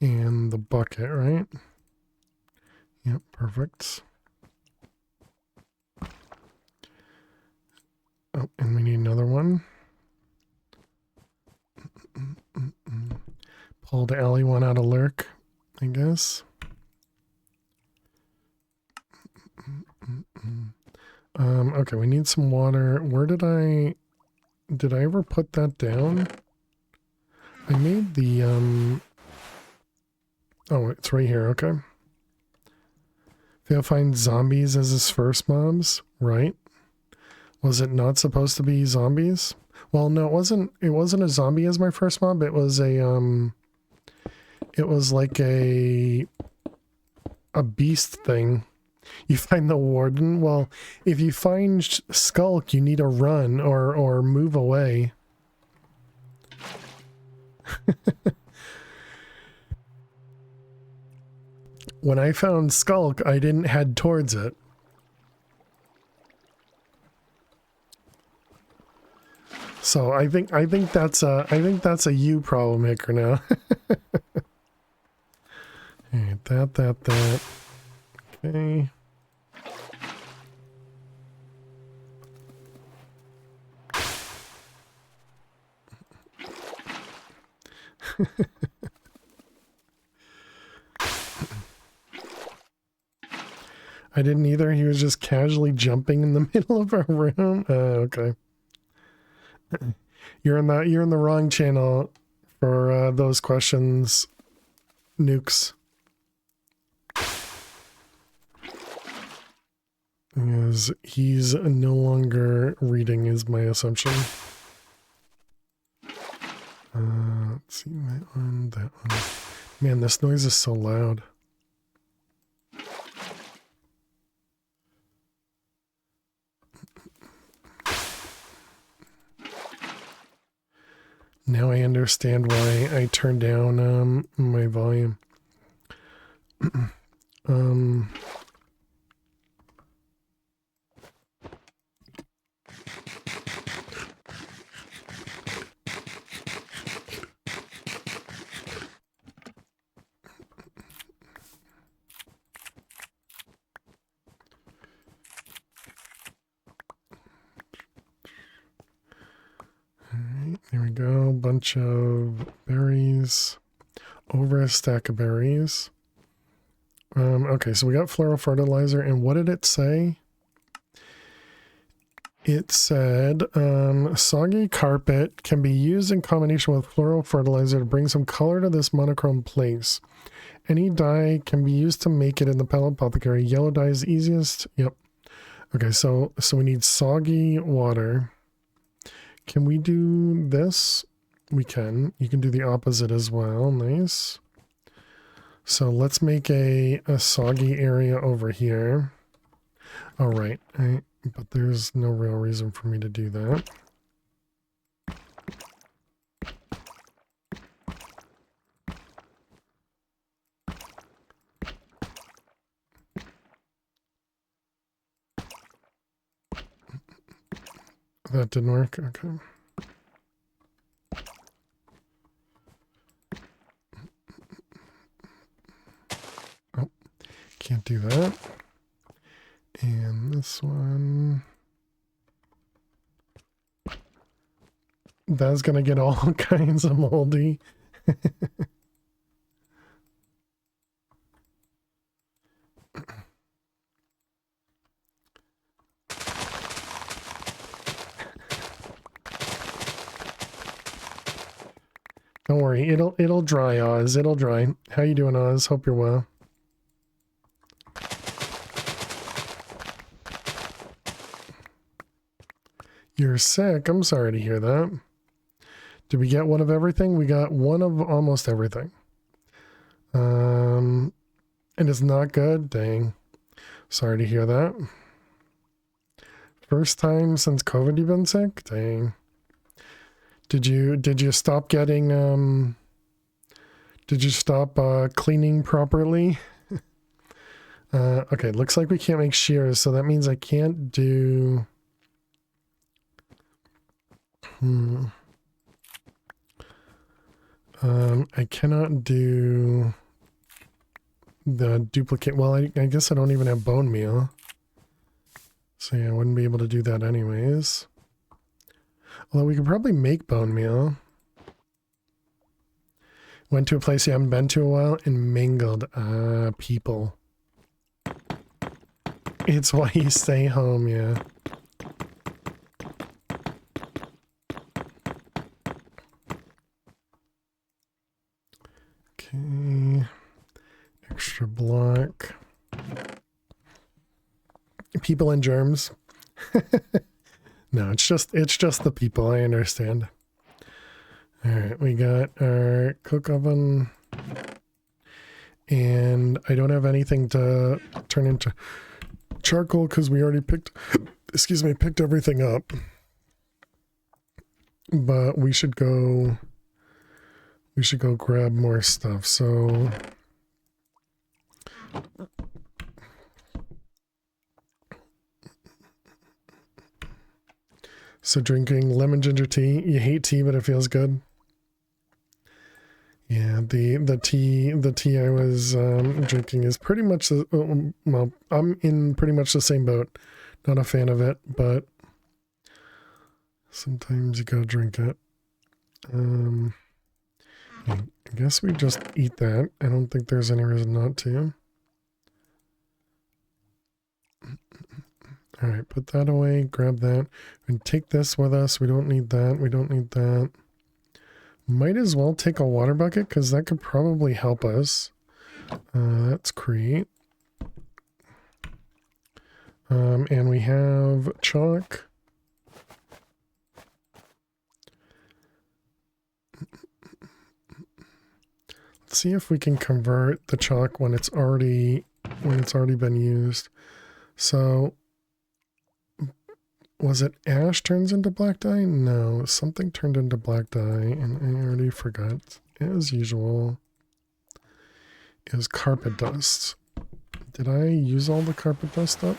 and the bucket, right? Yep, perfect. Oh, and we need another one. Pull the alley one out of lurk, I guess. Okay, we need some water. Where did I ever put that down? I made the, oh, it's right here, okay. They'll find zombies as his first mobs, right? Was it not supposed to be zombies? Well, no, it wasn't a zombie as my first mob. It was it was like a beast thing. You find the warden. Well, if you find Skulk, you need to run or move away. When I found Skulk, I didn't head towards it. So I think that's a you problem, Hicker, now. Alright, that. Okay. I didn't either. He was just casually jumping in the middle of our room. Okay. You're in the wrong channel for those questions, Nukes. Because he's no longer reading is my assumption. Let's see, that one. Man, this noise is so loud. Now I understand why I turned down my volume. Alright, there we go. Bunch of berries. Over a stack of berries. Okay, so we got floral fertilizer, and what did it say? It said, soggy carpet can be used in combination with floral fertilizer to bring some color to this monochrome place. Any dye can be used to make it in the Pale Apothecary. Yellow dye is easiest. Yep. Okay, so we need soggy water. Can we do this? We can. You can do the opposite as well. Nice. So let's make a soggy area over here. All right. But there's no real reason for me to do that. That didn't work. Okay. Oh, can't do that. And this one. That's gonna get all kinds of moldy. Don't worry, it'll dry, Oz. It'll dry. How you doing, Oz? Hope you're well. You're sick. I'm sorry to hear that. Did we get one of everything? We got one of almost everything. And it's not good. Dang. Sorry to hear that. First time since COVID you've been sick? Dang. Did you stop getting did you stop cleaning properly? Okay, looks like we can't make shears, so that means I can't do I cannot do the duplicate. Well, I guess I don't even have bone meal. So yeah, I wouldn't be able to do that anyways. Although we could probably make bone meal. Went to a place you haven't been to a while and mingled. People. It's why you stay home, yeah. Okay. Extra block. People and germs. No, it's just the people. I understand. All right, we got our cook oven, and I don't have anything to turn into charcoal because we already picked everything up. But we should go grab more stuff. So drinking lemon ginger tea. You hate tea, but it feels good. Yeah, the tea I was drinking is pretty much well, I'm in pretty much the same boat. Not a fan of it, but sometimes you gotta drink it. I guess we just eat that. I don't think there's any reason not to. All right, put that away, grab that, and take this with us. We don't need that. We don't need that. Might as well take a water bucket because that could probably help us. That's create. And we have chalk. Let's see if we can convert the chalk when it's already been used. So was it ash turns into black dye? No, something turned into black dye, and I already forgot. As usual, it was carpet dust. Did I use all the carpet dust up?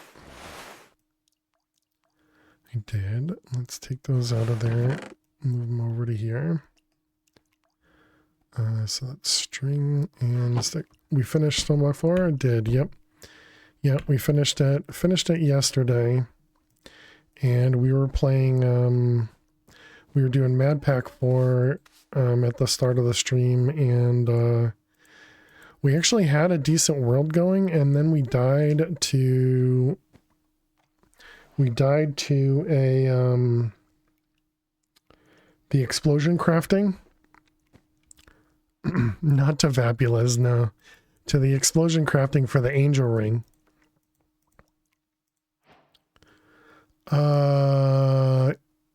I did. Let's take those out of there, move them over to here. So that's string and stick. We finished Stone Block 4? Did, yep. Yep, we finished it yesterday. And we were playing, we were doing Mad Pack 4 at the start of the stream, and we actually had a decent world going, and then we died to a the explosion crafting. Not to Vapulas, no. To the explosion crafting for the angel ring.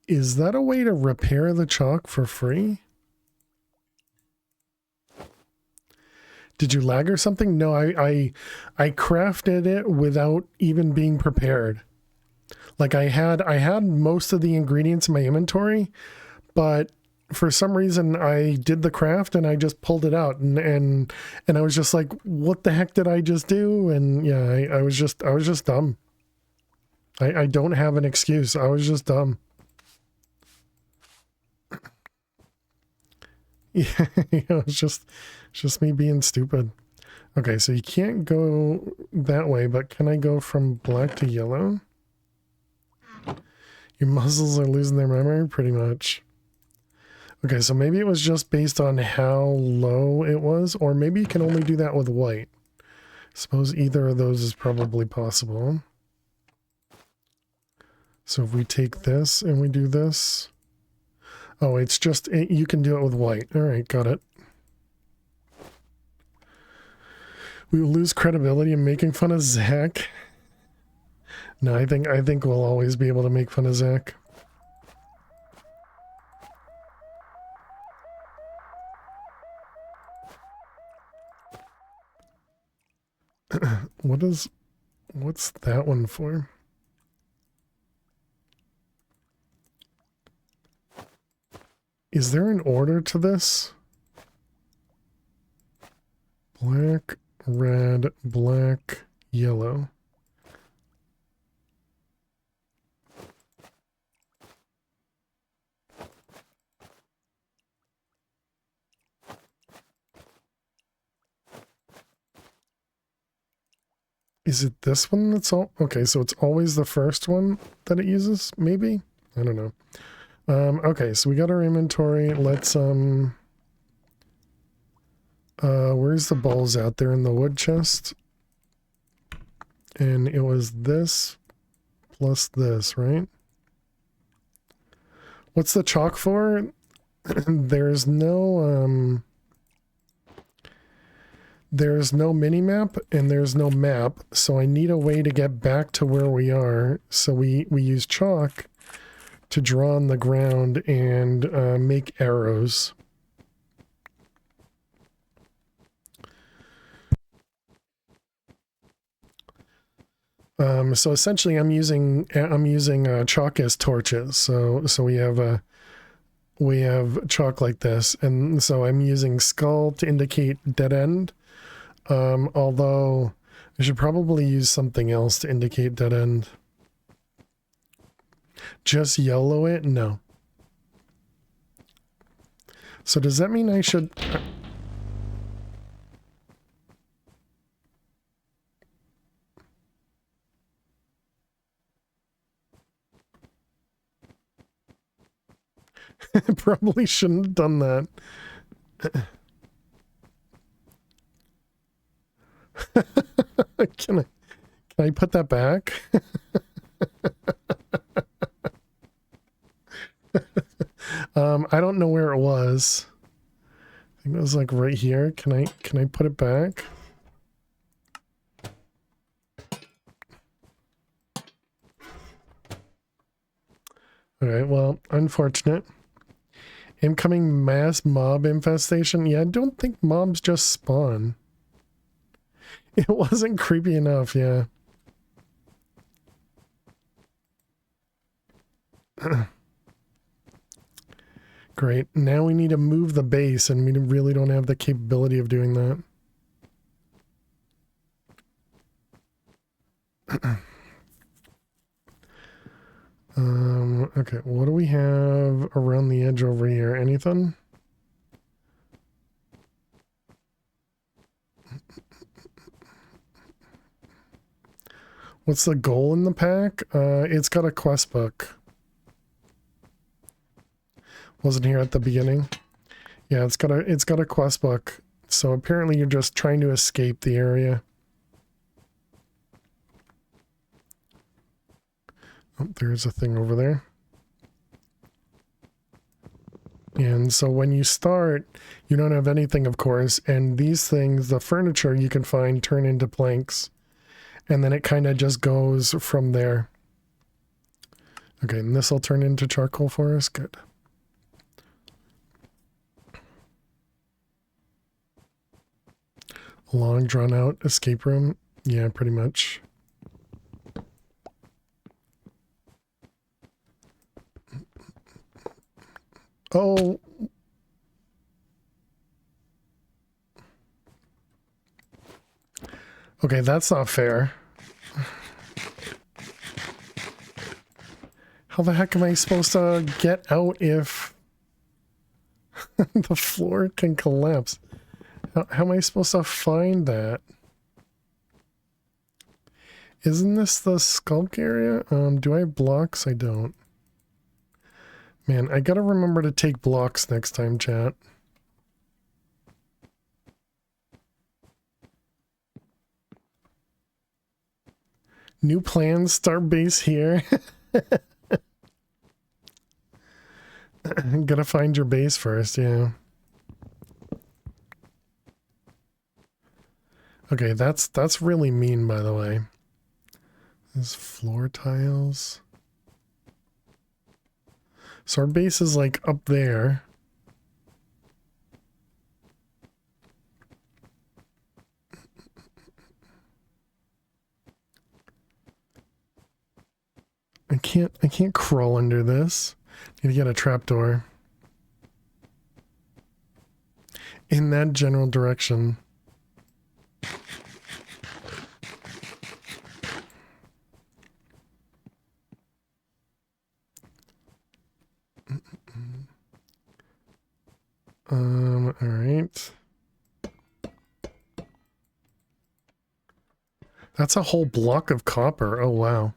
Is that a way to repair the chalk for free? Did you lag or something? No, I crafted it without even being prepared. Like I had most of the ingredients in my inventory, but for some reason I did the craft and I just pulled it out and I was just like, what the heck did I just do? And yeah, I was just dumb. I don't have an excuse. I was just dumb. Yeah, it's just me being stupid. Okay, so you can't go that way, but can I go from black to yellow? Your muscles are losing their memory, pretty much. Okay, so maybe it was just based on how low it was, or maybe you can only do that with white. Suppose either of those is probably possible. So if we take this and we do this... Oh, it's just, you can do it with white. All right, got it. We will lose credibility in making fun of Zach. No, I think we'll always be able to make fun of Zach. What's that one for? Is there an order to this? Black, red, black, yellow. Is it this one that's all? Okay, so it's always the first one that it uses, maybe? I don't know. Okay, so we got our inventory. Let's, where's the balls out there in the wood chest? And it was this plus this, right? What's the chalk for? There's no mini map and there's no map, so I need a way to get back to where we are. So we use chalk to draw on the ground and make arrows. So essentially I'm using chalk as torches. So we have chalk like this, and so I'm using skull to indicate dead end. Although I should probably use something else to indicate dead end. Just yellow it? No. So does that mean I should... Probably shouldn't have done that. Can I put that back? I don't know where it was. I think it was like right here. Can I put it back? Alright, well, unfortunate. Incoming mass mob infestation? Yeah, I don't think mobs just spawn. It wasn't creepy enough, yeah. Great. Now we need to move the base, and we really don't have the capability of doing that. Okay, what do we have around the edge over here? Anything? What's the goal in the pack? It's got a quest book. Wasn't here at the beginning. Yeah, it's got a quest book. So apparently you're just trying to escape the area. Oh, there's a thing over there. And so when you start, you don't have anything, of course, and these things, the furniture you can find, turn into planks. And then it kind of just goes from there. Okay, and this will turn into charcoal for us. Good. Long, drawn-out escape room. Yeah, pretty much. Oh. Okay, that's not fair. How the heck am I supposed to get out if... The floor can collapse. How am I supposed to find that? Isn't this the sculk area? Do I have blocks? I don't. Man, I gotta remember to take blocks next time, chat. New plans, start base here. Gotta find your base first, yeah. Okay, that's really mean, by the way. There's floor tiles. So our base is like up there. I can't crawl under this. Need to get a trapdoor. In that general direction. All right. That's a whole block of copper. Oh, wow.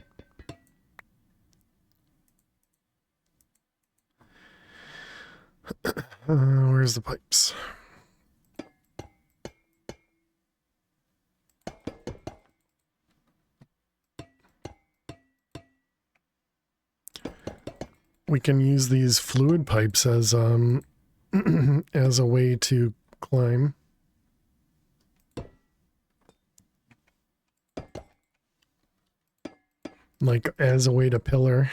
Where's the pipes? We can use these fluid pipes as as a way to climb. Like as a way to pillar.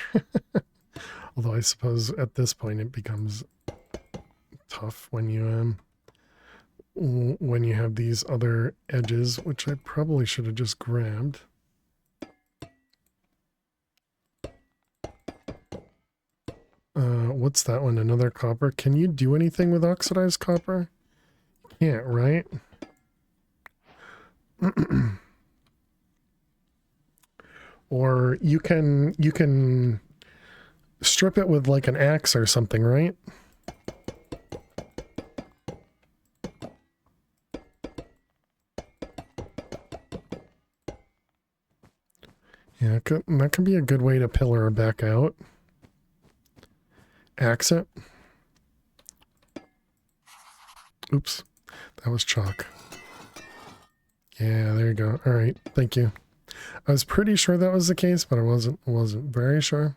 Although I suppose at this point it becomes tough when you have these other edges, which I probably should have just grabbed. What's that one? Another copper? Can you do anything with oxidized copper? Can't, right? Or you can strip it with like an axe or something, right? Yeah, that could be a good way to pillar back out. Axe it. Oops, that was chalk. Yeah, there you go. All right, thank you. I was pretty sure that was the case, but I wasn't very sure.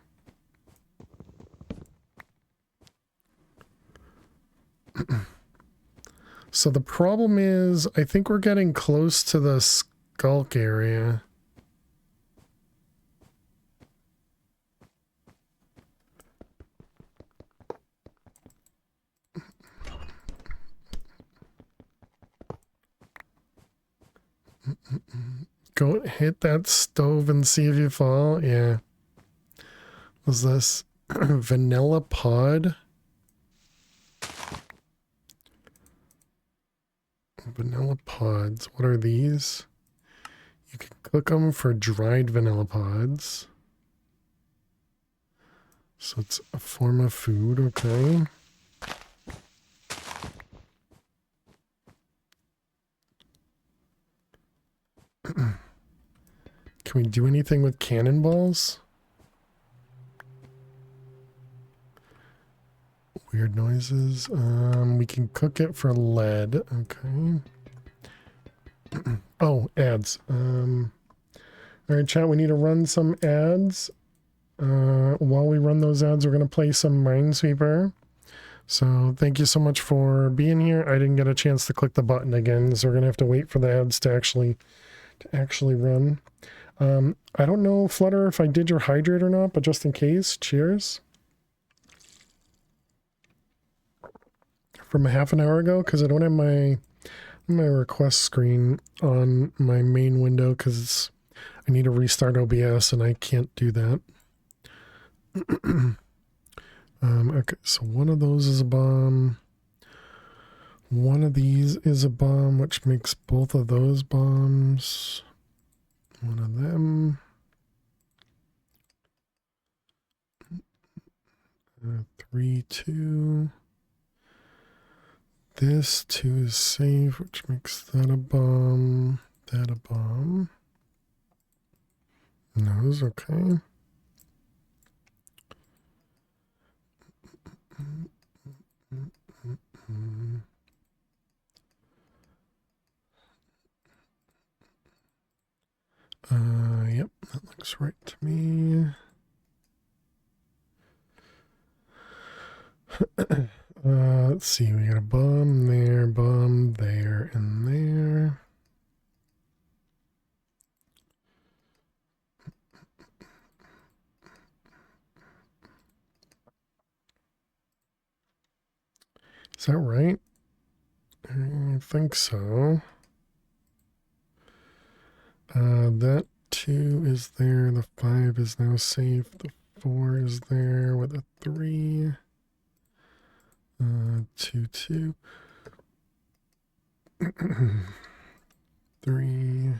So the problem is, I think we're getting close to the skulk area. Go hit that stove and see if you fall. Yeah. Was this vanilla pod? Vanilla pods. What are these? You can cook them for dried vanilla pods. So it's a form of food, okay. Can we do anything with cannonballs? Weird noises. We can cook it for lead. Okay. Oh, ads. All right, chat, we need to run some ads. While we run those ads, we're going to play some Minesweeper. So thank you so much for being here. I didn't get a chance to click the button again, so we're going to have to wait for the ads to actually run. I don't know, Flutter, if I did your hydrate or not, but just in case, cheers. From a half an hour ago, because I don't have my request screen on my main window, because I need to restart OBS and I can't do that. Okay, so one of those is a bomb. One of these is a bomb, which makes both of those bombs. One of them. 3, 2. This too is safe, which makes that a bomb. That a bomb. Nose, okay. Yep, that looks right to me. Let's see, we got a bomb there, and there. Is that right? I think so. That 2 is there, the 5 is now safe, the 4 is there with a 3. 2, 2. 3.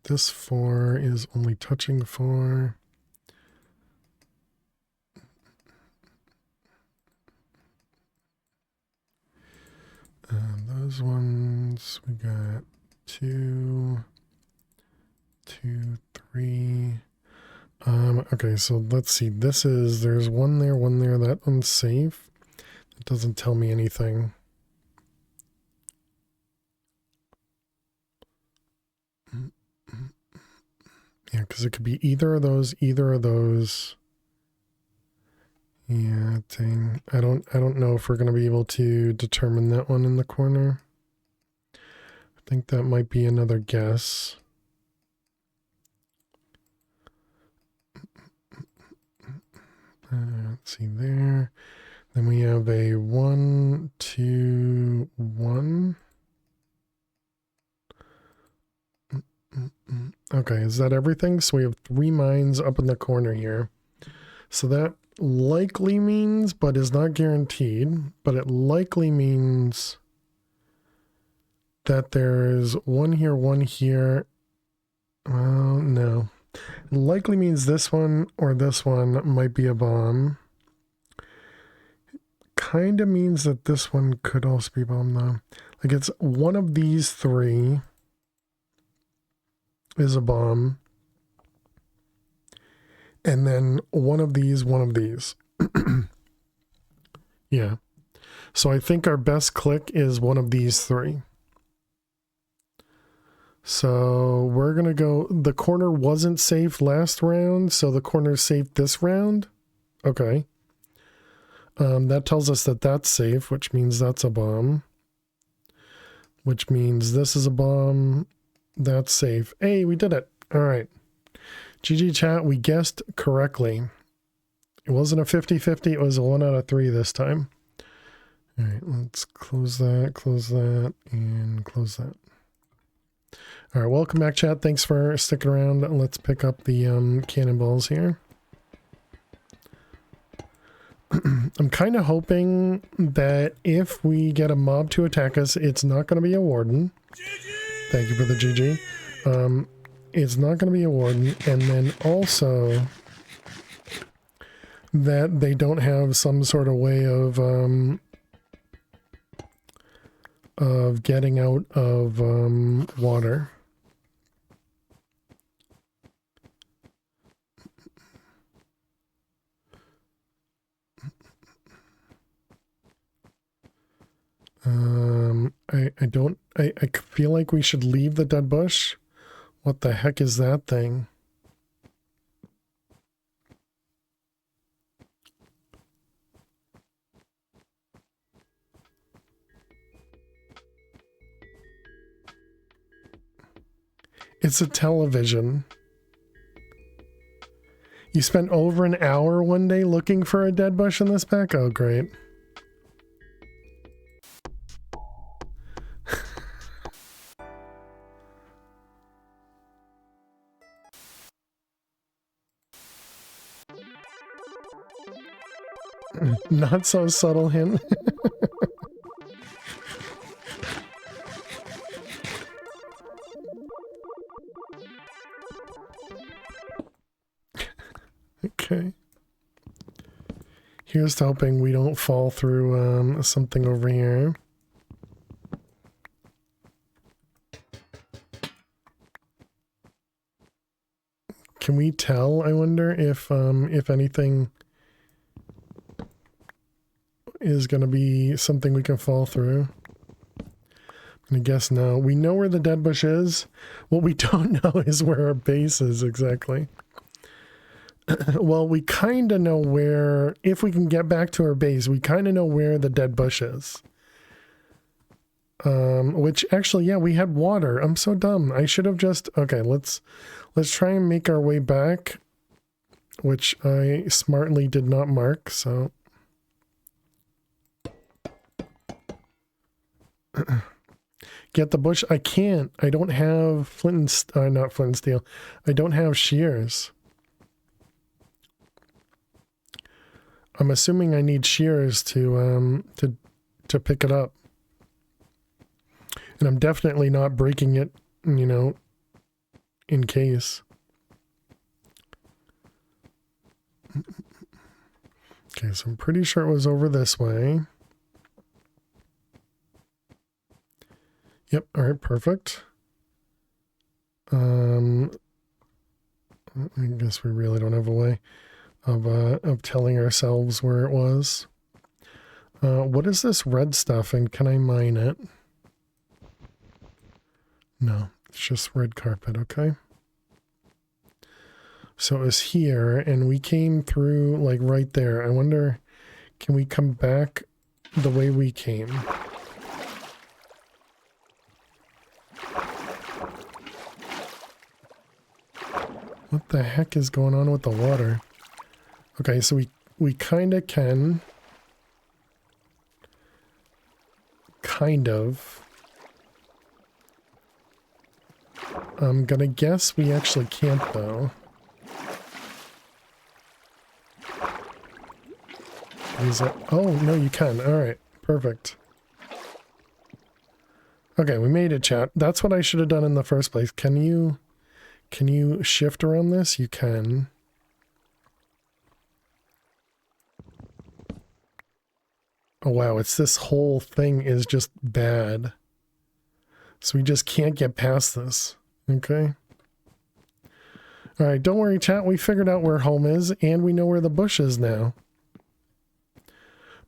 This 4 is only touching 4. And those ones, we got 2, 2, 3. Okay, so let's see. There's one there, that one's safe. It doesn't tell me anything. Yeah, because it could be either of those. Yeah, dang. I don't know if we're gonna be able to determine that one in the corner. I think that might be another guess. Let's see there. Then we have a 1, 2, 1. Okay, is that everything? So we have 3 mines up in the corner here. So that likely means, but is not guaranteed, but it likely means that there's 1 here, 1 here. Well, no. It likely means this one or this one might be a bomb. Kind of means that this one could also be a bomb, though. Like, it's one of these 3 is a bomb. And then one of these. Yeah. So I think our best click is one of these 3. So we're going to go, the corner wasn't safe last round, so the corner's safe this round. Okay. That tells us that that's safe, which means that's a bomb. Which means this is a bomb. That's safe. Hey, we did it. All right. GG chat, we guessed correctly. It wasn't a 50-50, it was a 1 out of 3 this time. All right, let's close that, and close that. All right, welcome back, chat. Thanks for sticking around. Let's pick up the cannonballs here. I'm kind of hoping that if we get a mob to attack us, it's not going to be a warden. Thank you for the GG. It's not going to be a warden, and then also that they don't have some sort of way of getting out of water. I feel like we should leave the dead bush. What the heck is that thing? It's a television. You spent over an hour one day looking for a dead bush in this pack? Oh, great. Not so subtle hint. Okay. Here's to hoping we don't fall through something over here. Can we tell, I wonder, if anything is going to be something we can fall through? I guess no. We know where the dead bush is. What we don't know is where our base is exactly. Well, we kind of know where, if we can get back to our base, we kind of know where the dead bush is. Which actually, yeah, we had water. I'm so dumb. I should have just, okay, let's try and make our way back, which I smartly did not mark, so. Get the bush. I can't. I don't have flint and not flint and steel. I don't have shears. I'm assuming I need shears to pick it up. And I'm definitely not breaking it, you know, in case. Okay, so I'm pretty sure it was over this way. Yep, all right, perfect. I guess we really don't have a way of telling ourselves where it was. What is this red stuff, and can I mine it? No, it's just red carpet, okay. So it was here, and we came through, like, right there. I wonder, can we come back the way we came? What the heck is going on with the water? Okay, so we kind of can. Kind of. I'm gonna guess we actually can't, though. Is it? Oh, no, you can. Alright, perfect. Okay, we made it, chat. That's what I should have done in the first place. Can you shift around this? You can. Oh, wow, it's this whole thing is just bad. So we just can't get past this. Okay. All right, don't worry, chat. We figured out where home is, and we know where the bush is now.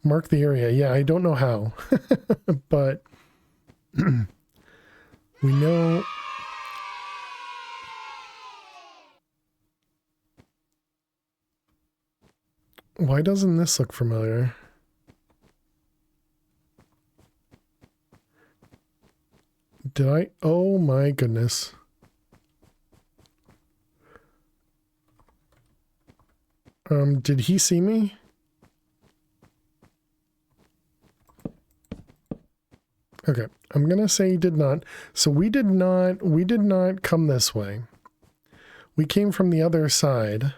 Mark the area. Yeah, I don't know how, but we know. Why doesn't this look familiar? Did I? Oh my goodness. Did he see me? Okay, I'm gonna say he did not. So we did not come this way. We came from the other side.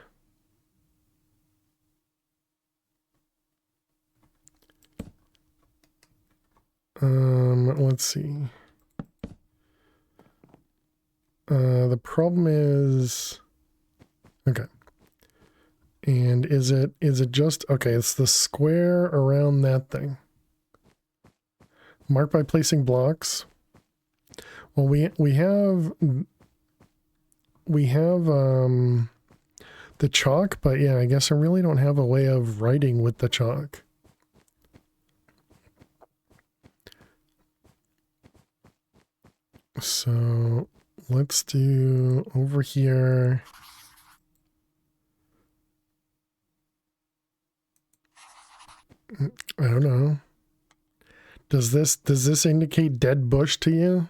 Let's see. The problem is, okay. And is it just, okay, it's the square around that thing. Mark by placing blocks. Well, we have the chalk, but yeah, I guess I really don't have a way of writing with the chalk. So let's do over here. I don't know. Does this indicate dead bush to you?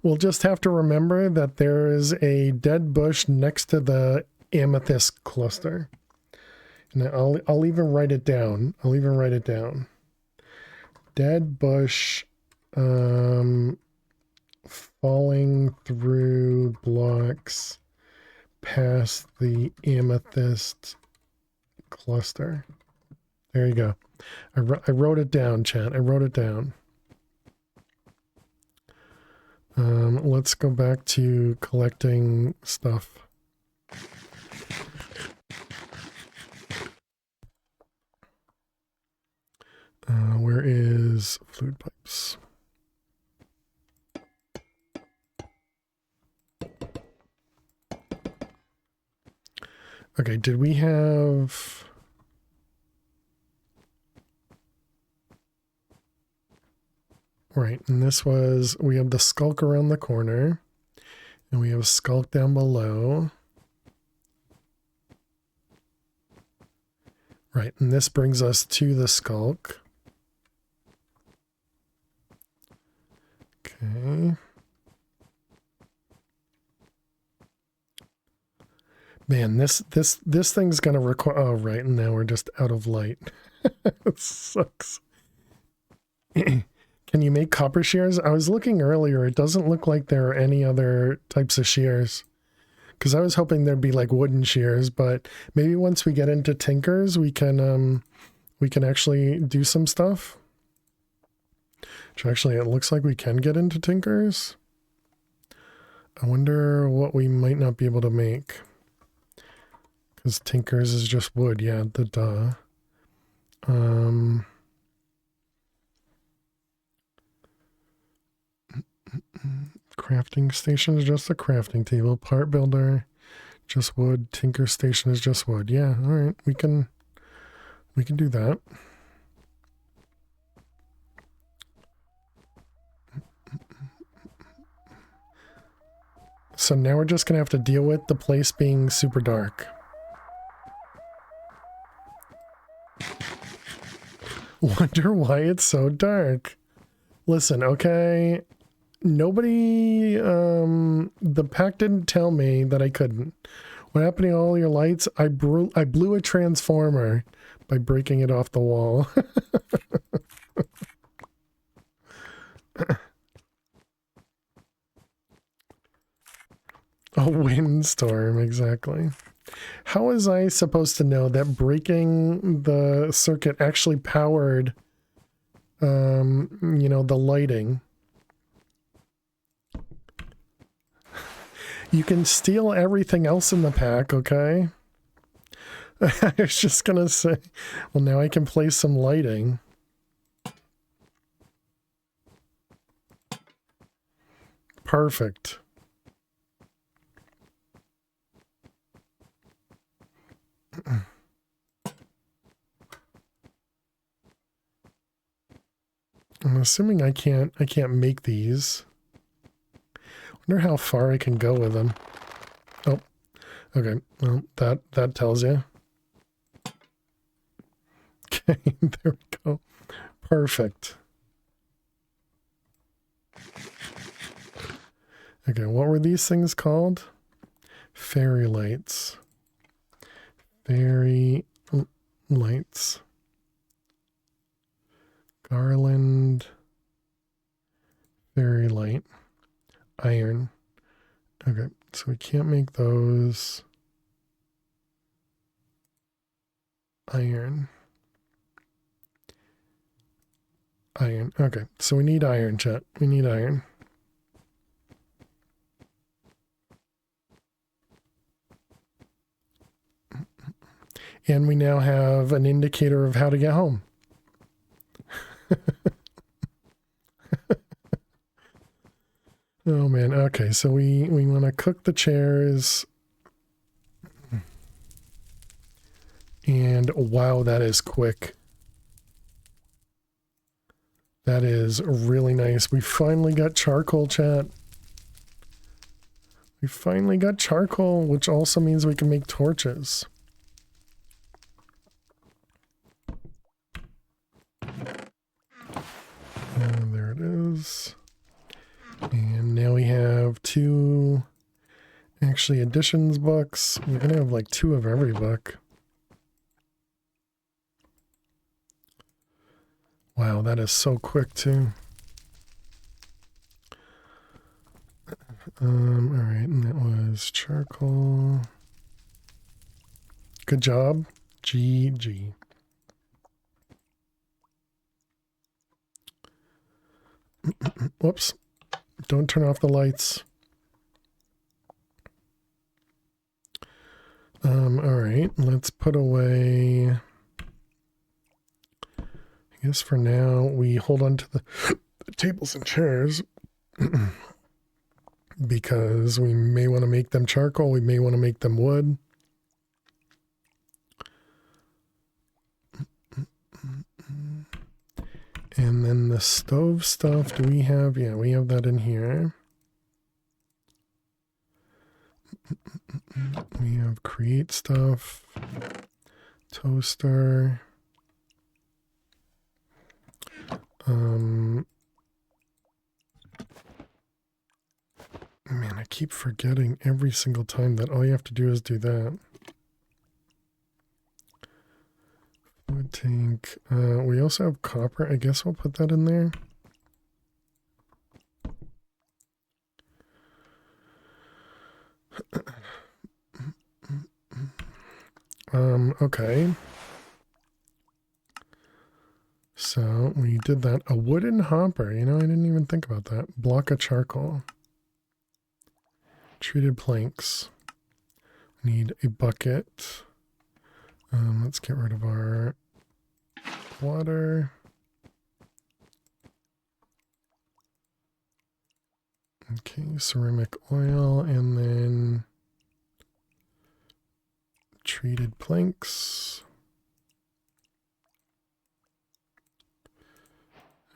We'll just have to remember that there is a dead bush next to the amethyst cluster. And I'll even write it down. I'll even write it down. Dead bush falling through blocks past the amethyst cluster. There you go. I wrote it down, chat. I wrote it down. Let's go back to collecting stuff. Where is fluid pipes? Okay, did we have... Right, and this was, we have the skulk around the corner, and we have a skulk down below. Right, and this brings us to the skulk. Okay. Man, this thing's gonna require, oh right, and now we're just out of light. It sucks. Can you make copper shears? I was looking earlier. It doesn't look like there are any other types of shears. Because I was hoping there'd be like wooden shears, but maybe once we get into tinkers, we can actually do some stuff. Which actually, it looks like we can get into tinkers. I wonder what we might not be able to make. Because tinkers is just wood, yeah, the duh. Crafting station is just a crafting table. Part builder, just wood. Tinker station is just wood. Yeah, all right, we can do that. So now we're just gonna have to deal with the place being super dark. Wonder why it's so dark. Listen, okay. Nobody, the pack didn't tell me that I couldn't. What happened to all your lights? I blew a transformer by breaking it off the wall. A windstorm, exactly. How was I supposed to know that breaking the circuit actually powered, you know, the lighting? You can steal everything else in the pack, okay? I was just gonna say, well, now I can place some lighting. Perfect. I'm assuming I can't make these. Wonder how far I can go with them. Oh, okay. Well, that tells you. Okay, there we go. Perfect. Okay, what were these things called? Fairy lights. Fairy lights. Garland. Fairy light. Iron. Okay, so we can't make those. Iron. Iron. Okay, so we need iron, chat. We need iron. And we now have an indicator of how to get home. Oh man, okay, so we want to cook the chairs. And wow, that is quick. That is really nice. We finally got charcoal, chat. We finally got charcoal, which also means we can make torches. And there it is. And now we have 2 actually additions books. We're gonna have like 2 of every book. Wow, that is so quick too. All right, and that was charcoal. Good job. GG. Whoops. Don't turn off the lights. All right, let's put away. I guess for now we hold on to the tables and chairs because we may want to make them charcoal, we may want to make them wood. And then the stove stuff, do we have? Yeah, we have that in here. We have create stuff, toaster. Man, I keep forgetting every single time that all you have to do is do that. Food tank. We also have copper. I guess we'll put that in there. Okay. So we did that. A wooden hopper. You know, I didn't even think about that. Block of charcoal. Treated planks. We need a bucket. Let's get rid of our water. Okay, ceramic oil, and then treated planks.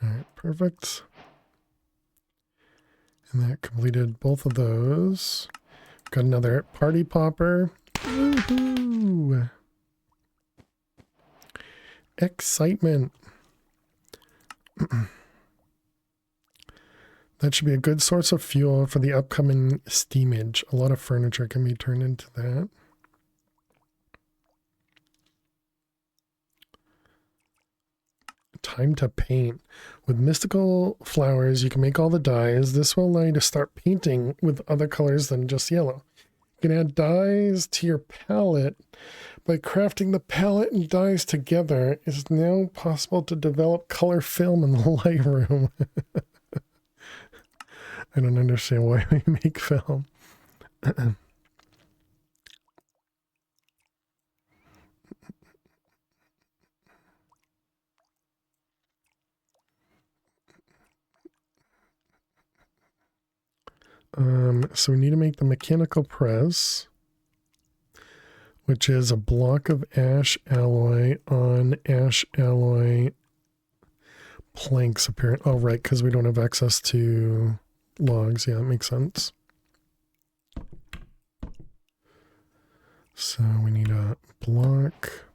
All right, perfect. And that completed both of those. Got another party popper. Woohoo! Excitement. That should be a good source of fuel for the upcoming steamage. A lot of furniture can be turned into that. Time to paint. With mystical flowers, you can make all the dyes. This will allow you to start painting with other colors than just yellow. You can add dyes to your palette. By crafting the palette and dyes together, it is now possible to develop color film in the Lightroom. I don't understand why we make film. So we need to make the mechanical press, which is a block of ash alloy on ash alloy planks apparent. Oh, right, because we don't have access to logs. Yeah, that makes sense. So we need a block.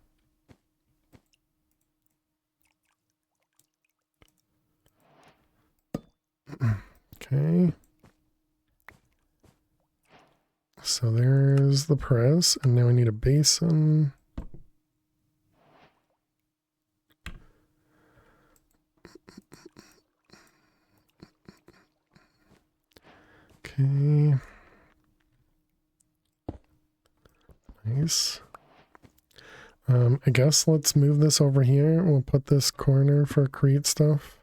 Okay. So there's the press, and now we need a basin. Okay. Nice. I guess let's move this over here. We'll put this corner for create stuff.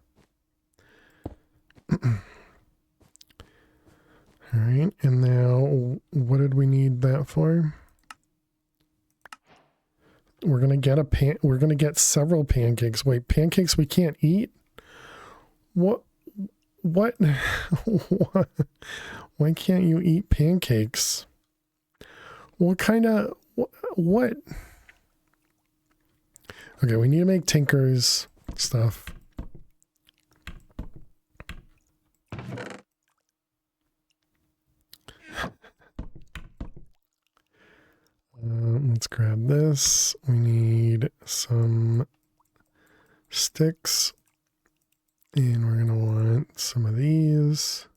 All right, and now what did we need that for? We're gonna get several pancakes. Wait, pancakes we can't eat? What? What? Why can't you eat pancakes? What kind of what? Okay, we need to make Tinker's stuff. Let's grab this. We need some sticks. And we're going to want some of these.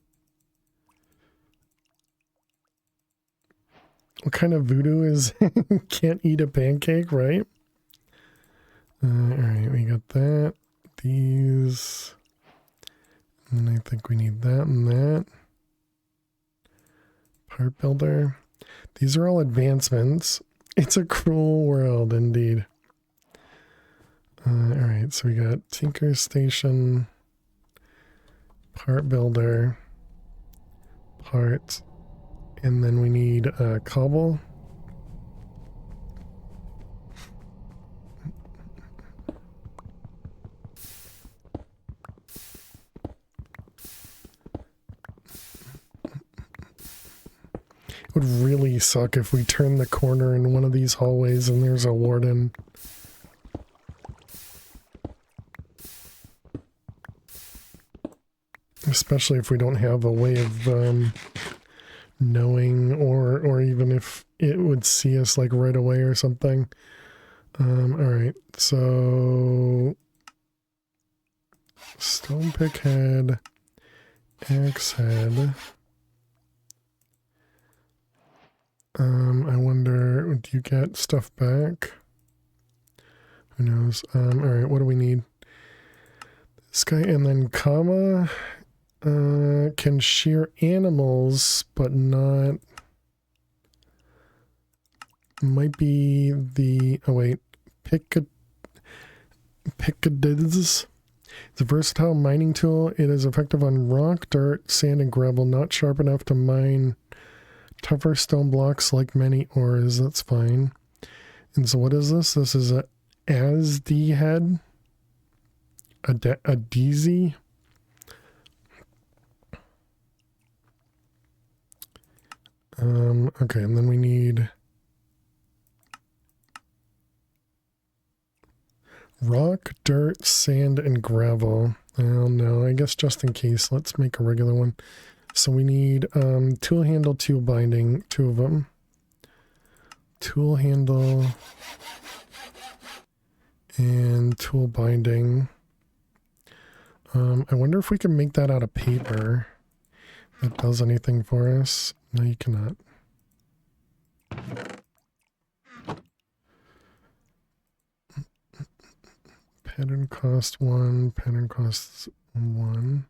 What kind of voodoo is can't eat a pancake, right? All right, we got that. These. And then I think we need that and that. Part builder. These are all advancements. It's a cruel world, indeed. All right, so we got Tinker Station, part builder, part, and then we need cobble. It would really suck if we turn the corner in one of these hallways and there's a warden. Especially if we don't have a way of knowing, or even if it would see us like right away or something. Alright, so stone pick head, axe head. I wonder, do you get stuff back? Who knows? Alright, what do we need? This guy, and then Kama can shear animals, but not... Might be the... Oh wait. Picadills. It's a versatile mining tool. It is effective on rock, dirt, sand, and gravel, not sharp enough to mine tougher stone blocks like many ores. That's fine. And so what is this? This is a ASD head. A DZ. Okay, and then we need rock, dirt, sand, and gravel. Oh no, I guess just in case, let's make a regular one. So we need tool handle, tool binding, 2 of them. Tool handle and tool binding. I wonder if we can make that out of paper. That does anything for us? No, you cannot. Pattern cost 1, pattern costs 1.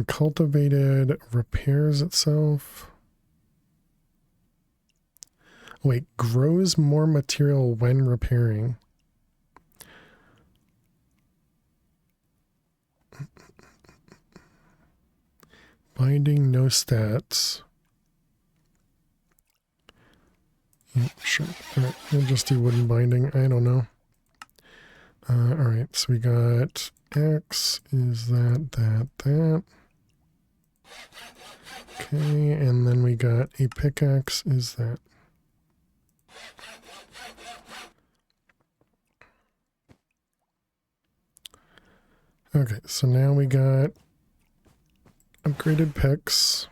Cultivated repairs itself. Wait, grows more material when repairing. Binding, no stats. Yeah, sure. Alright, we'll just do wooden binding. I don't know. Alright, so we got X is that. Okay, and then we got a pickaxe is that. Okay, so now we got upgraded picks.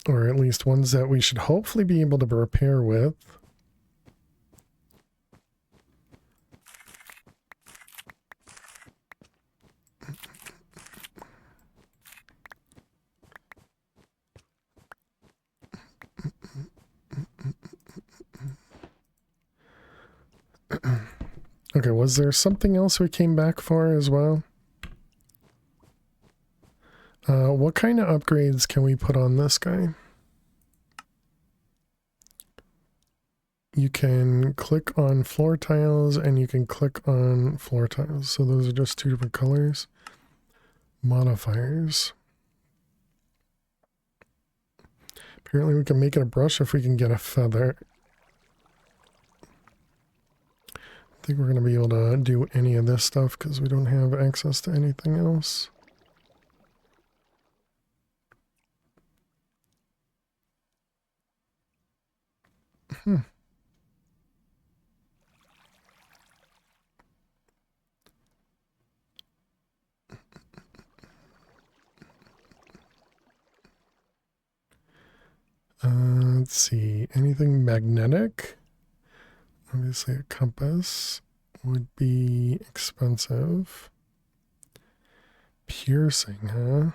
Or at least ones that we should hopefully be able to repair with. Okay, was there something else we came back for as well? What kind of upgrades can we put on this guy? You can click on floor tiles and you can click on floor tiles. So those are just 2 different colors. Modifiers. Apparently we can make it a brush if we can get a feather. I think we're going to be able to do any of this stuff because we don't have access to anything else. Let's see, anything magnetic? Obviously a compass would be expensive. Piercing, huh?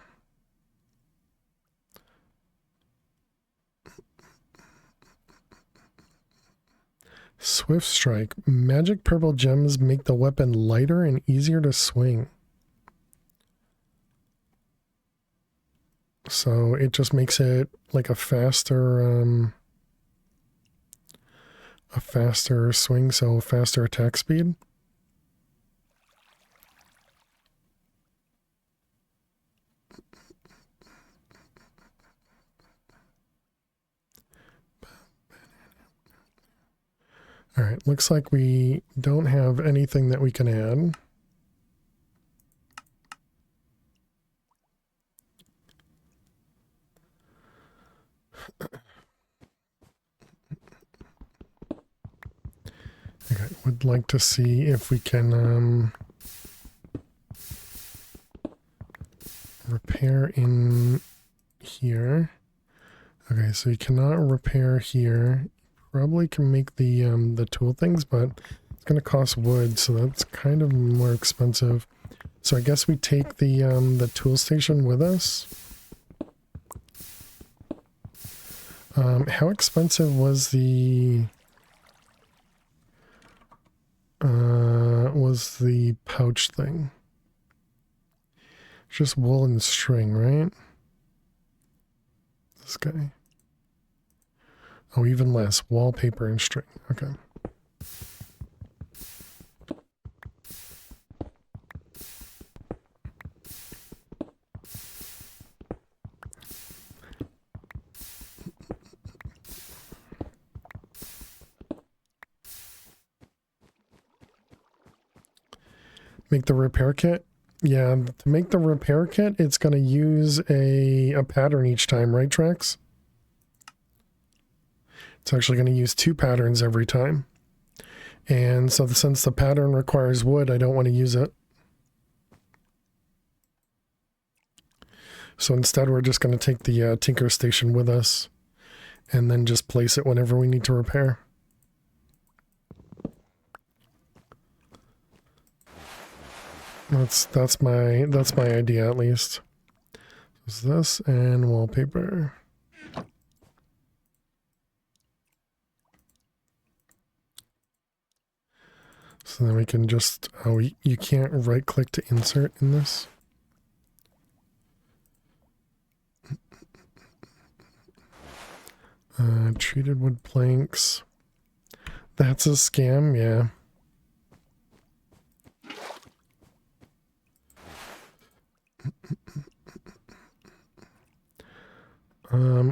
Swift strike. Magic purple gems make the weapon lighter and easier to swing. So it just makes it like a faster swing, so faster attack speed. All right, looks like we don't have anything that we can add. Okay, would like to see if we can repair in here. Okay, so you cannot repair here. Probably can make the tool things, but it's going to cost wood, so that's kind of more expensive. So I guess we take the tool station with us. How expensive was the pouch thing? Just wool and string, right? This guy. Oh, even less. Wallpaper and string. Okay. Make the repair kit? Yeah, to make the repair kit, it's going to use a pattern each time, right, Trax? It's actually going to use 2 patterns every time. And so since the pattern requires wood, I don't want to use it. So instead, we're just going to take the Tinker Station with us and then just place it whenever we need to repair. That's my idea, at least. Is this and wallpaper. So then we can just, oh, you can't right click to insert in this. Treated wood planks. That's a scam, yeah.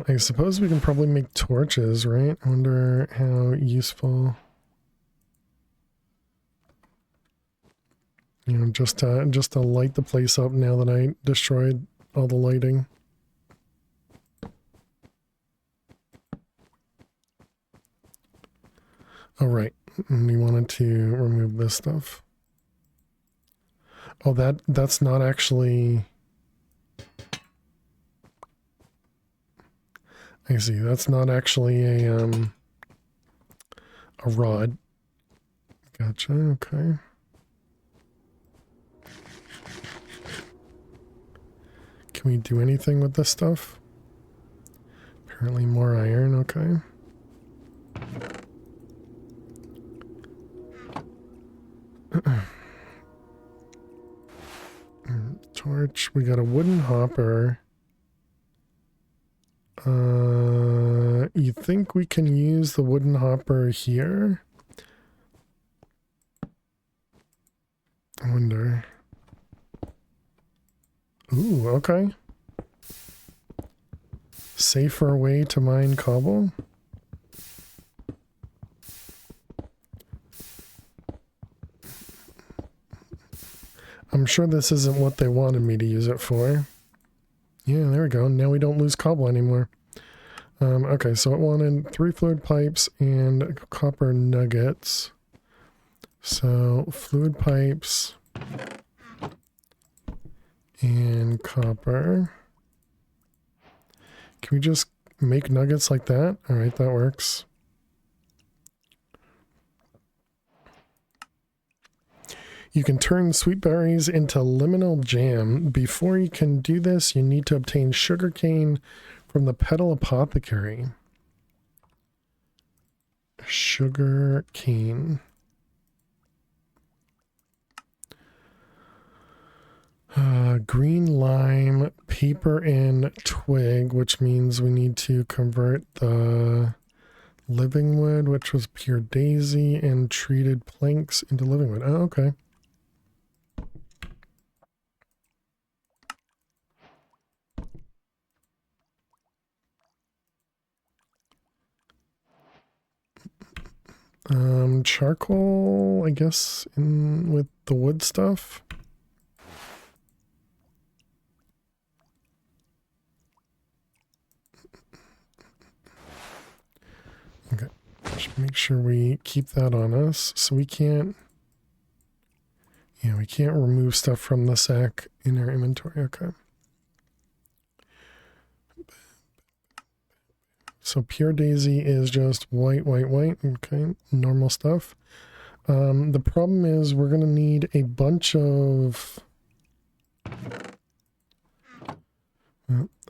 I suppose we can probably make torches, right? I wonder how useful. You know, just to light the place up now that I destroyed all the lighting. Oh, right. We wanted to remove this stuff. Oh, that's not actually... I see. That's not actually a rod. Gotcha. Okay. Can we do anything with this stuff? Apparently more iron. Okay. Torch. We got a wooden hopper. You think we can use the wooden hopper here? I wonder. Ooh, okay. Safer way to mine cobble? I'm sure this isn't what they wanted me to use it for. Yeah, there we go. Now we don't lose cobble anymore. Okay, so it wanted 3 fluid pipes and copper nuggets. So fluid pipes and copper. Can we just make nuggets like that? All right, that works. You can turn sweet berries into liminal jam. Before you can do this, you need to obtain sugarcane from the petal apothecary. Sugar cane. Green lime, paper, and twig, which means we need to convert the living wood, which was pure daisy, and treated planks into living wood. Oh, okay. Charcoal, I guess, in with the wood stuff. Okay, just make sure we keep that on us. So we can't, yeah, we can't remove stuff from the sack in our inventory. Okay. So pure daisy is just white, white, white. Okay, normal stuff. The problem is we're going to need a bunch of... all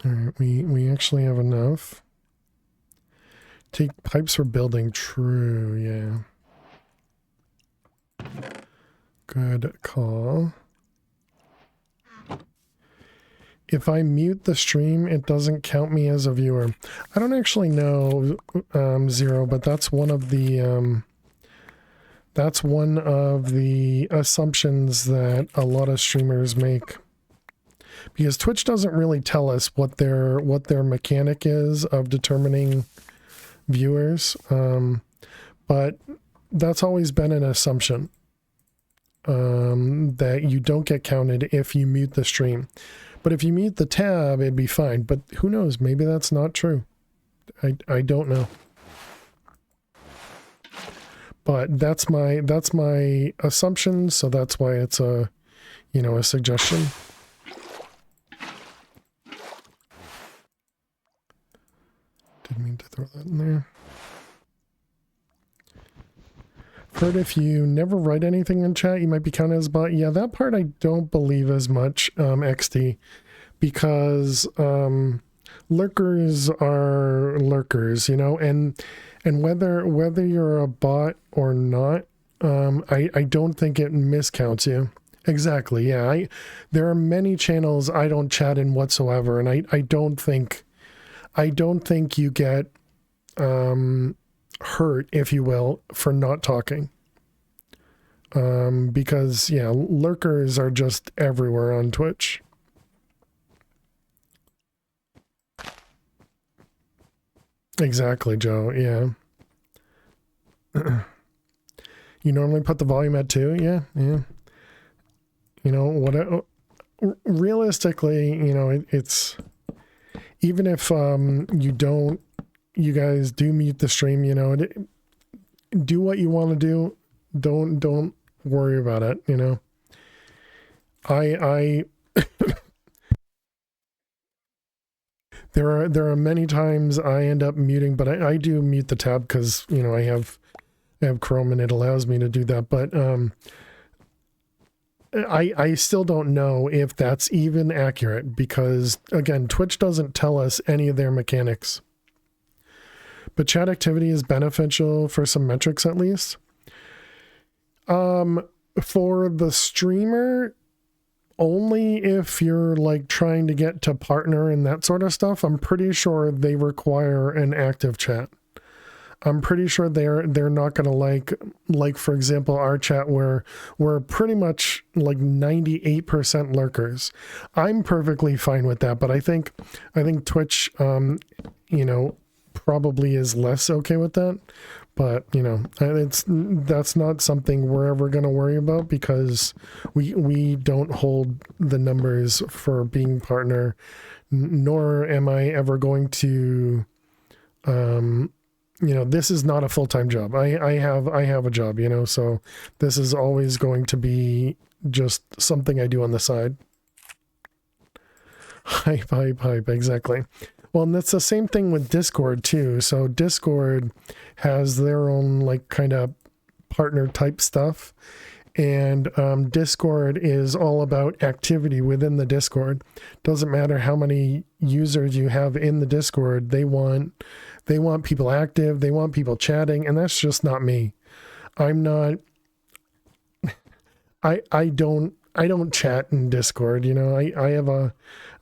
right, we actually have enough. Take pipes for building. True, yeah. Good call. If I mute the stream, it doesn't count me as a viewer. I don't actually know, Zero, but that's one of the assumptions that a lot of streamers make. Because Twitch doesn't really tell us what their mechanic is of determining viewers, but that's always been an assumption, that you don't get counted if you mute the stream. But if you mute the tab, it'd be fine. But who knows? Maybe that's not true. I don't know. But that's my assumption, so that's why it's a, you know, a suggestion. Didn't mean to throw that in there. Heard if you never write anything in chat, you might be counted as a bot. Yeah, that part I don't believe as much, XD, because lurkers are lurkers, you know, and whether you're a bot or not, I don't think it miscounts you. Exactly, yeah. There are many channels I don't chat in whatsoever, and I don't think you get hurt, if you will, for not talking. Because, yeah, lurkers are just everywhere on Twitch. Exactly, Joe, yeah. You normally put the volume at 2? Yeah. You know, realistically, you know, it's... Even if you guys do mute the stream, you know, do what you want to do. Don't worry about it, you know. There are many times I end up muting, but I do mute the tab because, you know, I have Chrome and it allows me to do that. But I still don't know if that's even accurate because, again, Twitch doesn't tell us any of their mechanics. But chat activity is beneficial for some metrics, at least. For the streamer, only if you're like trying to get to partner and that sort of stuff. I'm pretty sure they require an active chat. I'm pretty sure they're not going to like for example our chat where we're pretty much like 98% lurkers. I'm perfectly fine with that, but I think Twitch you know, probably is less okay with that. But, you know, that's not something we're ever going to worry about because we don't hold the numbers for being partner, nor am I ever going to, you know, this is not a full-time job. I have a job, you know, so this is always going to be just something I do on the side. Hype, exactly. Well, and that's the same thing with Discord too. So Discord has their own like kind of partner type stuff. And Discord is all about activity within the Discord. Doesn't matter how many users you have in the Discord. They want people active. They want people chatting. And that's just not me. I'm not, I don't chat in Discord, you know. I have a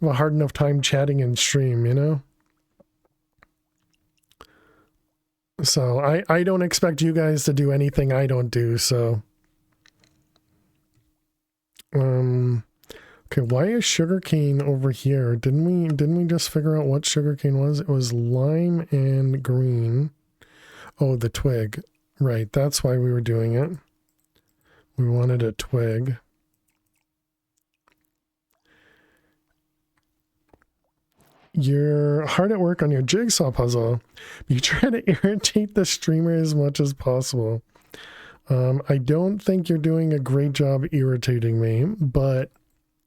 hard enough time chatting in stream, you know. So I don't expect you guys to do anything I don't do, so. Okay, why is sugarcane over here? Didn't we just figure out what sugarcane was? It was lime and green. Oh, the twig. Right, that's why we were doing it. We wanted a twig. You're hard at work on your jigsaw puzzle. You try to irritate the streamer as much as possible. I don't think you're doing a great job irritating me, but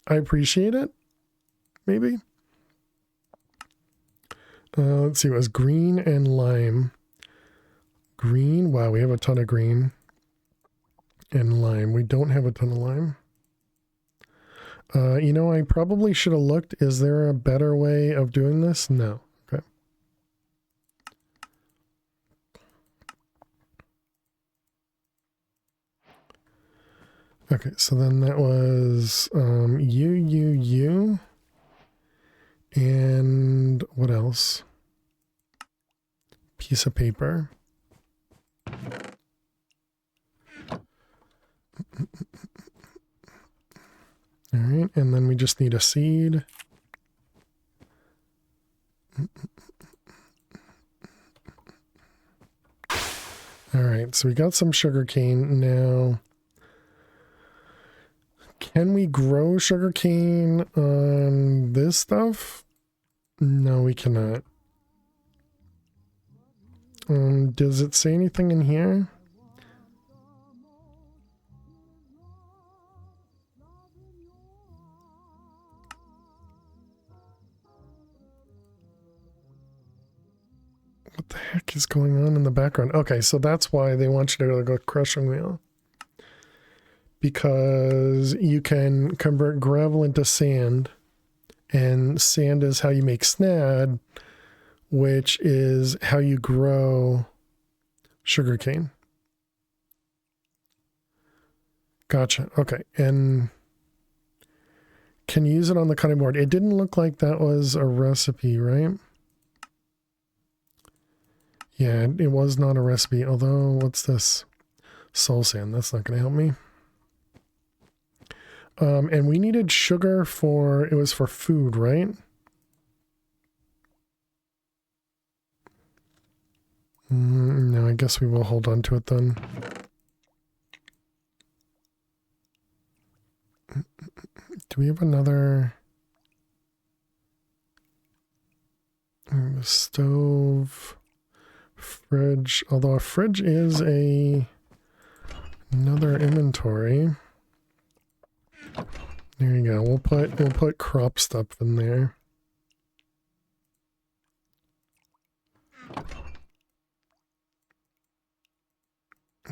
I appreciate it. Maybe. Let's see, it was green and lime. Green, wow, we have a ton of green. And lime, we don't have a ton of lime. You know, I probably should have looked. Is there a better way of doing this? No. Okay. Okay, so then that was U. And what else? Piece of paper. All right, and then we just need a seed. All right, so we got some sugarcane now. Can we grow sugarcane on this stuff? No, we cannot. Does it say anything in here? What the heck is going on in the background? Okay, so that's why they want you to go crushing wheel. Because you can convert gravel into sand, and sand is how you make snad, which is how you grow sugarcane. Gotcha. Okay, and can you use it on the cutting board? It didn't look like that was a recipe, right? Yeah, it was not a recipe, although, what's this? Soul sand, that's not going to help me. And we needed sugar for, it was for food, right? No, I guess we will hold on to it then. Do we have another stove, fridge? Although a fridge is another inventory. There you go. We'll put crop stuff in there.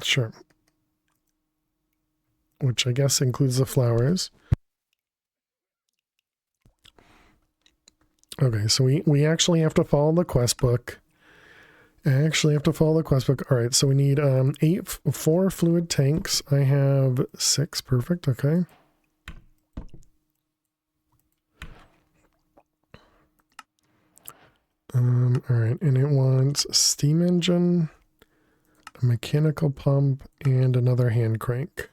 Sure. Which I guess includes the flowers. Okay, so we actually have to follow the quest book. All right, so we need 4 fluid tanks. I have 6. Perfect. Okay. All right, and it wants a steam engine, a mechanical pump, and another hand crank.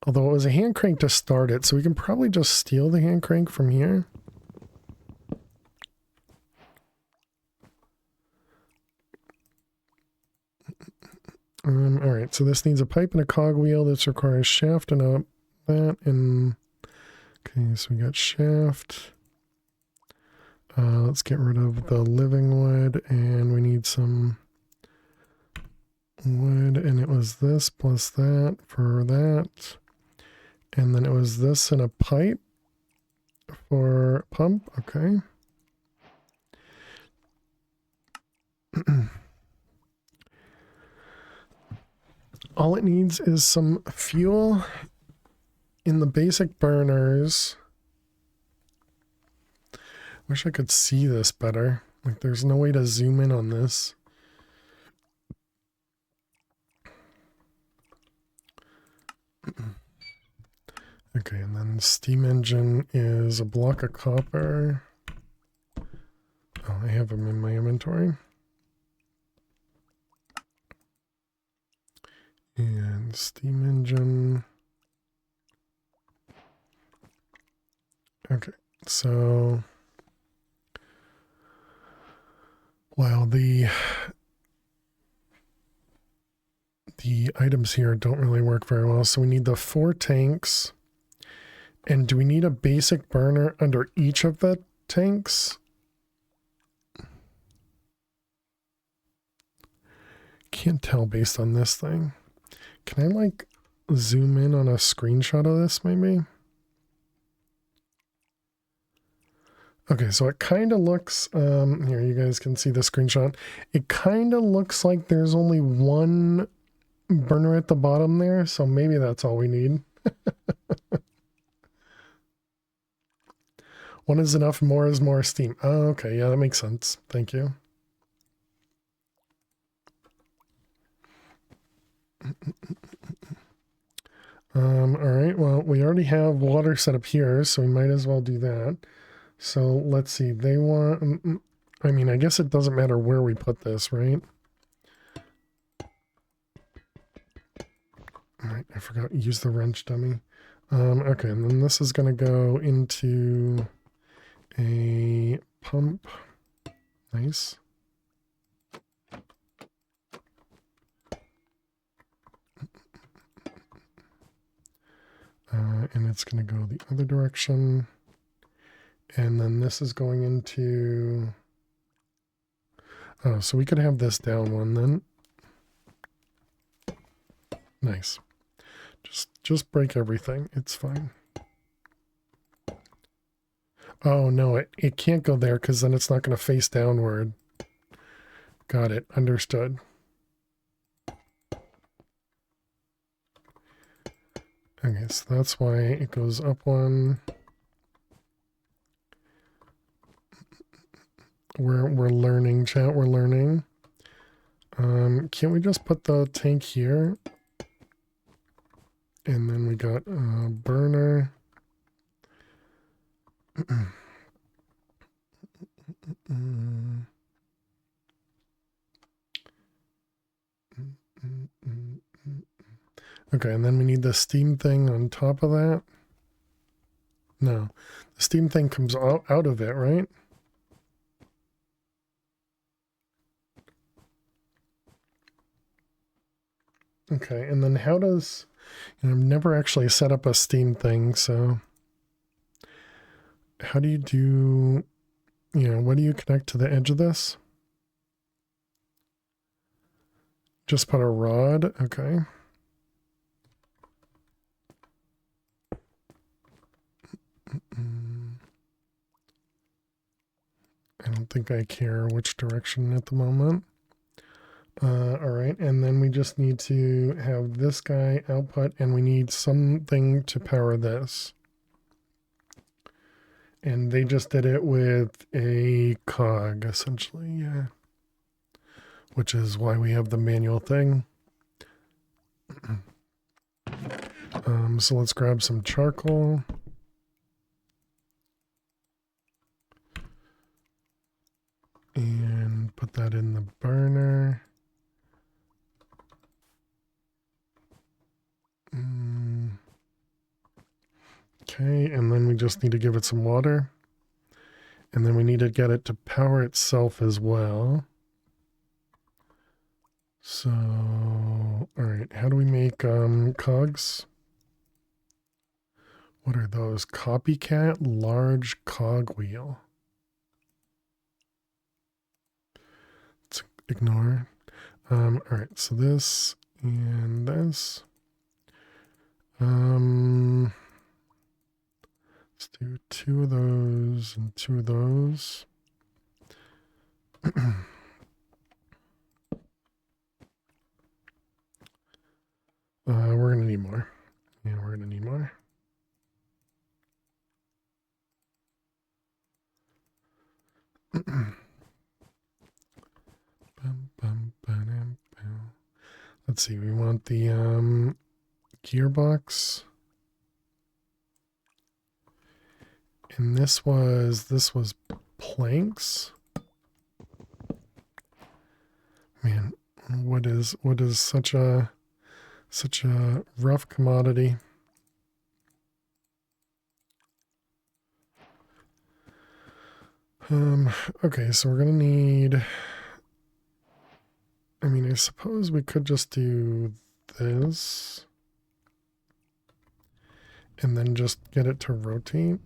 Although it was a hand crank to start it, so we can probably just steal the hand crank from here. All right, so this needs a pipe and a cogwheel. This requires shaft and a that and okay, so we got shaft. Let's get rid of the living wood, and we need some wood, and it was this plus that for that, and then it was this and a pipe for pump. Okay. All it needs is some fuel in the basic burners. Wish I could see this better. Like, there's no way to zoom in on this. Okay, and then the steam engine is a block of copper. Oh, I have them in my inventory. And steam engine. Okay, so Wow, the items here don't really work very well. So we need the 4 tanks. And do we need a basic burner under each of the tanks? Can't tell based on this thing. Can I like zoom in on a screenshot of this maybe? Okay, so it kind of looks, here you guys can see the screenshot. It kind of looks like there's only one burner at the bottom there, so maybe that's all we need. One is enough, more is more steam. Oh, okay, yeah, that makes sense. Thank you. All right, well, we already have water set up here, so we might as well do that. So let's see, they want, I mean, I guess it doesn't matter where we put this, right? All right, I forgot to use the wrench dummy. Okay, and then this is going to go into a pump. Nice. And it's going to go the other direction. And then this is going into... Oh, so we could have this down one then. Nice. Just break everything. It's fine. Oh, no, it can't go there because then it's not going to face downward. Got it. Understood. Okay, so that's why it goes up one. We're learning, chat. We're learning. Can't we just put the tank here? And then we got a burner. Okay, and then we need the steam thing on top of that. No, the steam thing comes out of it, right? Okay, and then how does... I've never actually set up a steam thing, so... How do you do... what do you connect to the edge of this? Just put a rod, okay. I don't think I care which direction at the moment. All right, and then we just need to have this guy output, and we need something to power this. And they just did it with a cog, essentially, yeah. Which is why we have the manual thing. So let's grab some charcoal. And put that in the burner. Okay, and then we just need to give it some water. And then we need to get it to power itself as well. So, all right, how do we make cogs? What are those? Copycat large cog wheel. Let's ignore. All right, so this and this. Let's do 2 of those and 2 of those. We're gonna need more. Yeah, we're gonna need more. Let's see, we want the gearbox. And this was planks. Man, what is such a rough commodity? Okay, so we're gonna need I mean, I suppose we could just do this and then just get it to rotate.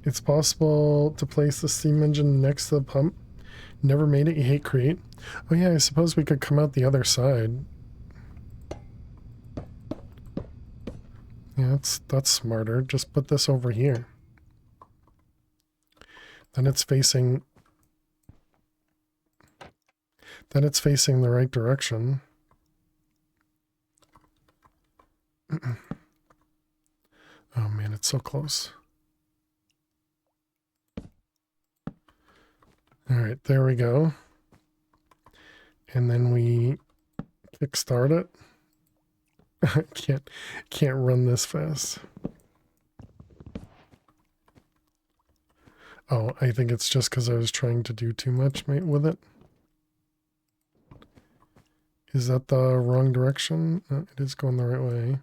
It's possible to place the steam engine next to the pump. Never made it, you hate create. Oh yeah, I suppose we could come out the other side. Yeah, that's smarter. Just put this over here. Then it's facing the right direction. Oh man, it's so close. All right, there we go. And then we kickstart it. I can't run this fast. Oh, I think it's just because I was trying to do too much with it. Is that the wrong direction? No, it is going the right way.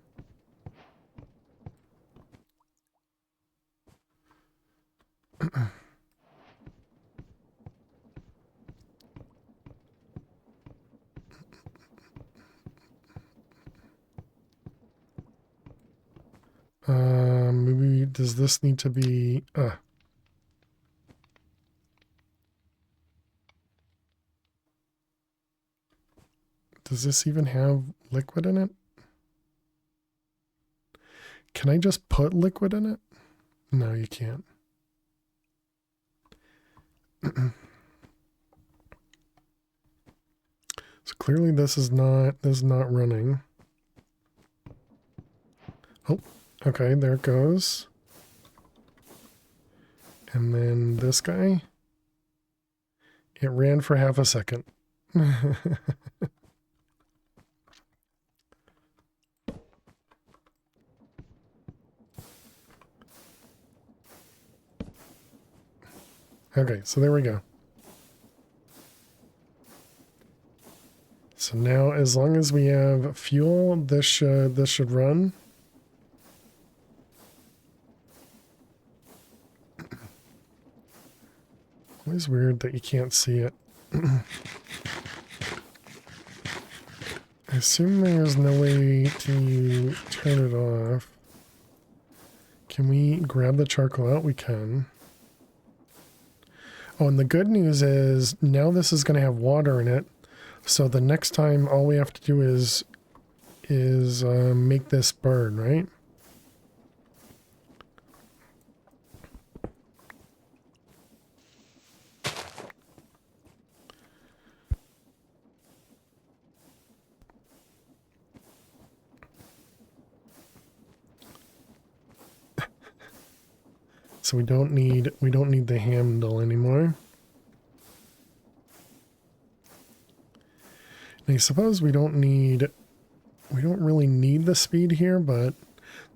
Maybe does this need to be does this even have liquid in it? Can I just put liquid in it? No, you can't. So clearly this is not running. Oh, okay, there it goes. And then this guy, it ran for half a second. Okay, so there we go. So now as long as we have fuel, this should run. Always weird that you can't see it. I assume there's no way to turn it off. Can we grab the charcoal out? We can. Oh, and the good news is now this is going to have water in it. So the next time all we have to do is make this burn, right? So we don't need the handle anymore. And I suppose we don't really need the speed here, but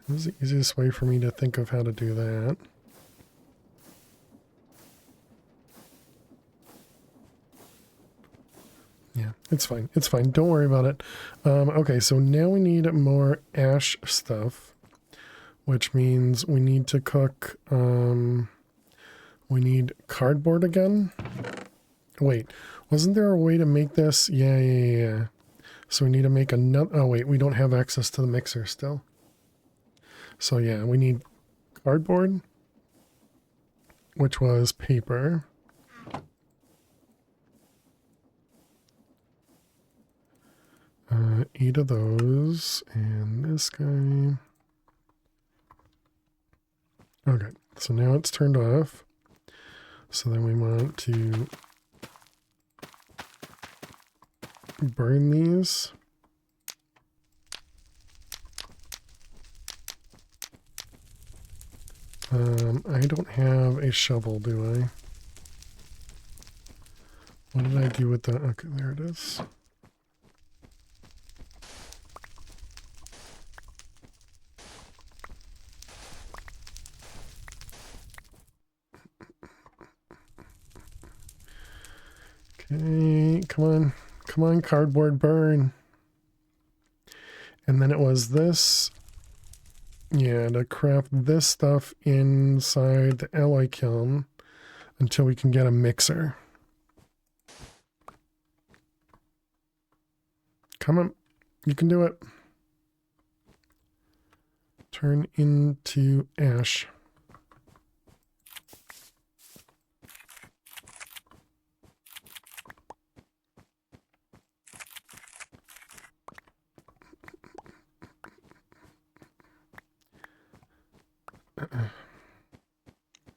this is the easiest way for me to think of how to do that. Yeah, it's fine. It's fine. Don't worry about it. Okay, so now we need more ash stuff, which means we need to cook, we need cardboard again. Wait, wasn't there a way to make this? Yeah. So we need to make another, oh wait, we don't have access to the mixer still. So yeah, we need cardboard, which was paper. Eight of those, and this guy. Okay, so now it's turned off. So then we want to burn these. I don't have a shovel, do I? What did I do with that? Okay, there it is. Okay, come on, cardboard burn. And then it was this, Yeah, to craft this stuff inside the alloy kiln until we can get a mixer. Come on, you can do it. Turn into ash.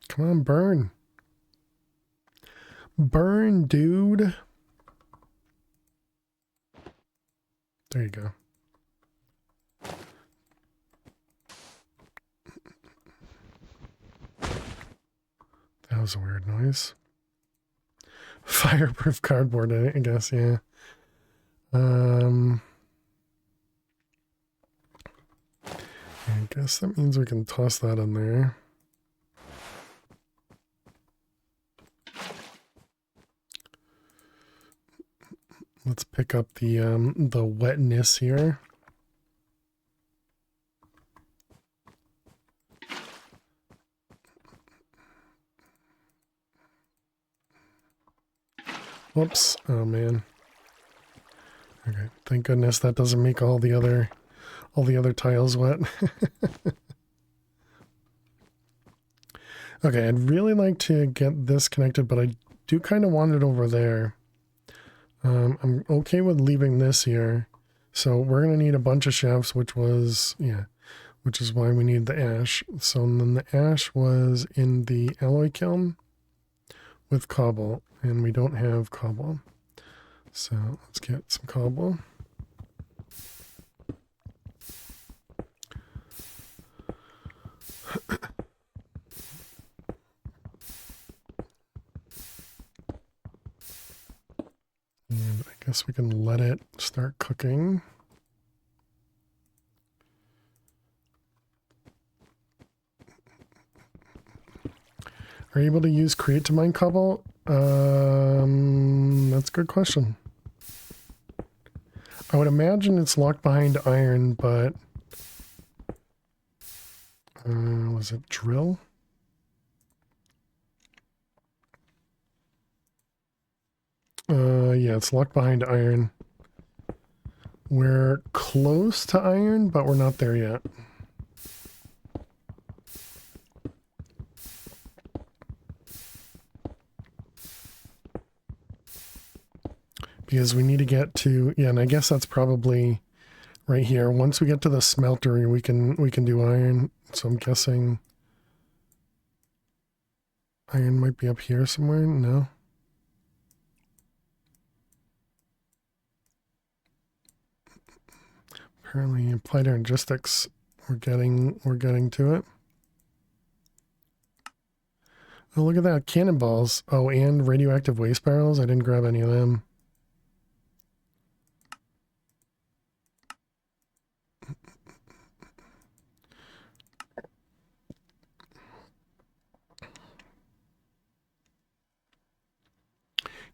Come on, burn. Burn, dude. There you go. That was a weird noise. Fireproof cardboard, I guess, yeah. I guess that means we can toss that in there. Let's pick up the wetness here. Whoops. Oh man. Okay. Thank goodness that doesn't make all the other tiles wet. Okay, I'd really like to get this connected, but I do kind of want it over there. I'm okay with leaving this here. So we're going to need a bunch of shafts, which is why we need the ash. So then the ash was in the alloy kiln with cobble, and we don't have cobble. So let's get some cobble. And I guess we can let it start cooking. Are you able to use create to mine cobble? That's a good question. I would imagine it's locked behind iron, but was it drill? Yeah, it's locked behind iron. We're close to iron, but we're not there yet. Because we need to get to, yeah, and I guess that's probably right here. Once we get to the smeltery, we can do iron. So I'm guessing iron might be up here somewhere. No. Apparently applied energistics, we're getting to it. Oh, look at that, cannonballs. Oh, and radioactive waste barrels. I didn't grab any of them.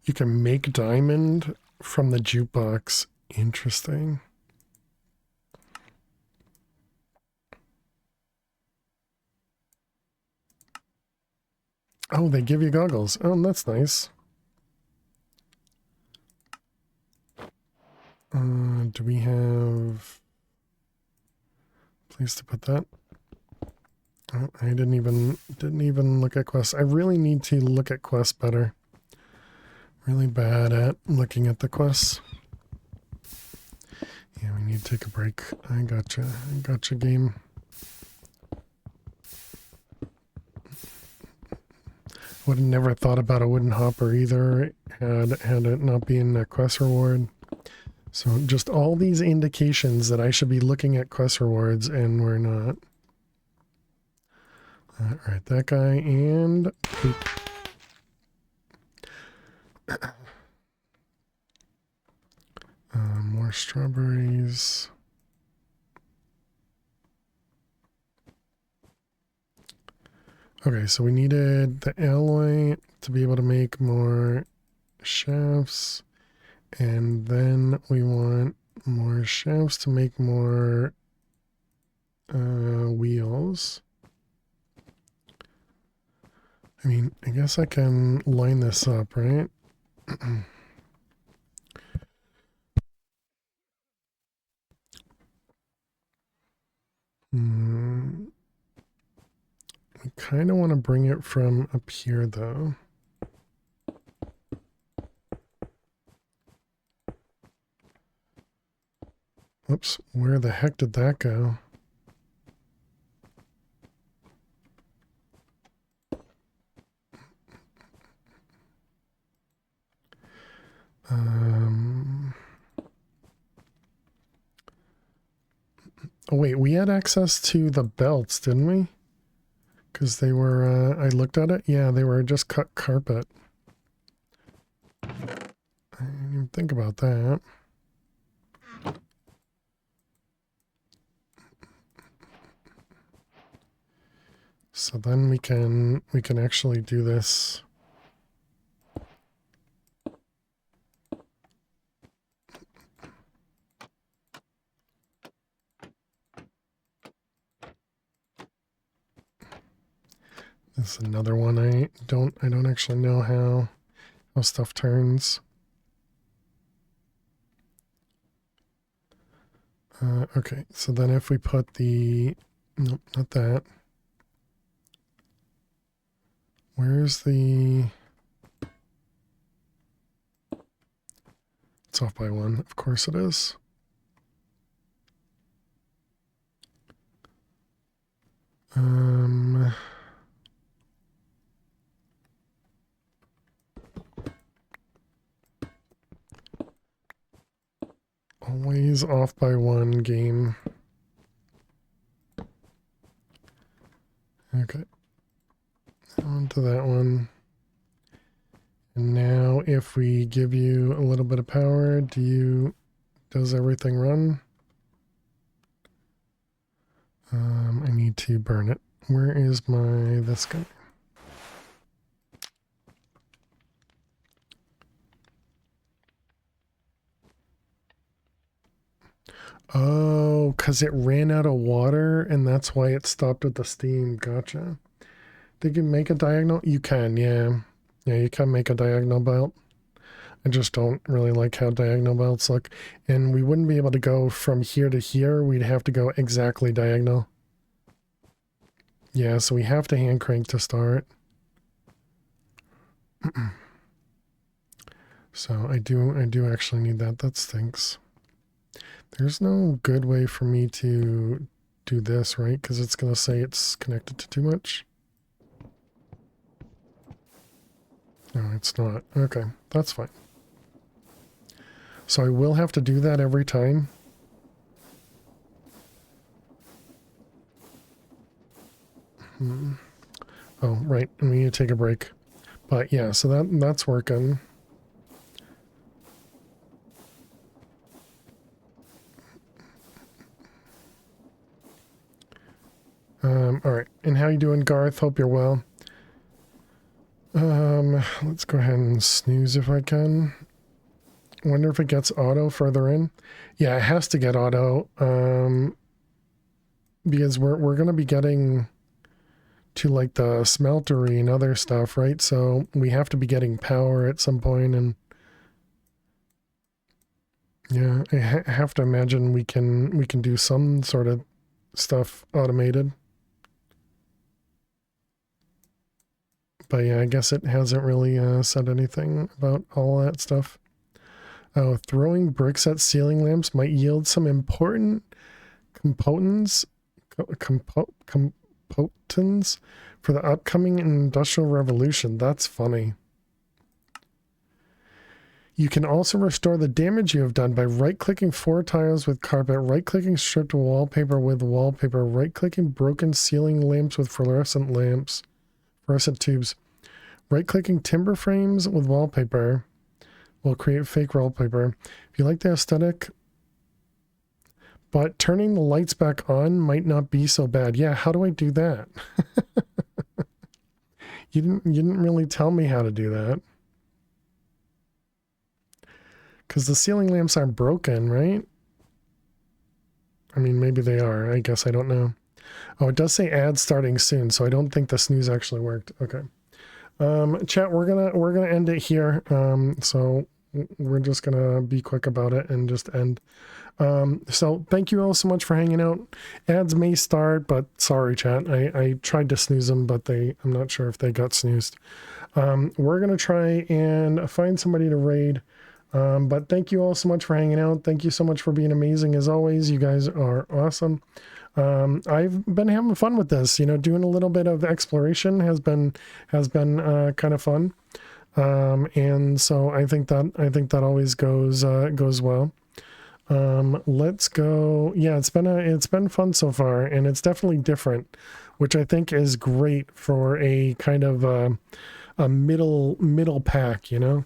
You can make diamond from the jukebox. Interesting. Oh, they give you goggles. Oh, that's nice. Do we have a place to put that? Oh, I didn't even look at quests. I really need to look at quests better. Really bad at looking at the quests. Yeah, we need to take a break. I gotcha, game. Would have never thought about a wooden hopper either, had it not been a quest reward. So just all these indications that I should be looking at quest rewards, and we're not. Alright, that guy, and poop. More strawberries. Okay, so we needed the alloy to be able to make more shafts, and then we want more shafts to make more Wheels. I mean, I guess I can line this up, right? I kind of want to bring it from up here, though. Oops, where the heck did that go? Oh wait, we had access to the belts, didn't we? Because they were, I looked at it. Yeah, they were just cut carpet. I didn't even think about that. So then we can actually do this. This is another one I don't actually know how stuff turns. Okay, so then if we put the, nope, not that. Where's the, it's off by one, of course it is. Always off by one game. Okay. On to that one. And now if we give you a little bit of power, does everything run? I need to burn it. Where is this guy? Oh, because it ran out of water and that's why it stopped at the steam. Gotcha. Did you make a diagonal? You can, yeah. Yeah, you can make a diagonal belt. I just don't really like how diagonal belts look. And we wouldn't be able to go from here to here. We'd have to go exactly diagonal. Yeah, so we have to hand crank to start. So I do actually need that. That stinks. There's no good way for me to do this, right? Because it's going to say it's connected to too much. No, it's not. Okay, that's fine. So I will have to do that every time. Oh, right. We need to take a break. But yeah, so that's working. All right. And how you doing, Garth? Hope you're well. Let's go ahead and snooze if I can. Wonder if it gets auto further in. Yeah, it has to get auto. Because we're gonna be getting to like the smeltery and other stuff, right? So we have to be getting power at some point, and yeah, I have to imagine we can do some sort of stuff automated. But yeah, I guess it hasn't really said anything about all that stuff. Oh, throwing bricks at ceiling lamps might yield some important components for the upcoming industrial revolution. That's funny. You can also restore the damage you have done by right-clicking 4 tiles with carpet, right-clicking stripped wallpaper with wallpaper, right-clicking broken ceiling lamps with fluorescent tubes, right-clicking timber frames with wallpaper will create fake wallpaper. If you like the aesthetic, but turning the lights back on might not be so bad. Yeah, how do I do that? You didn't really tell me how to do that. Because the ceiling lamps aren't broken, right? I mean, maybe they are. I guess I don't know. Oh, it does say ads starting soon, so I don't think the snooze actually worked. Okay. Chat, we're gonna end it here. So we're just gonna be quick about it and just end. So thank you all so much for hanging out. Ads may start, but sorry, chat. I tried to snooze them, but I'm not sure if they got snoozed. We're gonna try and find somebody to raid. But thank you all so much for hanging out. Thank you so much for being amazing as always. You guys are awesome. I've been having fun with this, you know, doing a little bit of exploration has been kind of fun. And so I think that always goes well. Let's go. Yeah, it's been fun so far, and it's definitely different, which I think is great for a kind of a middle pack, you know,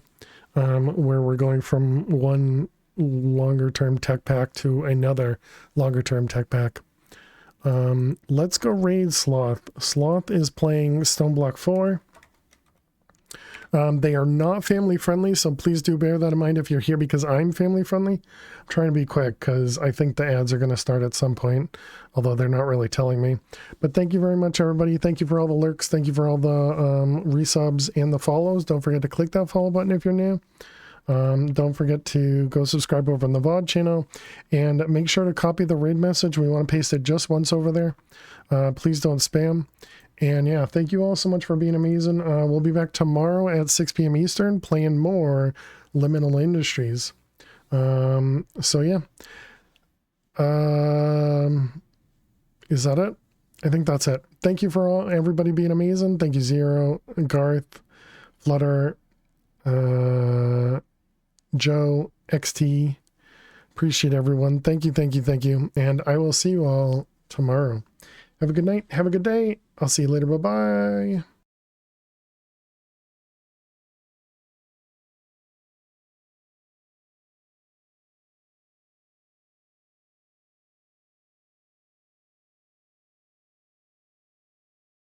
where we're going from one longer term tech pack to another longer term tech pack. Let's go raid Sloth. Sloth is playing Stoneblock 4. They are not family friendly, so please do bear that in mind if you're here because I'm family friendly. I'm trying to be quick because I think the ads are going to start at some point, although they're not really telling me. But thank you very much, everybody. Thank you for all the lurks. Thank you for all the resubs and the follows. Don't forget to click that follow button if you're new. Don't forget to go subscribe over on the VOD channel and make sure to copy the raid message. We want to paste it just once over there. Please don't spam. And yeah, thank you all so much for being amazing. We'll be back tomorrow at 6 p.m. Eastern playing more Liminal Industries. So yeah. Is that it? I think that's it. Thank you for everybody being amazing. Thank you, Zero, Garth, Flutter, Joe, XT. Appreciate everyone. Thank you. And I will see you all tomorrow. Have a good night. Have a good day. I'll see you later. Bye-bye.